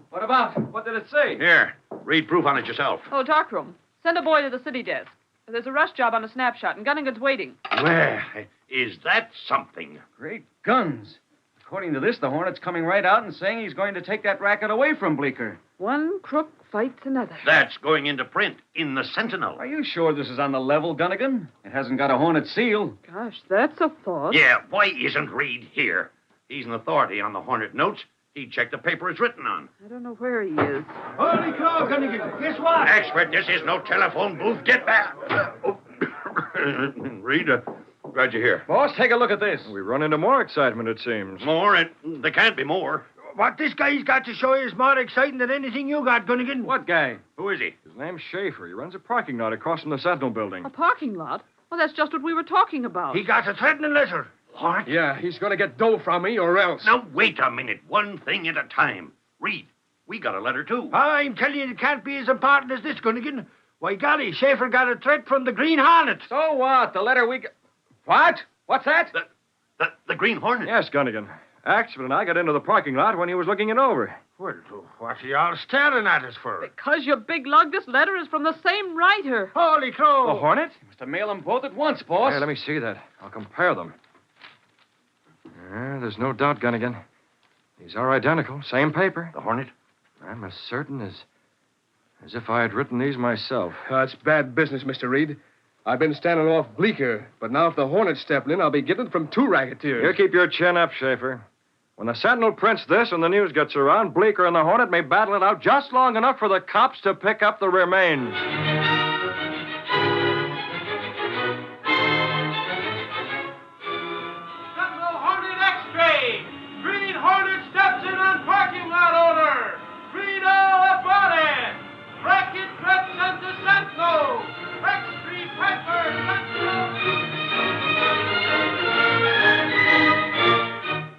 What about? What did it say? Here, read proof on it yourself. Oh, darkroom. Send a boy to the city desk. There's a rush job on a snapshot, and Gunnigan's waiting. Well, is that something? Great guns. According to this, the Hornet's coming right out and saying he's going to take that racket away from Bleecker. One crook fights another. That's going into print in the Sentinel. Are you sure this is on the level, Gunnigan? It hasn't got a Hornet seal. Gosh, that's a thought. Yeah, why isn't Reed here? He's an authority on the Hornet notes. He'd check the paper it's written on. I don't know where he is. Holy cow, Gunnigan. Guess what? Expert, this is no telephone booth. Get back. Reed, glad you're here. Boss, take a look at this. We run into more excitement, it seems. More? There can't be more. What this guy's got to show you is more exciting than anything you got, Gunnigan. What guy? Who is he? His name's Schaefer. He runs a parking lot across from the Sentinel building. A parking lot? Well, that's just what we were talking about. He got a threatening letter. What? Yeah, he's going to get dough from me or else. Now, wait a minute. One thing at a time. Reed, we got a letter, too. I'm telling you, it can't be as important as this, Gunnigan. Why, golly, Schaefer got a threat from the Green Hornet. So what? The letter we got... What? What's that? The Green Hornet? Yes, Gunnigan. Axford and I got into the parking lot when he was looking it over. Well, what's he all staring at us for? Because you big lug, this letter is from the same writer. Holy crow. The Hornet? You must have mailed them both at once, boss. Hey, let me see that. I'll compare them. There's no doubt, Gunnigan. These are identical. Same paper. The Hornet? I'm as certain as if I had written these myself. That's bad business, Mr. Reed. I've been standing off Bleecker, but now if the Hornet's stepping in, I'll be getting it from 2 racketeers. You keep your chin up, Schaefer. When the Sentinel prints this and the news gets around, Bleecker and the Hornet may battle it out just long enough for the cops to pick up the remains. Sentinel Hornet X-ray! Green Hornet steps in on parking lot owner! Read all about it! Racket threats sent to Sentinel! X-Street Piper, Sentinel!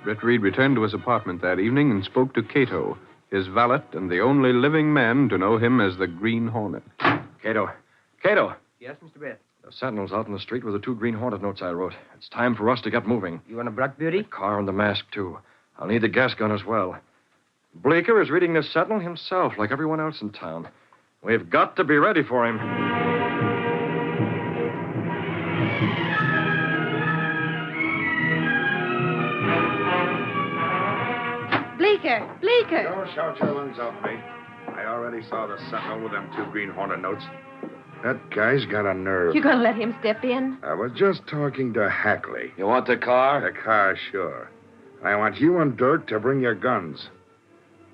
Britt Reed returned to his apartment that evening and spoke to Cato, his valet and the only living man to know him as the Green Hornet. Cato. Cato! Yes, Mr. Britt. The Sentinel's out in the street with the 2 Green Hornet notes I wrote. It's time for us to get moving. You want a Black Beauty? The car and the mask, too. I'll need the gas gun as well. Bleecker is reading the Sentinel himself, like everyone else in town. We've got to be ready for him. Bleecker! Don't shout your lungs out, mate. I already saw the Sentinel with them 2 Green Hornet notes. That guy's got a nerve. You gonna let him step in? I was just talking to Hackley. You want the car? The car, sure. I want you and Dirk to bring your guns.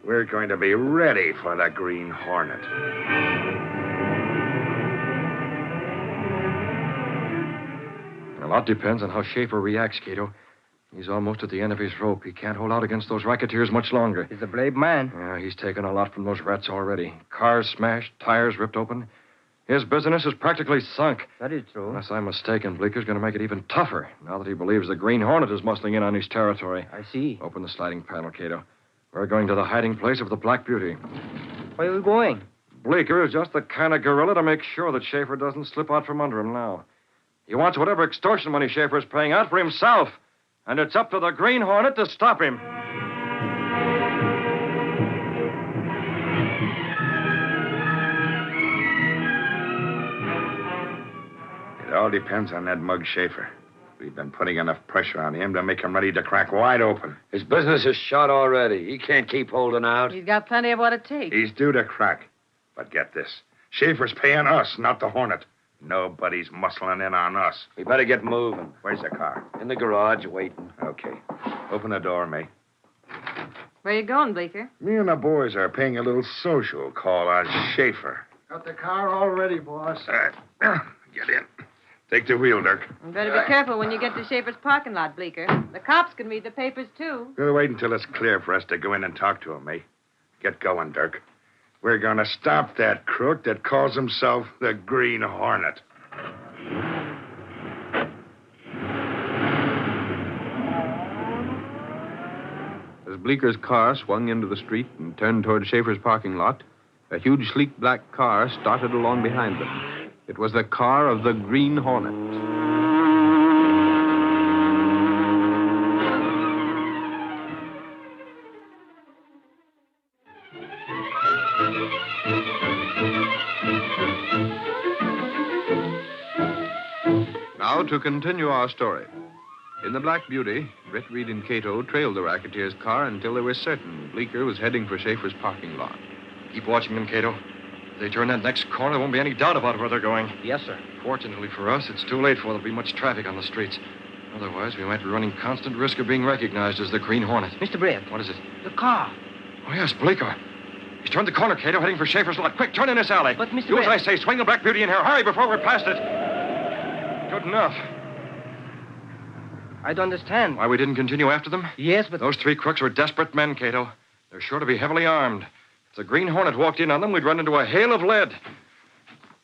We're going to be ready for the Green Hornet. A lot depends on how Schaefer reacts, Cato. He's almost at the end of his rope. He can't hold out against those racketeers much longer. He's a brave man. Yeah, he's taken a lot from those rats already. Cars smashed, tires ripped open. His business is practically sunk. That is true. Unless I'm mistaken, Bleeker's going to make it even tougher now that he believes the Green Hornet is muscling in on his territory. I see. Open the sliding panel, Cato. We're going to the hiding place of the Black Beauty. Where are we going? Bleecker is just the kind of gorilla to make sure that Schaefer doesn't slip out from under him now. He wants whatever extortion money Schaefer is paying out for himself. And it's up to the Green Hornet to stop him. It all depends on that mug Schaefer. We've been putting enough pressure on him to make him ready to crack wide open. His business is shot already. He can't keep holding out. He's got plenty of what it takes. He's due to crack. But get this. Schaefer's paying us, not the Hornet. Nobody's muscling in on us. We better get moving. Where's the car? In the garage, waiting. Okay. Open the door, May. Where you going, Bleecker? Me and the boys are paying a little social call on Schaefer. Got the car all ready, boss. Get in. Take the wheel, Dirk. You better be careful when you get to Schaefer's parking lot, Bleecker. The cops can read the papers, too. We'll wait until it's clear for us to go in and talk to him, May. Get going, Dirk. We're going to stop that crook that calls himself the Green Hornet. As Bleeker's car swung into the street and turned toward Schaefer's parking lot, a huge, sleek black car started along behind them. It was the car of the Green Hornet. Now to continue our story. In the Black Beauty, Britt Reed and Cato trailed the racketeer's car until they were certain Bleecker was heading for Schaefer's parking lot. Keep watching them, Cato. If they turn that next corner, there won't be any doubt about where they're going. Yes, sir. Fortunately for us, it's too late for there to be much traffic on the streets. Otherwise, we might be running constant risk of being recognized as the Green Hornet. Mr. Brett. What is it? The car. Oh, yes, Bleeker. He's turned the corner, Cato, heading for Schaefer's lot. Quick, turn in this alley. But, Mr. Do as Brett. I say. Swing the Black Beauty in here. Hurry before we're past it. Good enough. I don't understand. Why we didn't continue after them? Yes, but... Those 3 crooks were desperate men, Cato. They're sure to be heavily armed. If the Green Hornet walked in on them, we'd run into a hail of lead.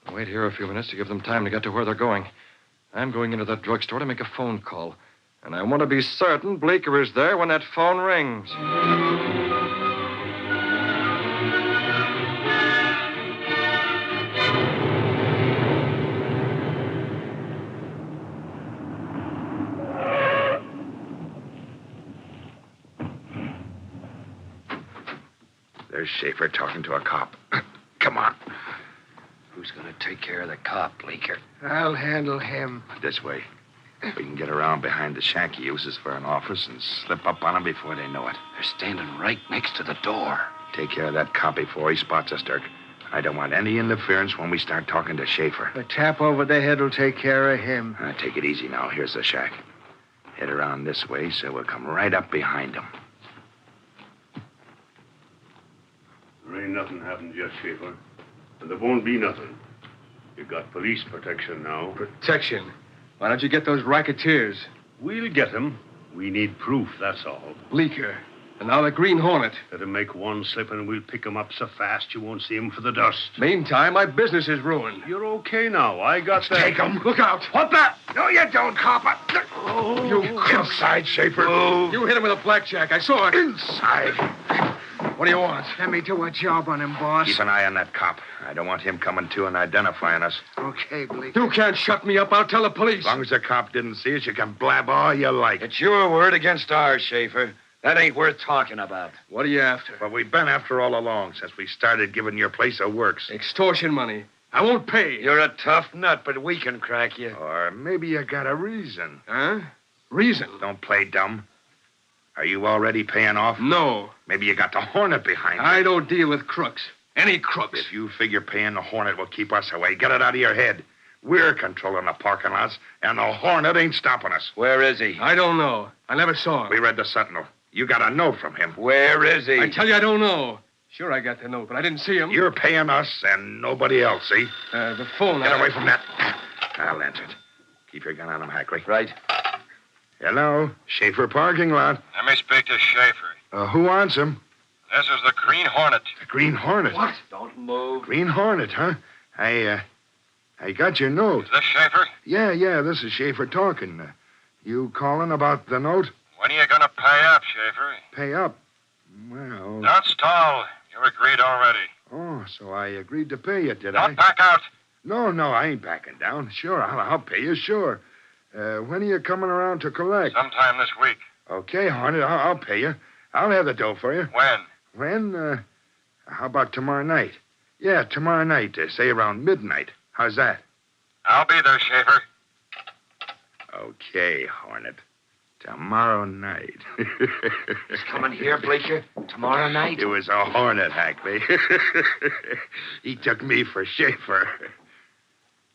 I'll wait here a few minutes to give them time to get to where they're going. I'm going into that drugstore to make a phone call. And I want to be certain Bleeker is there when that phone rings. There's Schaefer talking to a cop. Come on. Who's going to take care of the cop, Bleeker? I'll handle him. This way. We can get around behind the shack he uses for an office and slip up on him before they know it. They're standing right next to the door. Take care of that cop before he spots us, Dirk. I don't want any interference when we start talking to Schaefer. The tap over the head will take care of him. Take it easy now. Here's the shack. Head around this way so we'll come right up behind him. There ain't nothing happened yet, Schaefer. And there won't be nothing. You got police protection now. Protection? Why don't you get those racketeers? We'll get them. We need proof, that's all. Bleeker. And now the Green Hornet. Let him make one slip and we'll pick him up so fast you won't see him for the dust. Meantime, my business is ruined. You're okay now. I got that. Take him. Look out. What the? No, you don't, copper. You Inside, Schaefer. You hit him with a blackjack. I saw it. Inside. What do you want? Let me do a job on him, boss. Keep an eye on that cop. I don't want him coming to and identifying us. Okay, Bleeker. You can't shut me up. I'll tell the police. As long as the cop didn't see us, you can blab all you like. It's your word against ours, Schaefer. That ain't worth talking about. What are you after? What we've been after all along since we started giving your place a works. Extortion money. I won't pay. You're a tough nut, but we can crack you. Or maybe you got a reason. Huh? Reason? Don't play dumb. Are you already paying off? No. Maybe you got the Hornet behind you. I don't deal with crooks. Any crooks. If you figure paying the Hornet will keep us away, get it out of your head. We're controlling the parking lots, and the Hornet ain't stopping us. Where is he? I don't know. I never saw him. We read the Sentinel. You got a note from him. Where is he? I tell you, I don't know. Sure, I got the note, but I didn't see him. You're paying us and nobody else, see? The phone. Get away from that. I'll answer it. Keep your gun on him, Hackley. Right. Hello? Schaefer parking lot. Let me speak to Schaefer. Who wants him? This is the Green Hornet. The Green Hornet? What? Don't move. Green Hornet, huh? I got your note. Is this Schaefer? Yeah, this is Schaefer talking. You calling about the note? When are you going to pay up, Schaefer? Pay up? Well... Don't stall. You agreed already. Oh, so I agreed to pay you, did Don't back out. No, I ain't backing down. Sure, I'll pay you, sure. When are you coming around to collect? Sometime this week. Okay, Hornet, I'll pay you. I'll have the dough for you. When? When? How about tomorrow night? Yeah, tomorrow night, say around midnight. How's that? I'll be there, Schaefer. Okay, Hornet. Tomorrow night. He's coming here, Bleeker? Tomorrow night? It was a Hornet, Hackley. He took me for Schaefer.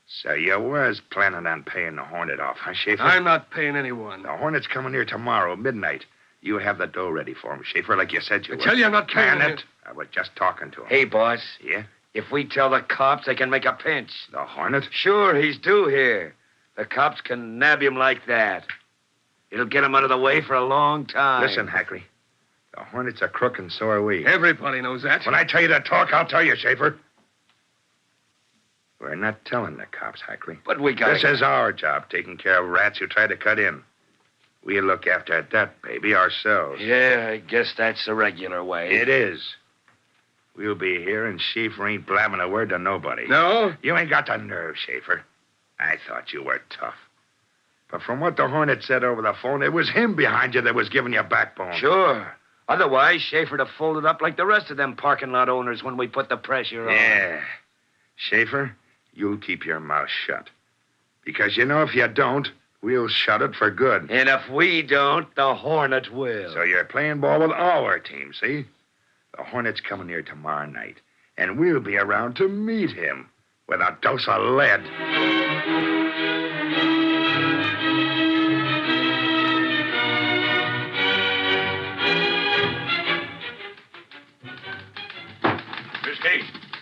So you was planning on paying the Hornet off, huh, Schaefer? I'm not paying anyone. The Hornet's coming here tomorrow, midnight. You have the dough ready for him, Schaefer, like you said you would. I tell you, I'm not paying it. I was just talking to him. Hey, boss. Yeah? If we tell the cops, they can make a pinch. The Hornet? Sure, he's due here. The cops can nab him like that. It'll get him out of the way for a long time. Listen, Hackley. The Hornet's a crook, and so are we. Everybody knows that. When I tell you to talk, I'll tell you, Schaefer. We're not telling the cops, Hackley. But we got This is our job, taking care of rats who try to cut in. We'll look after that baby ourselves. Yeah, I guess that's the regular way. It is. We'll be here, and Schaefer ain't blabbing a word to nobody. No? You ain't got the nerve, Schaefer. I thought you were tough. But from what the Hornet said over the phone, it was him behind you that was giving you backbone. Sure. Otherwise, Schaefer'd have folded up like the rest of them parking lot owners when we put the pressure on. Yeah. Schaefer, you'll keep your mouth shut. Because you know if you don't, we'll shut it for good. And if we don't, the Hornet will. So you're playing ball with our team, see? The Hornet's coming here tomorrow night, and we'll be around to meet him with a dose of lead.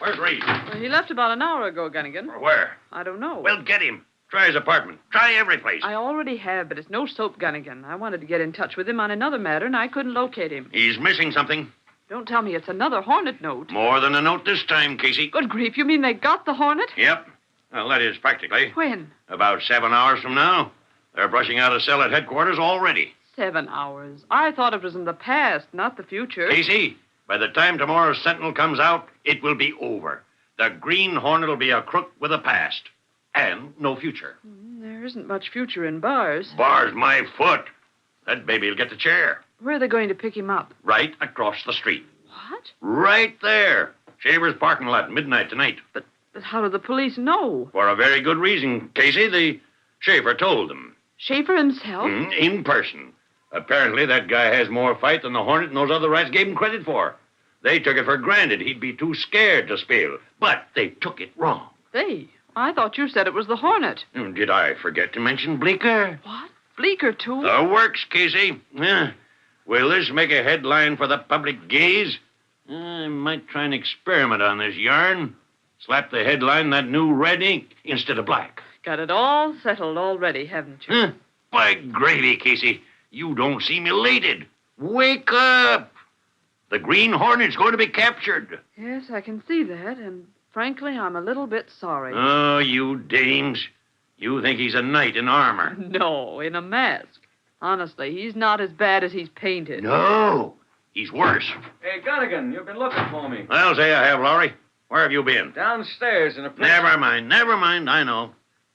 Where's Reed? Well, he left about an hour ago, Gunnigan. Where? I don't know. Well, get him. Try his apartment. Try every place. I already have, but it's no soap, Gunnigan. I wanted to get in touch with him on another matter, and I couldn't locate him. He's missing something. Don't tell me it's another Hornet note. More than a note this time, Casey. Good grief, you mean they got the Hornet? Yep. Well, that is practically. When? About 7 hours from now. They're brushing out a cell at headquarters already. 7 hours. I thought it was in the past, not the future. Casey, by the time tomorrow's Sentinel comes out, it will be over. The Green Hornet will be a crook with a past. And no future. There isn't much future in bars. Bar's my foot. That baby'll get the chair. Where are they going to pick him up? Right across the street. What? Right there. Shaver's parking lot, midnight tonight. But how do the police know? For a very good reason, Casey. The Shaver told them. Schaefer himself? In person. Apparently, that guy has more fight than the Hornet and those other rats gave him credit for. They took it for granted he'd be too scared to spill. But they took it wrong. They? I thought you said it was the Hornet. Did I forget to mention Bleeker? What? Bleeker, too? The works, Casey. Will this make a headline for the public gaze? I might try an experiment on this yarn. Slap the headline that new red ink instead of black. Got it all settled already, haven't you? By gravy, Casey. You don't seem elated. Wake up! The Green Hornet's going to be captured. Yes, I can see that, and frankly, I'm a little bit sorry. Oh, you dames. You think he's a knight in armor. No, in a mask. Honestly, he's not as bad as he's painted. No, he's worse. Hey, Gunnigan, you've been looking for me. I'll say I have, Lowry. Where have you been? Downstairs in a place... Never mind. I know.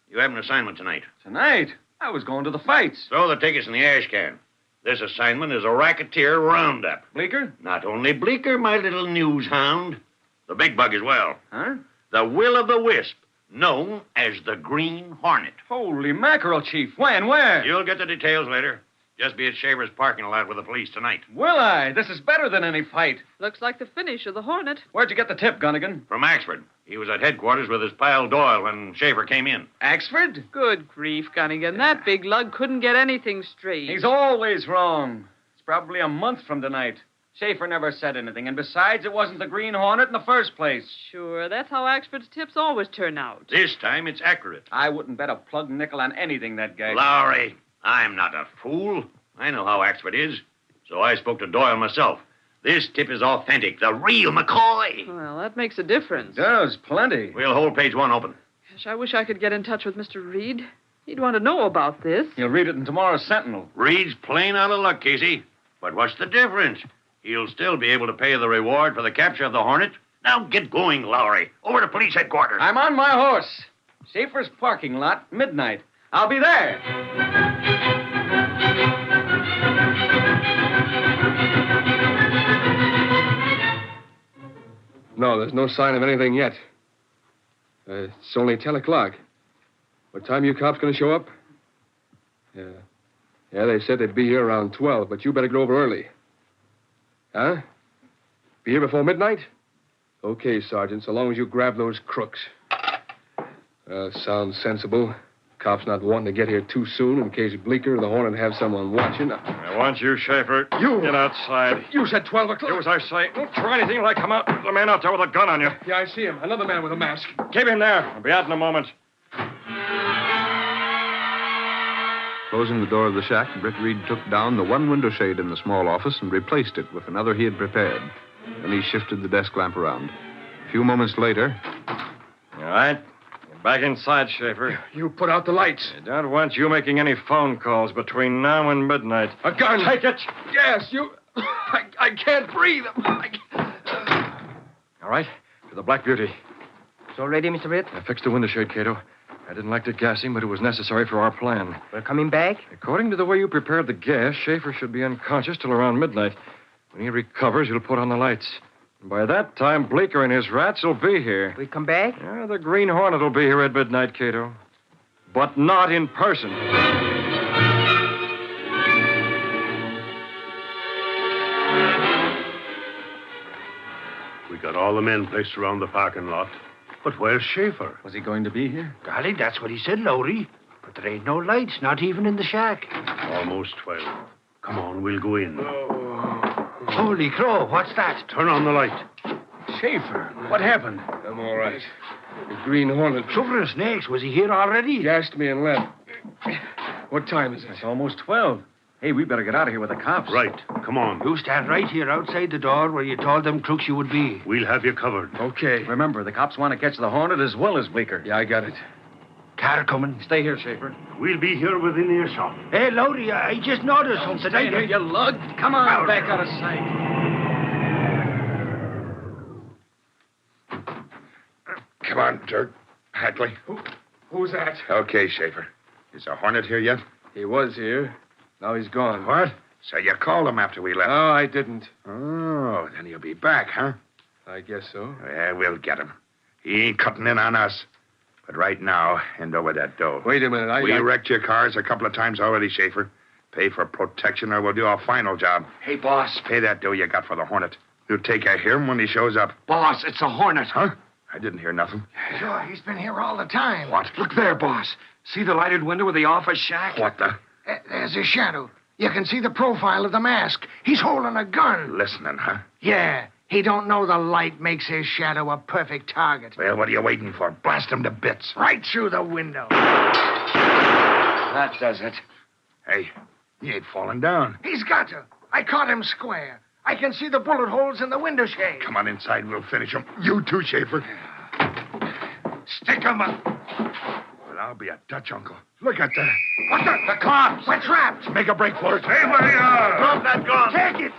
You have an assignment tonight. Tonight? I was going to the fights. Throw the tickets in the ash can. This assignment is a racketeer roundup. Bleeker? Not only Bleeker, my little news hound. The big bug as well. Huh? The will-o'-the-wisp, known as the Green Hornet. Holy mackerel, Chief. When? Where? You'll get the details later. Just be at Shaver's parking lot with the police tonight. Will I? This is better than any fight. Looks like the finish of the Hornet. Where'd you get the tip, Gunnigan? From Axford. He was at headquarters with his pal Doyle when Shaver came in. Axford? Good grief, Gunnigan. That big lug couldn't get anything straight. He's always wrong. It's probably a month from tonight. Schaefer never said anything, and besides, it wasn't the Green Hornet in the first place. Sure, that's how Axford's tips always turn out. This time it's accurate. I wouldn't bet a plug nickel on anything that guy... Lowry, I'm not a fool. I know how Axford is, so I spoke to Doyle myself. This tip is authentic, the real McCoy. Well, that makes a difference. It does, plenty. We'll hold page 1 open. Gosh, I wish I could get in touch with Mr. Reed. He'd want to know about this. He'll read it in tomorrow's Sentinel. Reed's plain out of luck, Casey. But what's the difference? He'll still be able to pay the reward for the capture of the Hornet. Now get going, Lowry. Over to police headquarters. I'm on my horse. Schaefer's parking lot, midnight. I'll be there. No, there's no sign of anything yet. It's only 10 o'clock. What time you cops going to show up? Yeah, they said they'd be here around 12, but you better get over early. Huh? Be here before midnight? Okay, Sergeant, so long as you grab those crooks. Sounds sensible. Cops not wanting to get here too soon in case Bleeker or the Hornet have someone watching. I want you, Schaefer. You! Get outside. You said 12 o'clock. Do as I say. Don't try anything like come out. There's a man out there with a gun on you. Yeah, I see him. Another man with a mask. Keep him there. I'll be out in a moment. Closing the door of the shack, Britt Reed took down the one window shade in the small office and replaced it with another he had prepared. Then he shifted the desk lamp around. A few moments later... All right. Get back inside, Schaefer. You put out the lights. I don't want you making any phone calls between now and midnight. A gun. Take it. Yes, you... I can't breathe. All right. To the Black Beauty. It's all ready, Mr. Britt? I fixed the window shade, Cato. I didn't like to gas him, but it was necessary for our plan. We're coming back? According to the way you prepared the gas, Schaefer should be unconscious till around midnight. When he recovers, you'll put on the lights. And by that time, Bleeker and his rats will be here. We come back? Yeah, the Green Hornet will be here at midnight, Cato. But not in person. We got all the men placed around the parking lot. But where's Schaefer? Was he going to be here? Golly, that's what he said, Lowry. But there ain't no lights, not even in the shack. Almost 12. Come on, we'll go in. Holy crow, what's that? Turn on the light. Schaefer, what happened? I'm all right. The Green Hornet. Suffering snakes. Was he here already? Gassed me and left. What time is it? It's almost 12. Hey, we better get out of here with the cops. Right. Come on. You stand right here outside the door where you told them crooks you would be. We'll have you covered. Okay. Remember, the cops want to catch the Hornet as well as Bleecker. Yeah, I got it. Car coming. Stay here, Schaefer. We'll be here within earshot. Hey, Lodi, I just noticed something. Stay here, you lug. Come on, back out of sight. Come on, Dirk. Hackley. Who's that? Okay, Schaefer. Is the Hornet here yet? He was here. Now he's gone. What? So you called him after we left? No, I didn't. Oh, then he'll be back, huh? I guess so. Yeah, we'll get him. He ain't cutting in on us. But right now, hand over that dough. Wait a minute. We wrecked your cars a couple of times already, Schaefer. Pay for protection or we'll do our final job. Hey, boss. Pay that dough you got for the Hornet. You take care of him when he shows up. Boss, it's a Hornet. Huh? I didn't hear nothing. Sure, he's been here all the time. What? Look there, boss. See the lighted window of the office shack? What the? There's his shadow. You can see the profile of the mask. He's holding a gun. Listening, huh? Yeah. He don't know the light makes his shadow a perfect target. Well, what are you waiting for? Blast him to bits. Right through the window. That does it. Hey, he ain't falling down. He's got to. I caught him square. I can see the bullet holes in the window shade. Come on inside. We'll finish him. You too, Schaefer. Stick him up. Well, I'll be a Dutch uncle. Look at that. What the cops? We're trapped. Make a break for it. Stay where you are. Drop that gun. Take it.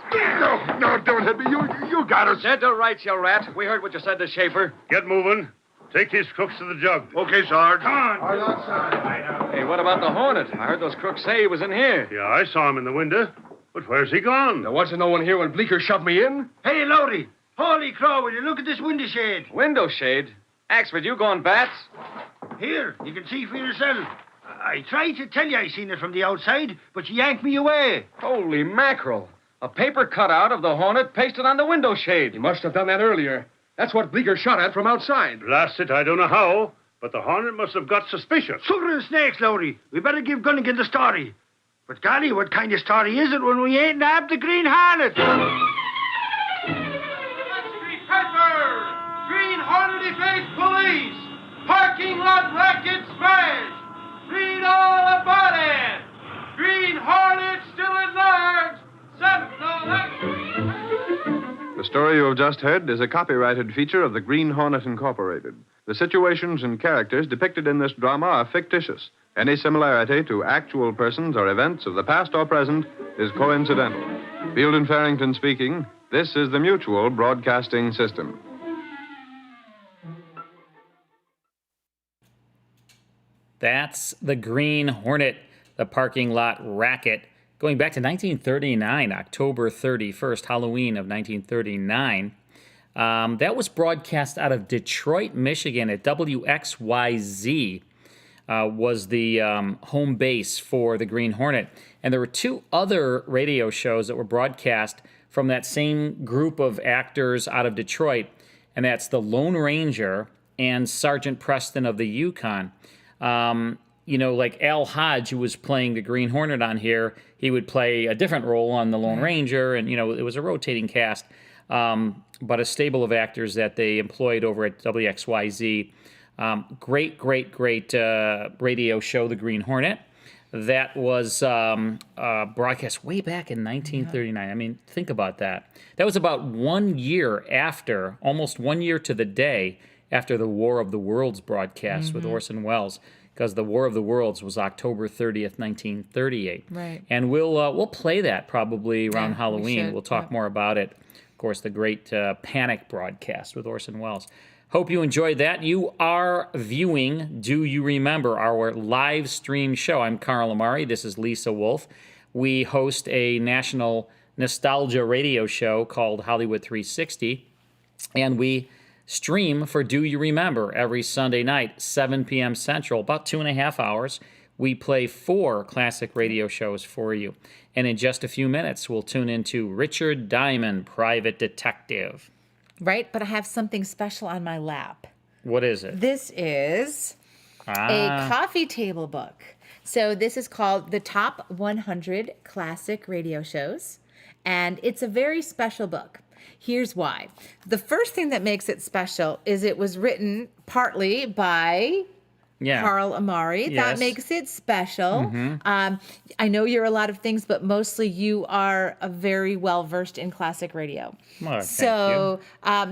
No, don't hit me. You got us. Dead to rights, you rat. We heard what you said to Schaefer. Get moving. Take these crooks to the jug. Okay, Sarge. Come on. Hey, what about the Hornet? I heard those crooks say he was in here. Yeah, I saw him in the window. But where's he gone? There wasn't no one here when Bleecker shoved me in. Hey, Lodi. Holy crow, will you look at this window shade? Window shade? Axford, you going bats? Here, you can see for yourself. I tried to tell you I seen it from the outside, but you yanked me away. Holy mackerel. A paper cutout of the Hornet pasted on the window shade. He must have done that earlier. That's what Bleecker shot at from outside. Blast it, I don't know how, but the Hornet must have got suspicious. Suffering snakes, Lodi. We better give Gunnigan the story. But golly, what kind of story is it when we ain't nabbed the Green Hornet? Street Pepper! Green Hornet evades police! Parking lot racket smash! Read all about it! Green Hornet still at large! Sentinel Extra! The story you have just heard is a copyrighted feature of the Green Hornet Incorporated. The situations and characters depicted in this drama are fictitious. Any similarity to actual persons or events of the past or present is coincidental. Field and Farrington speaking. This is the Mutual Broadcasting System. That's the Green Hornet, the parking lot racket. Going back to 1939, October 31st, Halloween of 1939. That was broadcast out of Detroit, Michigan at WXYZ. Was the home base for the Green Hornet. And there were two other radio shows that were broadcast from that same group of actors out of Detroit, and that's the Lone Ranger and Sergeant Preston of the Yukon. Like Al Hodge, who was playing the Green Hornet on here, he would play a different role on the Lone Ranger, and, it was a rotating cast, but a stable of actors that they employed over at WXYZ. Great radio show, The Green Hornet. That was broadcast way back in 1939. I mean, think about that. That was about 1 year after, almost 1 year to the day, after the War of the Worlds broadcast with Orson Welles, because the War of the Worlds was October 30th, 1938. Right. And we'll play that probably around Halloween. We'll talk more about it. Of course, the great Panic broadcast with Orson Welles. Hope you enjoyed that. You are viewing Do You Remember, our live stream show. I'm Carl Amari. This is Lisa Wolf. We host a national nostalgia radio show called Hollywood 360, and we stream for Do You Remember every Sunday night, 7 p.m. Central, about 2.5 hours. We play 4 classic radio shows for you. And in just a few minutes, we'll tune into Richard Diamond, Private Detective. Right, but I have something special on my lap. What is it? This is a coffee table book. So this is called The Top 100 Classic Radio Shows, and it's a very special book. Here's why. The first thing that makes it special is it was written partly by Carl Amari. Yes. That makes it special. Mm-hmm. I know you're a lot of things, but mostly you are a very well versed in classic radio. Well, So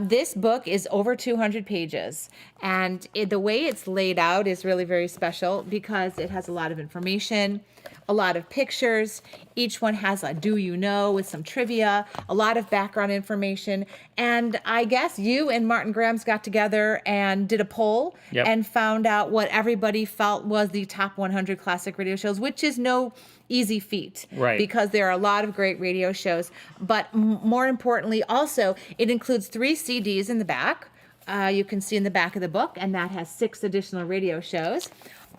this book is over 200 pages, and the way it's laid out is really very special because it has a lot of information, a lot of pictures. Each one has a do you know with some trivia, a lot of background information. And I guess you and Martin Grams got together and did a poll and found out what everybody felt was the top 100 classic radio shows, which is no easy feat. Right. Because there are a lot of great radio shows. But more importantly, also, it includes 3 CDs in the back. You can see in the back of the book, and that has 6 additional radio shows.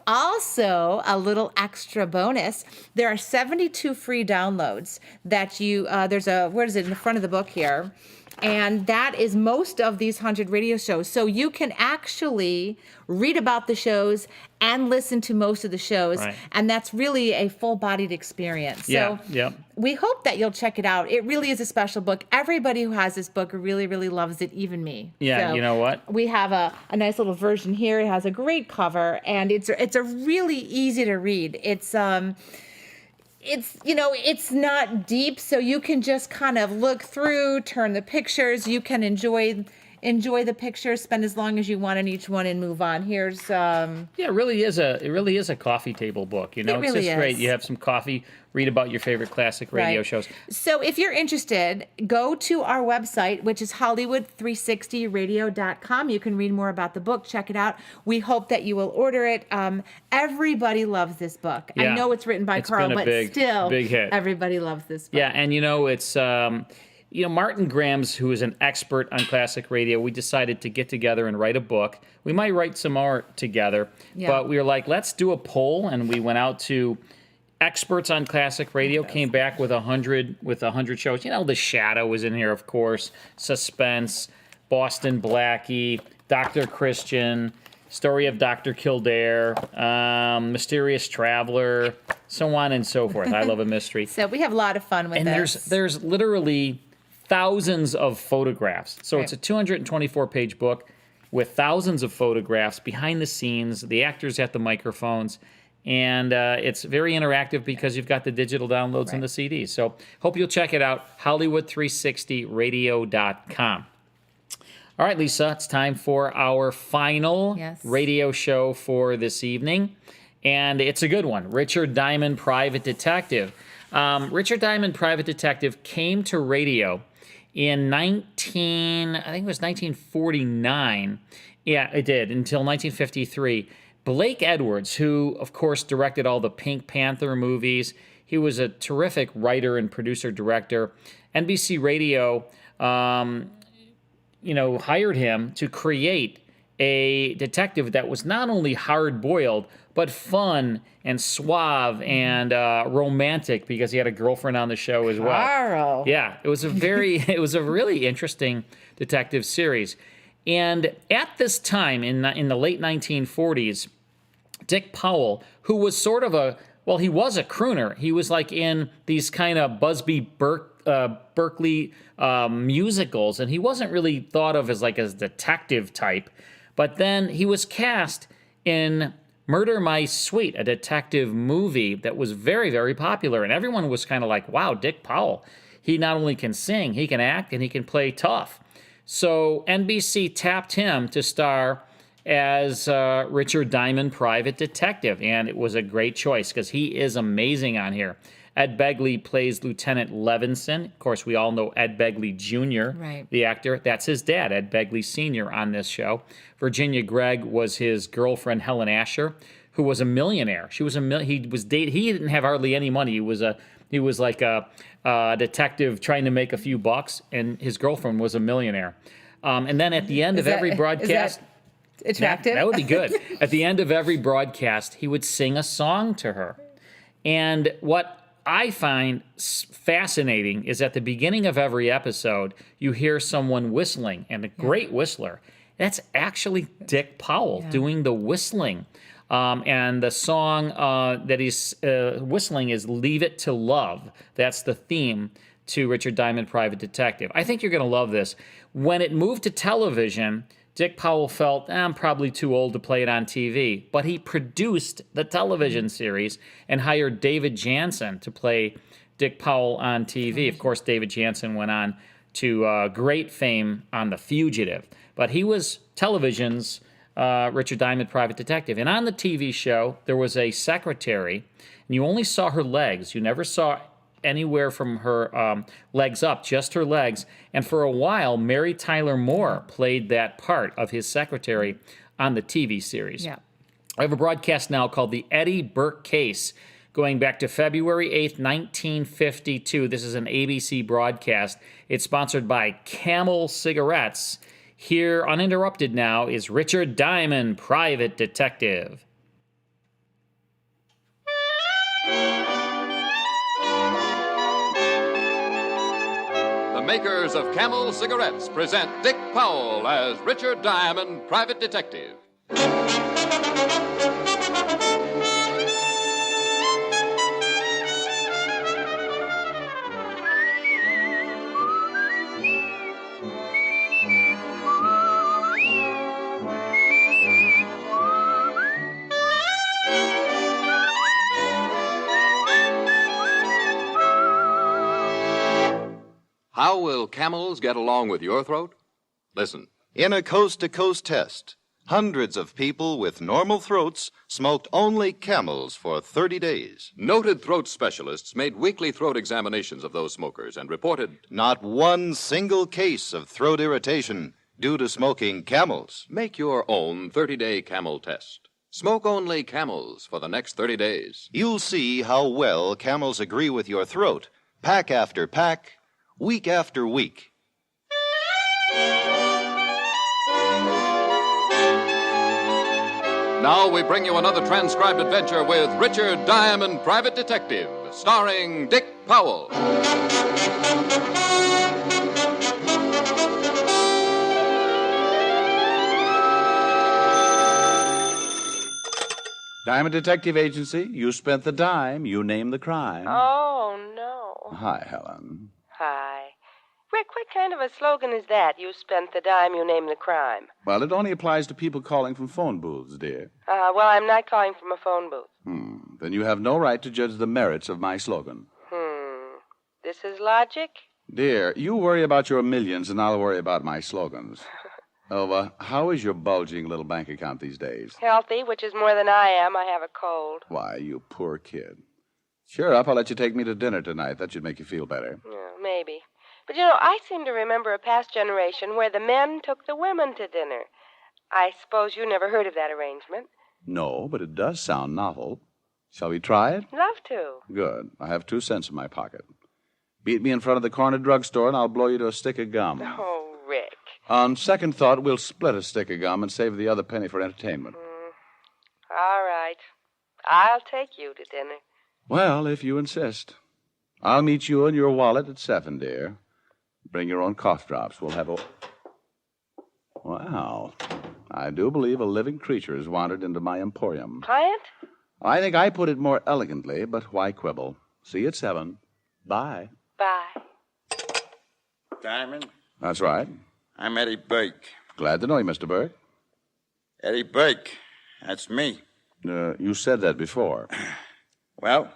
Also, a little extra bonus, there are 72 free downloads that you, where is it, in the front of the book here? And that is most of these 100 radio shows. So you can actually read about the shows and listen to most of the shows. Right. And that's really a full-bodied experience. Yeah, So we hope that you'll check it out. It really is a special book. Everybody who has this book really, really loves it, even me. Yeah, So you know what? we have a nice little version here. It has a great cover, and it's a really easy to read. It's not deep, so you can just kind of look through, turn the pictures. You can enjoy the pictures, spend as long as you want on each one, and move on. Here's it really is a coffee table book. You know, It really it's just great. is. You have some coffee, read about your favorite classic radio Right. shows. So if you're interested, go to our website, which is Hollywood360radio.com. You can read more about the book, check it out. We hope that you will order it. Everybody loves this book. I Yeah. know it's written by It's Carl, been a but big, still, big hit. everybody loves this book. Yeah, and it's Martin Grams, who is an expert on classic radio. We decided to get together and write a book. We might write some more together, but we were like, let's do a poll, and we went out to experts on classic radio. Came back with 100 shows. The Shadow was in here, of course. Suspense, Boston Blackie, Dr. Christian, Story of Dr. Kildare, Mysterious Traveler, so on and so forth. I love a mystery. So we have a lot of fun with And this. there's literally thousands of photographs. So it's a 224-page book with thousands of photographs, behind the scenes, the actors at the microphones, and it's very interactive because you've got the digital downloads and the CDs. So hope you'll check it out, Hollywood360radio.com. All right, Lisa, it's time for our final radio show for this evening, and it's a good one. Richard Diamond, Private Detective. Richard Diamond, Private Detective came to radio in 1949. Yeah, it did, until 1953. Blake Edwards, who, of course, directed all the Pink Panther movies. He was a terrific writer and producer-director. NBC Radio, hired him to create a detective that was not only hard-boiled, but fun and suave and romantic, because he had a girlfriend on the show as well. Carl. Yeah, it was a really interesting detective series. And at this time, in the late 1940s, Dick Powell, who was sort of he was a crooner. He was like in these kind of Busby Berkeley musicals, and he wasn't really thought of as like a detective type. But then he was cast in Murder My Sweet, a detective movie that was very, very popular. And everyone was kind of like, wow, Dick Powell, he not only can sing, he can act, and he can play tough. So NBC tapped him to star as Richard Diamond, Private Detective. And it was a great choice because he is amazing on here. Ed Begley plays Lieutenant Levinson. Of course, we all know Ed Begley Jr., the actor. That's his dad, Ed Begley Sr., on this show. Virginia Gregg was his girlfriend, Helen Asher, who was a millionaire. He didn't have hardly any money. He was like a detective trying to make a few bucks, and his girlfriend was a millionaire. And then at the end of every broadcast... attractive? That would be good. At the end of every broadcast, he would sing a song to her. And what I find fascinating is at the beginning of every episode, you hear someone whistling, and a great whistler. That's actually Dick Powell doing the whistling. And the song that he's whistling is Leave It to Love. That's the theme to Richard Diamond, Private Detective. I think you're going to love this. When it moved to television, Dick Powell felt, I'm probably too old to play it on TV. But he produced the television series and hired David Jansen to play Dick Powell on TV. Of course, David Jansen went on to great fame on The Fugitive. But he was television's Richard Diamond, Private Detective. And on the TV show, there was a secretary, and you only saw her legs. You never saw anywhere from her legs up, just her legs. And for a while, Mary Tyler Moore played that part of his secretary on the TV series. Yeah. I have a broadcast now called The Eddie Burke Case, going back to February 8th, 1952. This is an ABC broadcast. It's sponsored by Camel Cigarettes. Here, uninterrupted now, is Richard Diamond, Private Detective. The makers of Camel Cigarettes present Dick Powell as Richard Diamond, Private Detective. How will camels get along with your throat? Listen. In a coast-to-coast test, hundreds of people with normal throats smoked only Camels for 30 days. Noted throat specialists made weekly throat examinations of those smokers and reported not one single case of throat irritation due to smoking Camels. Make your own 30-day Camel test. Smoke only Camels for the next 30 days. You'll see how well Camels agree with your throat, pack after pack, week after week. Now we bring you another transcribed adventure with Richard Diamond, Private Detective, starring Dick Powell. Diamond Detective Agency, you spent the dime, you name the crime. Oh, no. Hi, Helen. Hi. Rick, what kind of a slogan is that? You spent the dime, you name the crime. Well, it only applies to people calling from phone booths, dear. Well, I'm not calling from a phone booth. Then you have no right to judge the merits of my slogan. This is logic? Dear, you worry about your millions and I'll worry about my slogans. How is your bulging little bank account these days? Healthy, which is more than I am. I have a cold. Why, you poor kid. Cheer up, I'll let you take me to dinner tonight. That should make you feel better. Yeah, maybe. But, you know, I seem to remember a past generation where the men took the women to dinner. I suppose you never heard of that arrangement. No, but it does sound novel. Shall we try it? Love to. Good. I have 2 cents in my pocket. Beat me in front of the corner drugstore and I'll blow you to a stick of gum. Oh, Rick. On second thought, we'll split a stick of gum and save the other penny for entertainment. All right. I'll take you to dinner. Well, if you insist. I'll meet you and your wallet at 7, dear. Bring your own cough drops. We'll have a... Wow. I do believe a living creature has wandered into my emporium. Client? I think I put it more elegantly, but why quibble? See you at 7. Bye. Bye. Diamond? That's right. I'm Eddie Burke. Glad to know you, Mr. Burke. Eddie Burke. That's me. You said that before. Well?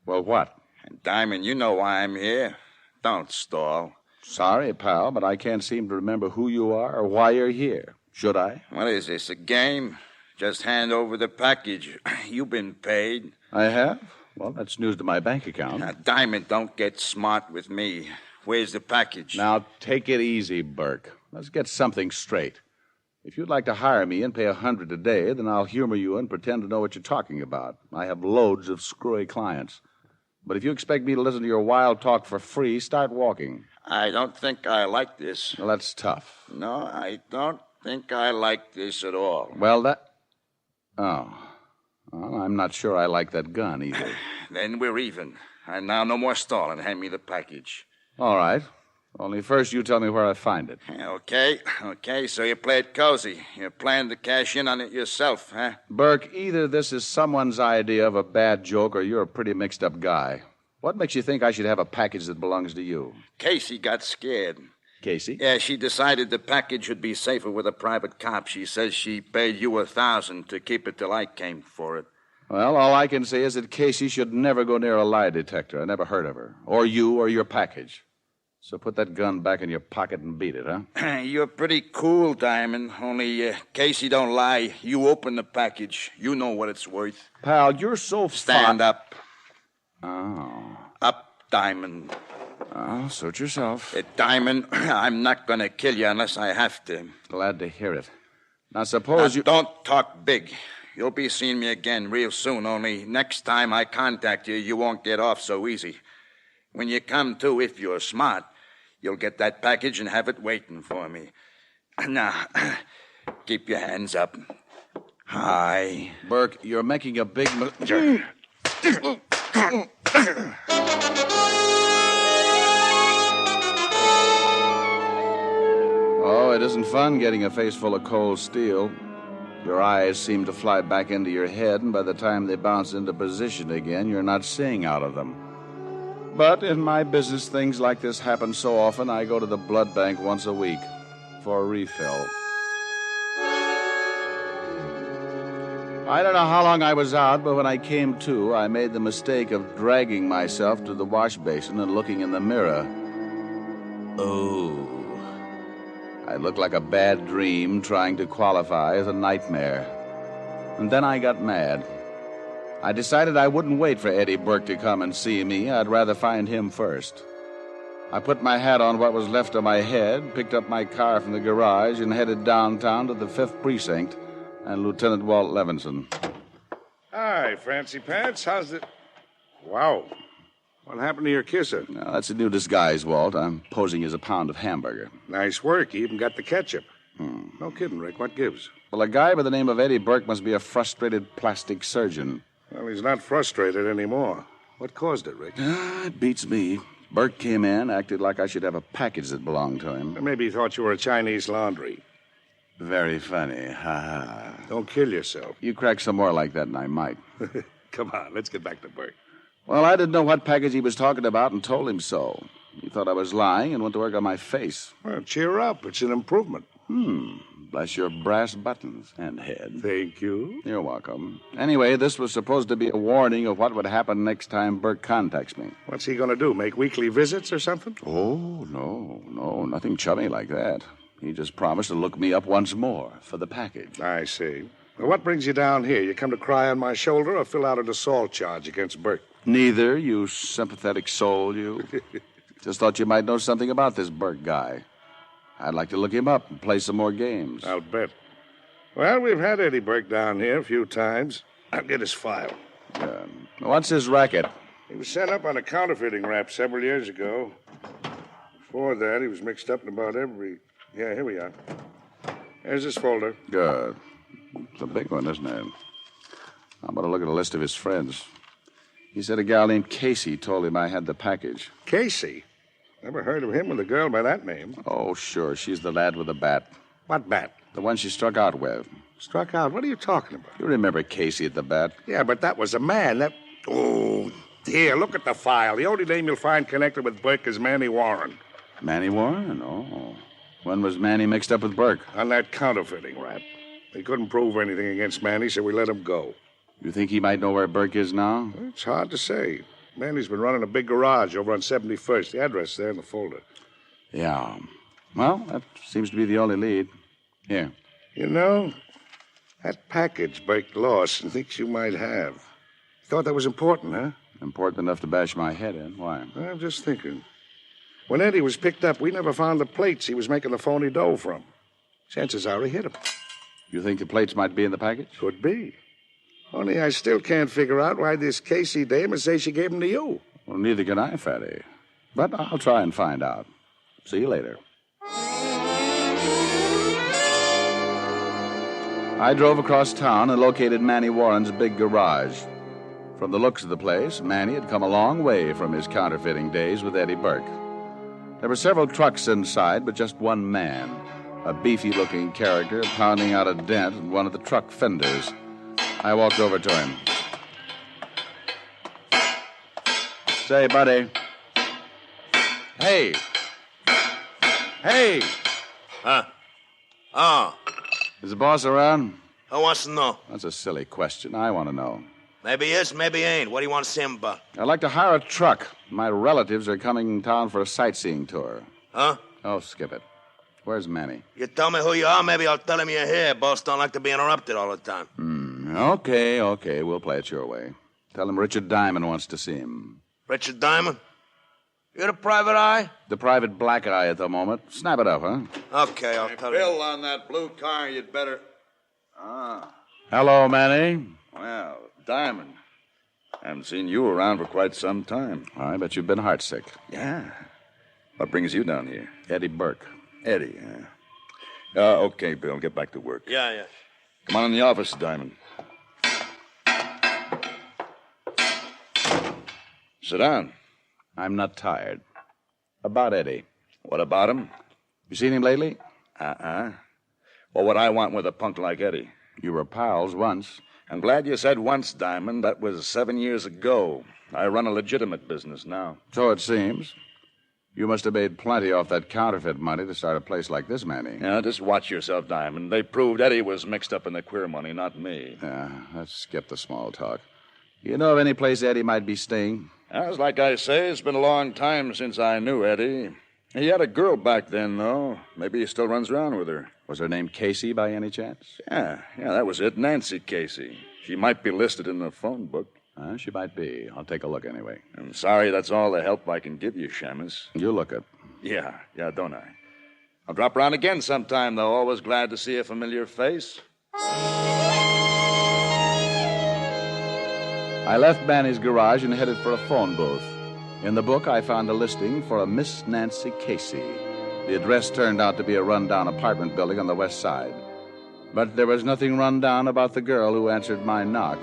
Well, what? Diamond, you know why I'm here. Don't stall. Sorry, pal, but I can't seem to remember who you are or why you're here. Should I? What is this, a game? Just hand over the package. You've been paid. I have? Well, that's news to my bank account. Now, Diamond, don't get smart with me. Where's the package? Now, take it easy, Burke. Let's get something straight. If you'd like to hire me and pay $100 a day, then I'll humor you and pretend to know what you're talking about. I have loads of screwy clients. But if you expect me to listen to your wild talk for free, start walking. I don't think I like this. Well, that's tough. No, I don't think I like this at all. Well, Oh. Well, I'm not sure I like that gun either. Then we're even. And now no more stalling. Hand me the package. All right. Only first you tell me where I find it. Okay, so you play it cozy. You plan to cash in on it yourself, huh? Burke, either this is someone's idea of a bad joke or you're a pretty mixed-up guy. What makes you think I should have a package that belongs to you? Casey got scared. Casey? Yeah, she decided the package would be safer with a private cop. She says she paid you $1,000 to keep it till I came for it. Well, all I can say is that Casey should never go near a lie detector. I never heard of her. Or you or your package. So put that gun back in your pocket and beat it, huh? You're pretty cool, Diamond. Only Casey don't lie. You open the package. You know what it's worth. Pal, you're so Stand up. Oh. Up, Diamond. Oh, suit yourself. Diamond, I'm not going to kill you unless I have to. Glad to hear it. Now, suppose you... Don't talk big. You'll be seeing me again real soon, only next time I contact you, you won't get off so easy. When you come to, if you're smart, you'll get that package and have it waiting for me. Now, keep your hands up. Hi. Burke, you're making a big... Oh, it isn't fun getting a face full of cold steel. Your eyes seem to fly back into your head, and by the time they bounce into position again, you're not seeing out of them. But in my business, things like this happen so often, I go to the blood bank once a week for a refill. I don't know how long I was out, but when I came to, I made the mistake of dragging myself to the wash basin and looking in the mirror. Oh. I looked like a bad dream trying to qualify as a nightmare. And then I got mad. I decided I wouldn't wait for Eddie Burke to come and see me. I'd rather find him first. I put my hat on what was left of my head, picked up my car from the garage, and headed downtown to the 5th Precinct and Lieutenant Walt Levinson. Hi, Fancy Pants. How's it? Wow. What happened to your kisser? Now, that's a new disguise, Walt. I'm posing as a pound of hamburger. Nice work. You even got the ketchup. No kidding, Rick. What gives? Well, a guy by the name of Eddie Burke must be a frustrated plastic surgeon. Well, he's not frustrated anymore. What caused it, Rick? It beats me. Burke came in, acted like I should have a package that belonged to him. Maybe he thought you were a Chinese laundry. Very funny. Ha ha. Don't kill yourself. You crack some more like that, and I might. Come on, let's get back to Burke. Well, I didn't know what package he was talking about and told him so. He thought I was lying and went to work on my face. Well, cheer up. It's an improvement. Bless your brass buttons and head. Thank you. You're welcome. Anyway, this was supposed to be a warning of what would happen next time Burke contacts me. What's he going to do, make weekly visits or something? Oh, no, nothing chummy like that. He just promised to look me up once more for the package. I see. Well, what brings you down here? You come to cry on my shoulder or fill out an assault charge against Burke? Neither, you sympathetic soul, you. Just thought you might know something about this Burke guy. I'd like to look him up and play some more games. I'll bet. Well, we've had Eddie Burke down here a few times. I'll get his file. What's his racket? He was set up on a counterfeiting rap several years ago. Before that, he was mixed up in about every... Yeah, here we are. Here's his folder. Good. It's a big one, isn't it? I'm going to look at a list of his friends. He said a gal named Casey told him I had the package. Casey? Never heard of him with a girl by that name. Oh, sure. She's the lad with the bat. What bat? The one she struck out with. Struck out? What are you talking about? You remember Casey at the bat? Yeah, but that was a man. Oh, here, look at the file. The only name you'll find connected with Burke is Manny Warren. Manny Warren? Oh. When was Manny mixed up with Burke? On that counterfeiting rap. They couldn't prove anything against Manny, so we let him go. You think he might know where Burke is now? It's hard to say. Manny's been running a big garage over on 71st. The address there in the folder. Yeah. Well, that seems to be the only lead. Here. You know, that package Burke lost and thinks you might have. Thought that was important, huh? Important enough to bash my head in. Why? I'm just thinking. When Eddie was picked up, we never found the plates he was making the phony dough from. Chances are he hit him. You think the plates might be in the package? Could be. Only I still can't figure out why this Casey dame would say she gave them to you. Well, neither can I, Fatty. But I'll try and find out. See you later. I drove across town and located Manny Warren's big garage. From the looks of the place, Manny had come a long way from his counterfeiting days with Eddie Burke. There were several trucks inside, but just one man, a beefy-looking character pounding out a dent in one of the truck fenders. I walked over to him. Say, buddy. Hey. Hey. Huh? Oh. Is the boss around? Who wants to know? That's a silly question. I want to know. Maybe he is, maybe he ain't. What do you want to see him about? I'd like to hire a truck. My relatives are coming in town for a sightseeing tour. Huh? Oh, skip it. Where's Manny? You tell me who you are, maybe I'll tell him you're here. Boss don't like to be interrupted all the time. Okay. We'll play it your way. Tell him Richard Diamond wants to see him. Richard Diamond? You're the private eye? The private black eye at the moment. Snap it up, huh? Okay, I'll tell Bill him. on that blue car, you'd better... Hello, Manny. Well, Diamond. Haven't seen you around for quite some time. I bet you've been heartsick. Yeah. What brings you down here? Eddie Burke. Eddie, yeah. Okay, Bill, get back to work. Yeah. Come on in the office, Diamond. Sit down. I'm not tired. About Eddie. What about him? You seen him lately? Well, what I want with a punk like Eddie. You were pals once. I'm glad you said once, Diamond. That was 7 years ago. I run a legitimate business now. So it seems. You must have made plenty off that counterfeit money to start a place like this, Manny. Yeah, just watch yourself, Diamond. They proved Eddie was mixed up in the queer money, not me. Yeah, let's skip the small talk. You know of any place Eddie might be staying? As like I say, it's been a long time since I knew Eddie. He had a girl back then, though. Maybe he still runs around with her. Was her name Casey by any chance? Yeah, that was it. Nancy Casey. She might be listed in the phone book. She might be. I'll take a look anyway. I'm sorry that's all the help I can give you, Shamus. You look it. Yeah, don't I? I'll drop around again sometime, though. Always glad to see a familiar face. I left Manny's garage and headed for a phone booth. In the book, I found a listing for a Miss Nancy Casey. The address turned out to be a rundown apartment building on the west side. But there was nothing rundown about the girl who answered my knock.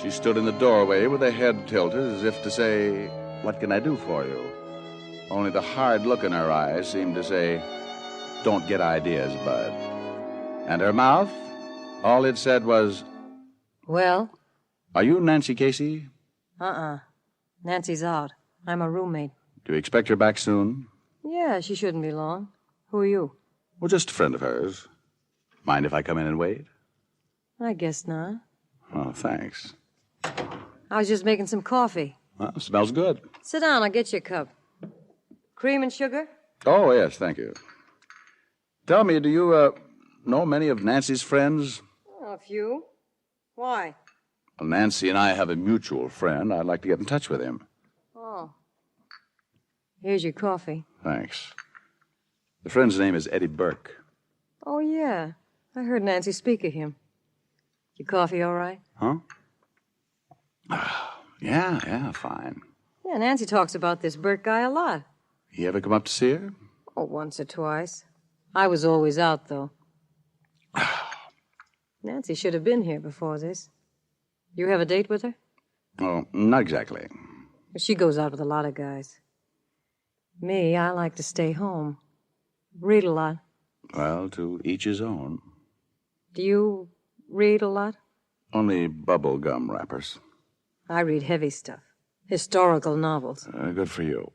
She stood in the doorway with her head tilted as if to say, "What can I do for you?" Only the hard look in her eyes seemed to say, "Don't get ideas, bud." And her mouth, all it said was, Well? "Are you Nancy Casey? Nancy's out. I'm a roommate. Do you expect her back soon?" Yeah, she shouldn't be long. Who are you? Well, just a friend of hers. Mind if I come in and wait? I guess not. Oh, thanks. I was just making some coffee. Well, smells good. Sit down, I'll get you a cup. Cream and sugar? Oh, yes, thank you. Tell me, do you, know many of Nancy's friends? A few. Why? Well, Nancy and I have a mutual friend. I'd like to get in touch with him. Oh. Here's your coffee. Thanks. The friend's name is Eddie Burke. Oh, yeah. I heard Nancy speak of him. Your coffee all right? Huh? Yeah, fine. Yeah, Nancy talks about this Burt guy a lot. You ever come up to see her? Oh, once or twice. I was always out, though. Nancy should have been here before this. You have a date with her? Oh, not exactly. She goes out with a lot of guys. Me, I like to stay home. Read a lot. Well, to each his own. Do you read a lot? Only bubble gum wrappers. I read heavy stuff. Historical novels. Good for you.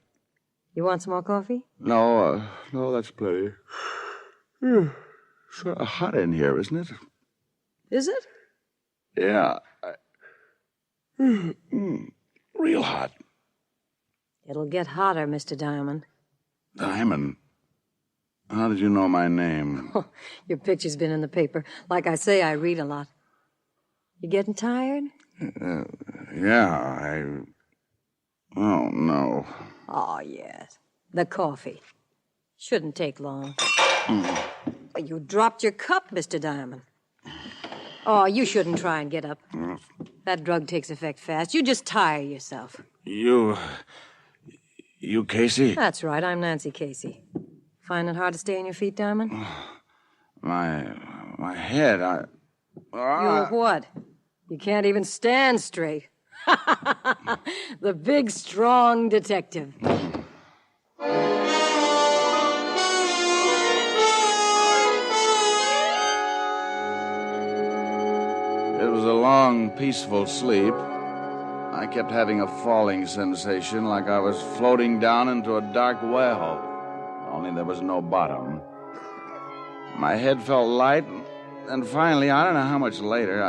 You want some more coffee? No, that's plenty. Sort of hot in here, isn't it? Is it? Yeah. Real hot. It'll get hotter, Mr. Diamond. Diamond? How did you know my name? Your picture's been in the paper. Like I say, I read a lot. You getting tired? Yeah, Oh, no. Oh, yes. The coffee. Shouldn't take long. You dropped your cup, Mr. Diamond. Oh, you shouldn't try and get up. That drug takes effect fast. You just tire yourself. You Casey? That's right. I'm Nancy Casey. Find it hard to stay on your feet, Diamond? My head, You what? You can't even stand straight. The big, strong detective. It was a long, peaceful sleep. I kept having a falling sensation like I was floating down into a dark well, only there was no bottom. My head felt light, and finally, I don't know how much later,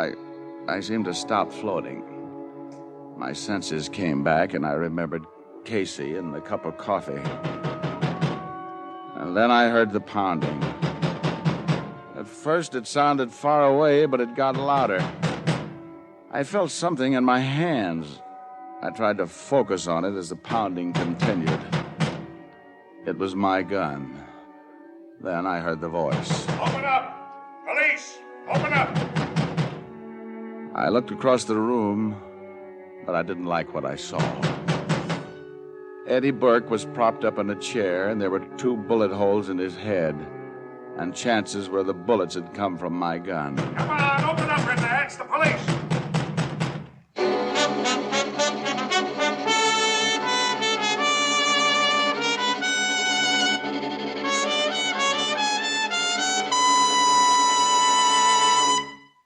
I seemed to stop floating. My senses came back, and I remembered Casey and the cup of coffee. And then I heard the pounding. At first, it sounded far away, but it got louder. I felt something in my hands. I tried to focus on it as the pounding continued. It was my gun. Then I heard the voice. Open up! Police! Open up! I looked across the room, but I didn't like what I saw. Eddie Burke was propped up in a chair, and there were 2 bullet holes in his head. And chances were the bullets had come from my gun. Come on, open up in there. It's the police.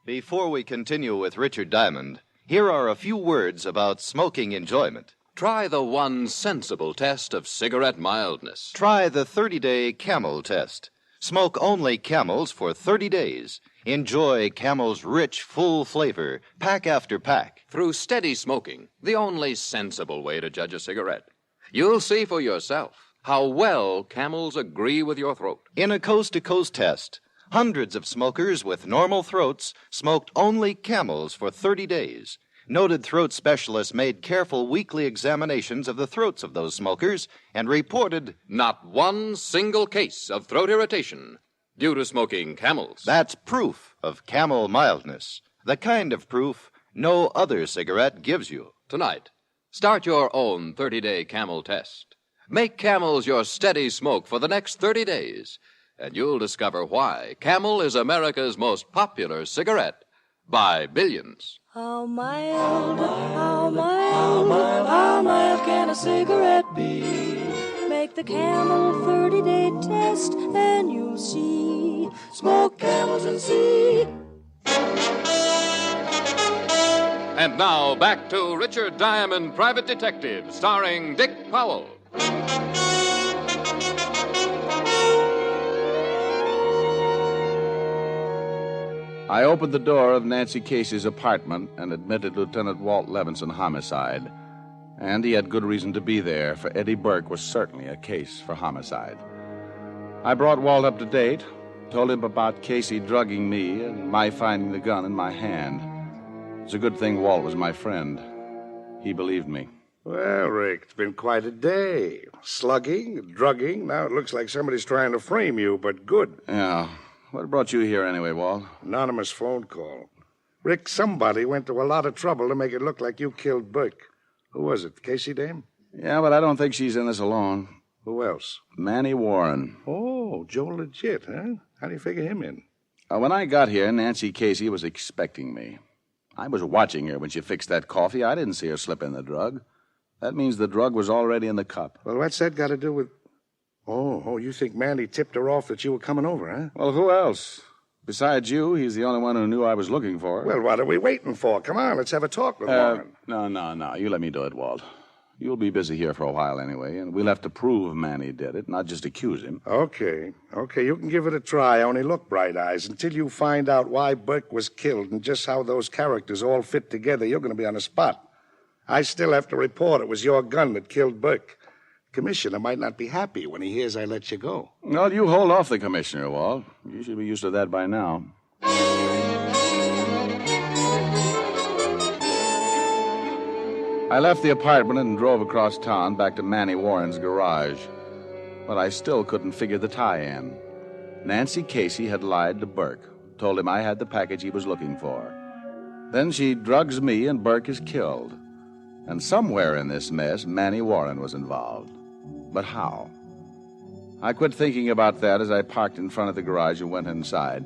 Before we continue with Richard Diamond, here are a few words about smoking enjoyment. Try the one sensible test of cigarette mildness. Try the 30-day Camel test. Smoke only Camels for 30 days. Enjoy Camel's rich, full flavor, pack after pack. Through steady smoking, the only sensible way to judge a cigarette. You'll see for yourself how well Camels agree with your throat. In a coast-to-coast test, hundreds of smokers with normal throats smoked only Camels for 30 days. Noted throat specialists made careful weekly examinations of the throats of those smokers and reported not one single case of throat irritation due to smoking Camels. That's proof of Camel mildness, the kind of proof no other cigarette gives you. Tonight, start your own 30-day Camel test. Make Camels your steady smoke for the next 30 days, and you'll discover why Camel is America's most popular cigarette by billions. How mild, how mild, how mild can a cigarette be? Make the Camel 30-day test and you'll see. Smoke Camels and see. And now back to Richard Diamond, Private Detective, starring Dick Powell. I opened the door of Nancy Casey's apartment and admitted Lieutenant Walt Levinson homicide. And he had good reason to be there, for Eddie Burke was certainly a case for homicide. I brought Walt up to date, told him about Casey drugging me and my finding the gun in my hand. It's a good thing Walt was my friend. He believed me. Well, Rick, it's been quite a day. Slugging, drugging. Now it looks like somebody's trying to frame you, but good. Yeah. What brought you here anyway, Walt? Anonymous phone call. Rick, somebody went to a lot of trouble to make it look like you killed Burke. Who was it, Casey dame? Yeah, but I don't think she's in this alone. Who else? Manny Warren. Oh, Joe Legit, huh? How do you figure him in? When I got here, Nancy Casey was expecting me. I was watching her when she fixed that coffee. I didn't see her slip in the drug. That means the drug was already in the cup. Well, what's that got to do with... Oh, you think Manny tipped her off that you were coming over, huh? Well, who else? Besides you, he's the only one who knew I was looking for. Well, what are we waiting for? Come on, let's have a talk with Warren. No. You let me do it, Walt. You'll be busy here for a while anyway, and we'll have to prove Manny did it, not just accuse him. Okay, you can give it a try. Only look, Bright Eyes, until you find out why Burke was killed and just how those characters all fit together, you're going to be on the spot. I still have to report it was your gun that killed Burke. Commissioner might not be happy when he hears I let you go. Well, you hold off the commissioner, Walt. You should be used to that by now. I left the apartment and drove across town back to Manny Warren's garage. But I still couldn't figure the tie-in. Nancy Casey had lied to Burke, told him I had the package he was looking for. Then she drugs me and Burke is killed. And somewhere in this mess, Manny Warren was involved. But how? I quit thinking about that as I parked in front of the garage and went inside.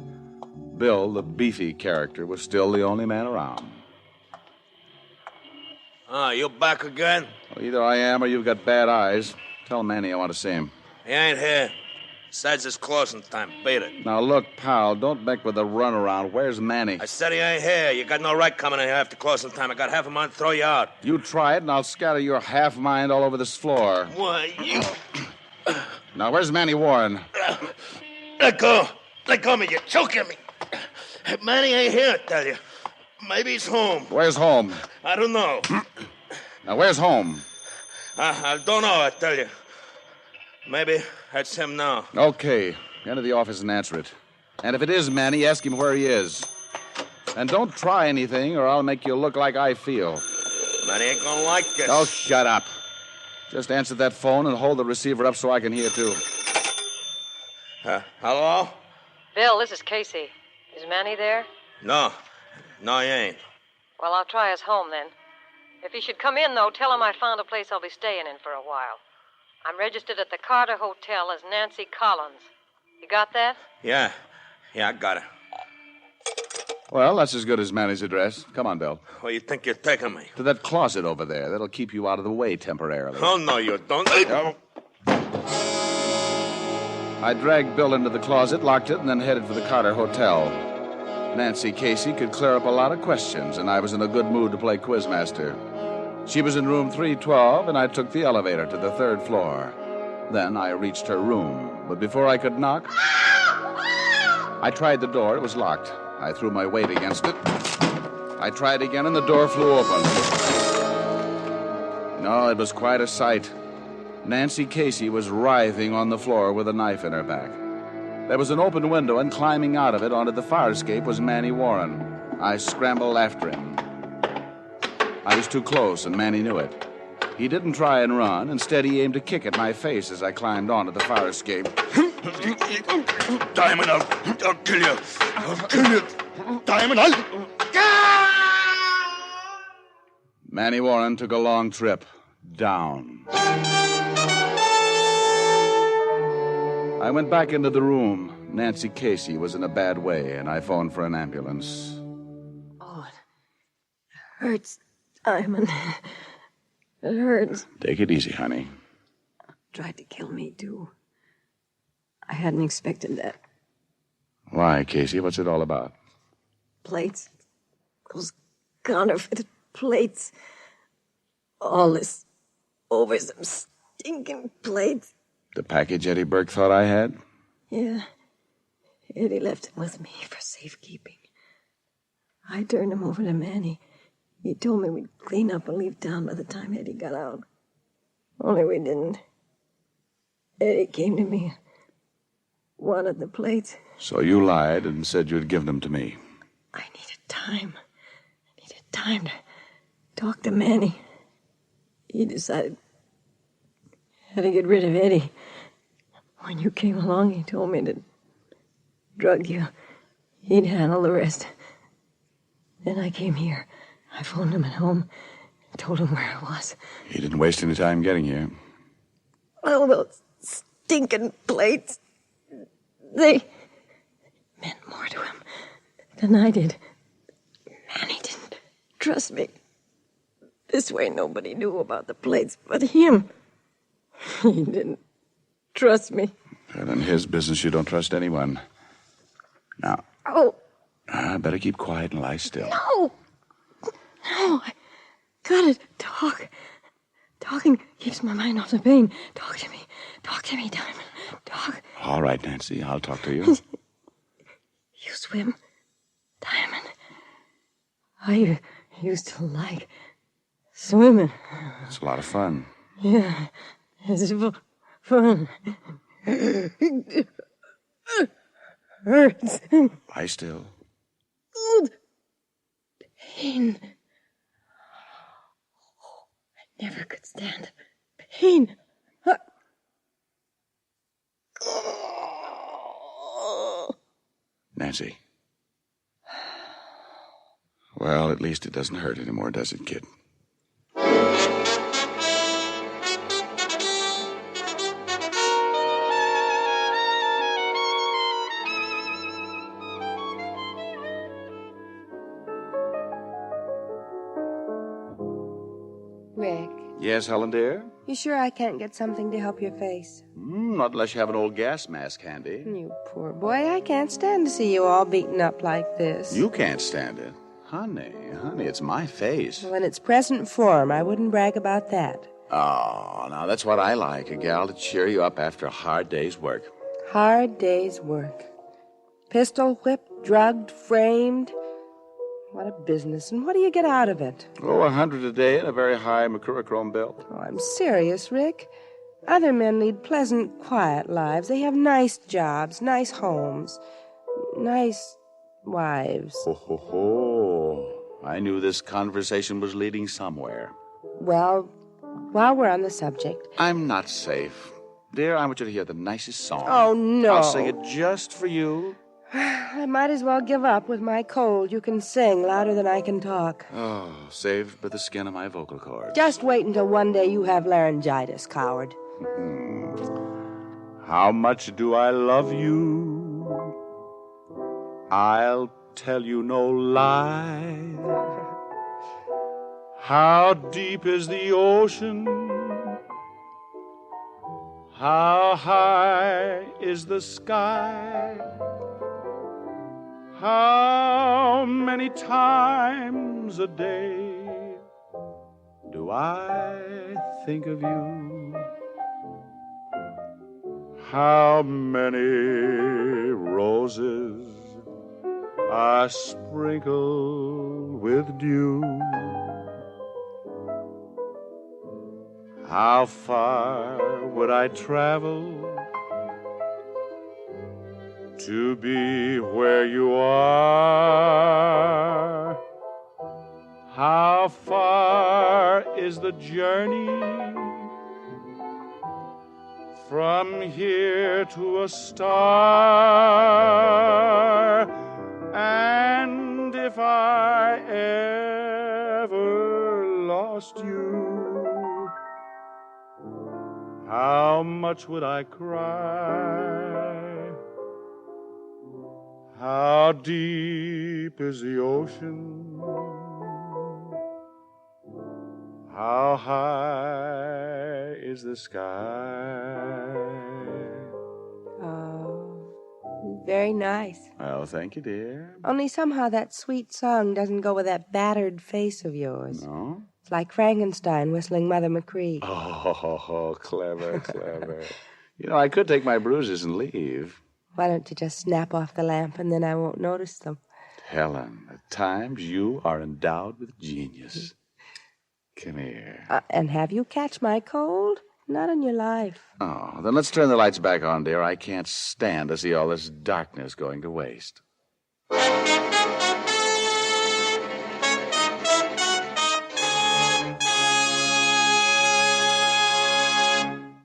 Bill, the beefy character, was still the only man around. You back again? Well, either I am or you've got bad eyes. Tell Manny I want to see him. He ain't here. Besides, it's closing time. Beat it. Now, look, pal, don't make with a runaround. Where's Manny? I said he ain't here. You got no right coming in here after closing time. I got half a mind to throw you out. You try it, and I'll scatter your half mind all over this floor. Why, you... Now, where's Manny Warren? Let go. Let go of me. You're choking me. Manny ain't here, I tell you. Maybe he's home. Where's home? I don't know. Now, where's home? I don't know, I tell you. Maybe that's him now. Okay. Enter the office and answer it. And if it is Manny, ask him where he is. And don't try anything, or I'll make you look like I feel. Manny ain't gonna like this. Oh, shut up. Just answer that phone and hold the receiver up so I can hear, too. Hello? Bill, this is Casey. Is Manny there? No, he ain't. Well, I'll try his home then. If he should come in, though, tell him I found a place I'll be staying in for a while. I'm registered at the Carter Hotel as Nancy Collins. You got that? Yeah, I got it. Well, that's as good as Manny's address. Come on, Bill. Where you think you're taking me? To that closet over there. That'll keep you out of the way temporarily. Oh, no, you don't. I dragged Bill into the closet, locked it, and then headed for the Carter Hotel. Nancy Casey could clear up a lot of questions, and I was in a good mood to play quizmaster. She was in room 312, and I took the elevator to the 3rd floor. Then I reached her room, but before I could knock, I tried the door. It was locked. I threw my weight against it. I tried again, and the door flew open. No, it was quite a sight. Nancy Casey was writhing on the floor with a knife in her back. There was an open window, and climbing out of it onto the fire escape was Manny Warren. I scrambled after him. I was too close, and Manny knew it. He didn't try and run. Instead, he aimed a kick at my face as I climbed onto the fire escape. Diamond, I'll kill you. I'll kill you. Diamond, Manny Warren took a long trip down. I went back into the room. Nancy Casey was in a bad way, and I phoned for an ambulance. Oh, it hurts, Diamond. It hurts. Take it easy, honey. Tried to kill me, too. I hadn't expected that. Why, Casey? What's it all about? Plates. Those counterfeit plates. All this over some stinking plates. The package Eddie Burke thought I had? Yeah. Eddie left it with me for safekeeping. I turned him over to Manny. He told me we'd clean up and leave town by the time Eddie got out. Only we didn't. Eddie came to me, wanted the plates. So you lied and said you'd given them to me. I needed time. I needed time to talk to Manny. He decided how to get rid of Eddie. When you came along, he told me to drug you. He'd handle the rest. Then I came here. I phoned him at home and told him where I was. He didn't waste any time getting here. Well, those stinking plates, they meant more to him than I did. Manny didn't trust me. This way nobody knew about the plates but him. He didn't trust me. And in his business, you don't trust anyone. Now, Oh, I better keep quiet and lie still. no! No, I gotta talk. Talking keeps my mind off the pain. Talk to me. Talk to me, Diamond. Talk. All right, Nancy, I'll talk to you. You swim, Diamond. I used to like swimming. It's a lot of fun. Yeah, it's fun. Hurts. Lie still. Old pain. I never could stand pain. Nancy. Well, at least it doesn't hurt anymore, does it, kid? Rick, Yes, Helen, dear? You sure I can't get something to help your face? Not unless you have an old gas mask handy. You poor boy, I can't stand to see you all beaten up like this. You can't stand it. Honey, it's my face. Well, in its present form, I wouldn't brag about that. Oh, now that's what I like, a gal to cheer you up after a hard day's work. Hard day's work. Pistol whipped, drugged, framed. What a business. And what do you get out of it? Oh, 100 a day and a very high mercurochrome belt. Oh, I'm serious, Rick. Other men lead pleasant, quiet lives. They have nice jobs, nice homes, nice wives. I knew this conversation was leading somewhere. Well, while we're on the subject... I'm not safe. Dear, I want you to hear the nicest song. Oh, no. I'll sing it just for you. I might as well give up with my cold. You can sing louder than I can talk. Oh, saved by the skin of my vocal cords. Just wait until one day you have laryngitis, coward. How much do I love you? I'll tell you no lie. How deep is the ocean? How high is the sky? How many times a day do I think of you? How many roses are sprinkled with dew? How far would I travel to be where you are? How far is the journey from here to a star? And if I ever lost you, how much would I cry? How deep is the ocean? How high is the sky? Oh, very nice. Well, thank you, dear. Only somehow that sweet song doesn't go with that battered face of yours. No? It's like Frankenstein whistling Mother McCree. Oh, clever, clever. You know, I could take my bruises and leave. Why don't you just snap off the lamp and then I won't notice them? Helen, at times you are endowed with genius. Come here. And have you catch my cold? Not in your life. Oh, then let's turn the lights back on, dear. I can't stand to see all this darkness going to waste.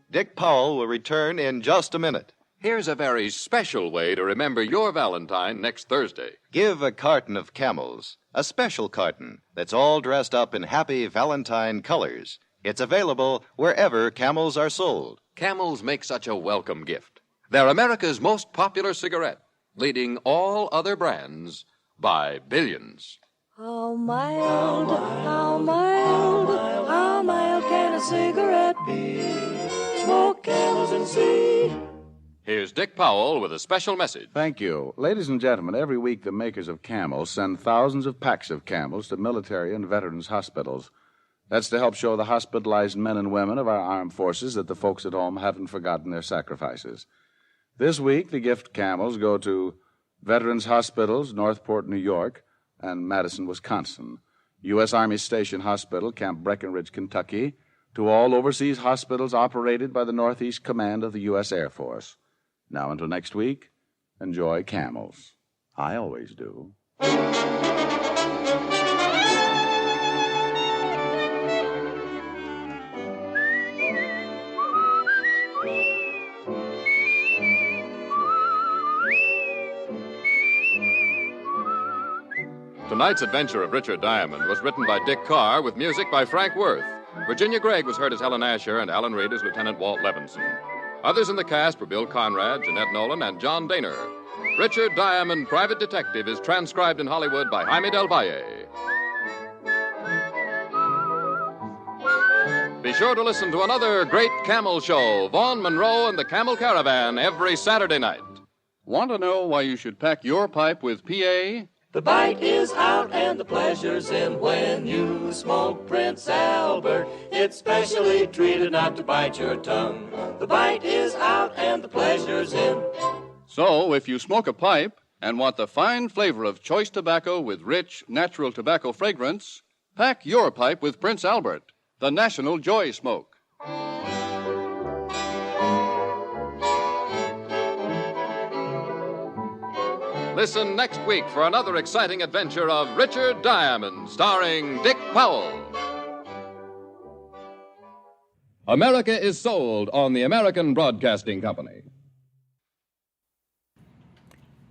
Dick Powell will return in just a minute. Here's a very special way to remember your Valentine next Thursday. Give a carton of Camels, a special carton that's all dressed up in happy Valentine colors. It's available wherever Camels are sold. Camels make such a welcome gift. They're America's most popular cigarette, leading all other brands by billions. How mild, how mild, how mild can a cigarette be? Smoke Camels and see. Here's Dick Powell with a special message. Thank you. Ladies and gentlemen, every week the makers of Camels send thousands of packs of Camels to military and veterans hospitals. That's to help show the hospitalized men and women of our armed forces that the folks at home haven't forgotten their sacrifices. This week, the gift Camels go to Veterans Hospitals, Northport, New York, and Madison, Wisconsin, U.S. Army Station Hospital, Camp Breckenridge, Kentucky, to all overseas hospitals operated by the Northeast Command of the U.S. Air Force. Now until next week, enjoy Camels. I always do. Tonight's adventure of Richard Diamond was written by Dick Carr with music by Frank Worth. Virginia Gregg was heard as Helen Asher and Alan Reed as Lieutenant Walt Levinson. Others in the cast were Bill Conrad, Jeanette Nolan, and John Daner. Richard Diamond, Private Detective, is transcribed in Hollywood by Jaime Del Valle. be sure to listen to another great camel show, Vaughn Monroe and the Camel Caravan, every Saturday night. Want to know why you should pack your pipe with PA? The bite is out and the pleasure's in when you smoke Prince Albert. It's specially treated not to bite your tongue. The bite is out and the pleasure's in. So, if you smoke a pipe and want the fine flavor of choice tobacco with rich, natural tobacco fragrance, pack your pipe with Prince Albert, the National Joy Smoke. Listen next week for another exciting adventure of Richard Diamond, starring Dick Powell. America is sold on the American Broadcasting Company.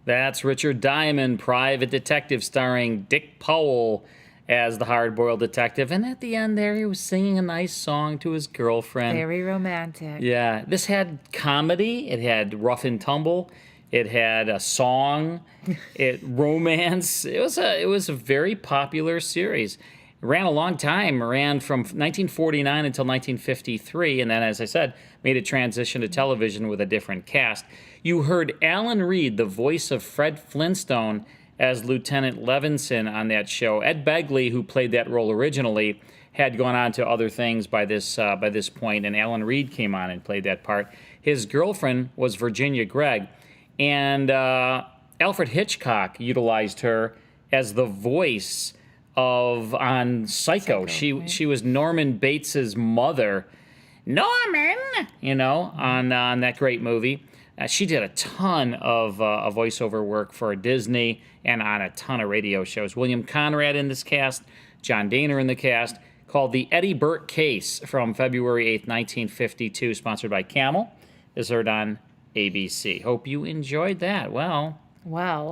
That's Richard Diamond, Private Detective, starring Dick Powell as the hard-boiled detective. And at the end there, he was singing a nice song to his girlfriend. Very romantic. Yeah, this had comedy. It had rough and tumble. It had a song. Romance. It was a very popular series. It ran a long time. It ran from 1949 until 1953, and then, as I said, made a transition to television with a different cast. You heard Alan Reed, the voice of Fred Flintstone, as Lieutenant Levinson on that show. Ed Begley, who played that role originally, had gone on to other things by this point, and Alan Reed came on and played that part. His girlfriend was Virginia Gregg, and Alfred Hitchcock utilized her as the voice on Psycho. She was Norman Bates's mother. Norman, on that great movie. She did a ton of voiceover work for Disney and on a ton of radio shows. William Conrad in this cast, John Dehner in the cast, called The Eddie Burt Case from February 8th, 1952, sponsored by Camel, is heard on ABC. Hope you enjoyed that. Well,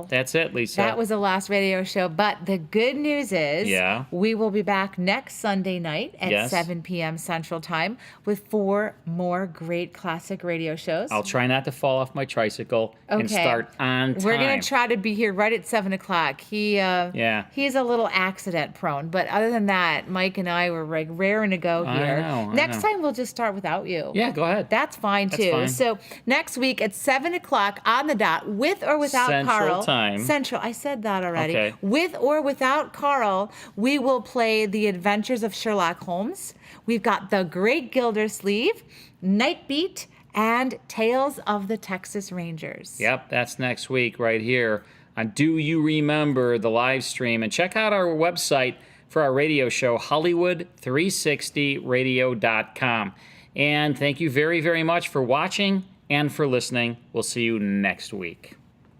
that's it, Lisa. That was the last radio show, but the good news is we will be back next Sunday night at 7 p.m. Central Time with 4 more great classic radio shows. I'll try not to fall off my tricycle and start on time. We're going to try to be here right at 7 o'clock. He's a little accident prone, but other than that, Mike and I were raring to go here. Next time we'll just start without you. Yeah, go ahead. That's fine too. Fine. So next week at 7 o'clock on the dot, with or without Carl. Central. I said that already. Okay. With or without Carl, we will play The Adventures of Sherlock Holmes. We've got The Great Gildersleeve, Night Beat, and Tales of the Texas Rangers. Yep, that's next week right here on Do You Remember, the live stream. And check out our website for our radio show, Hollywood360radio.com. And thank you very, very much for watching and for listening. We'll see you next week.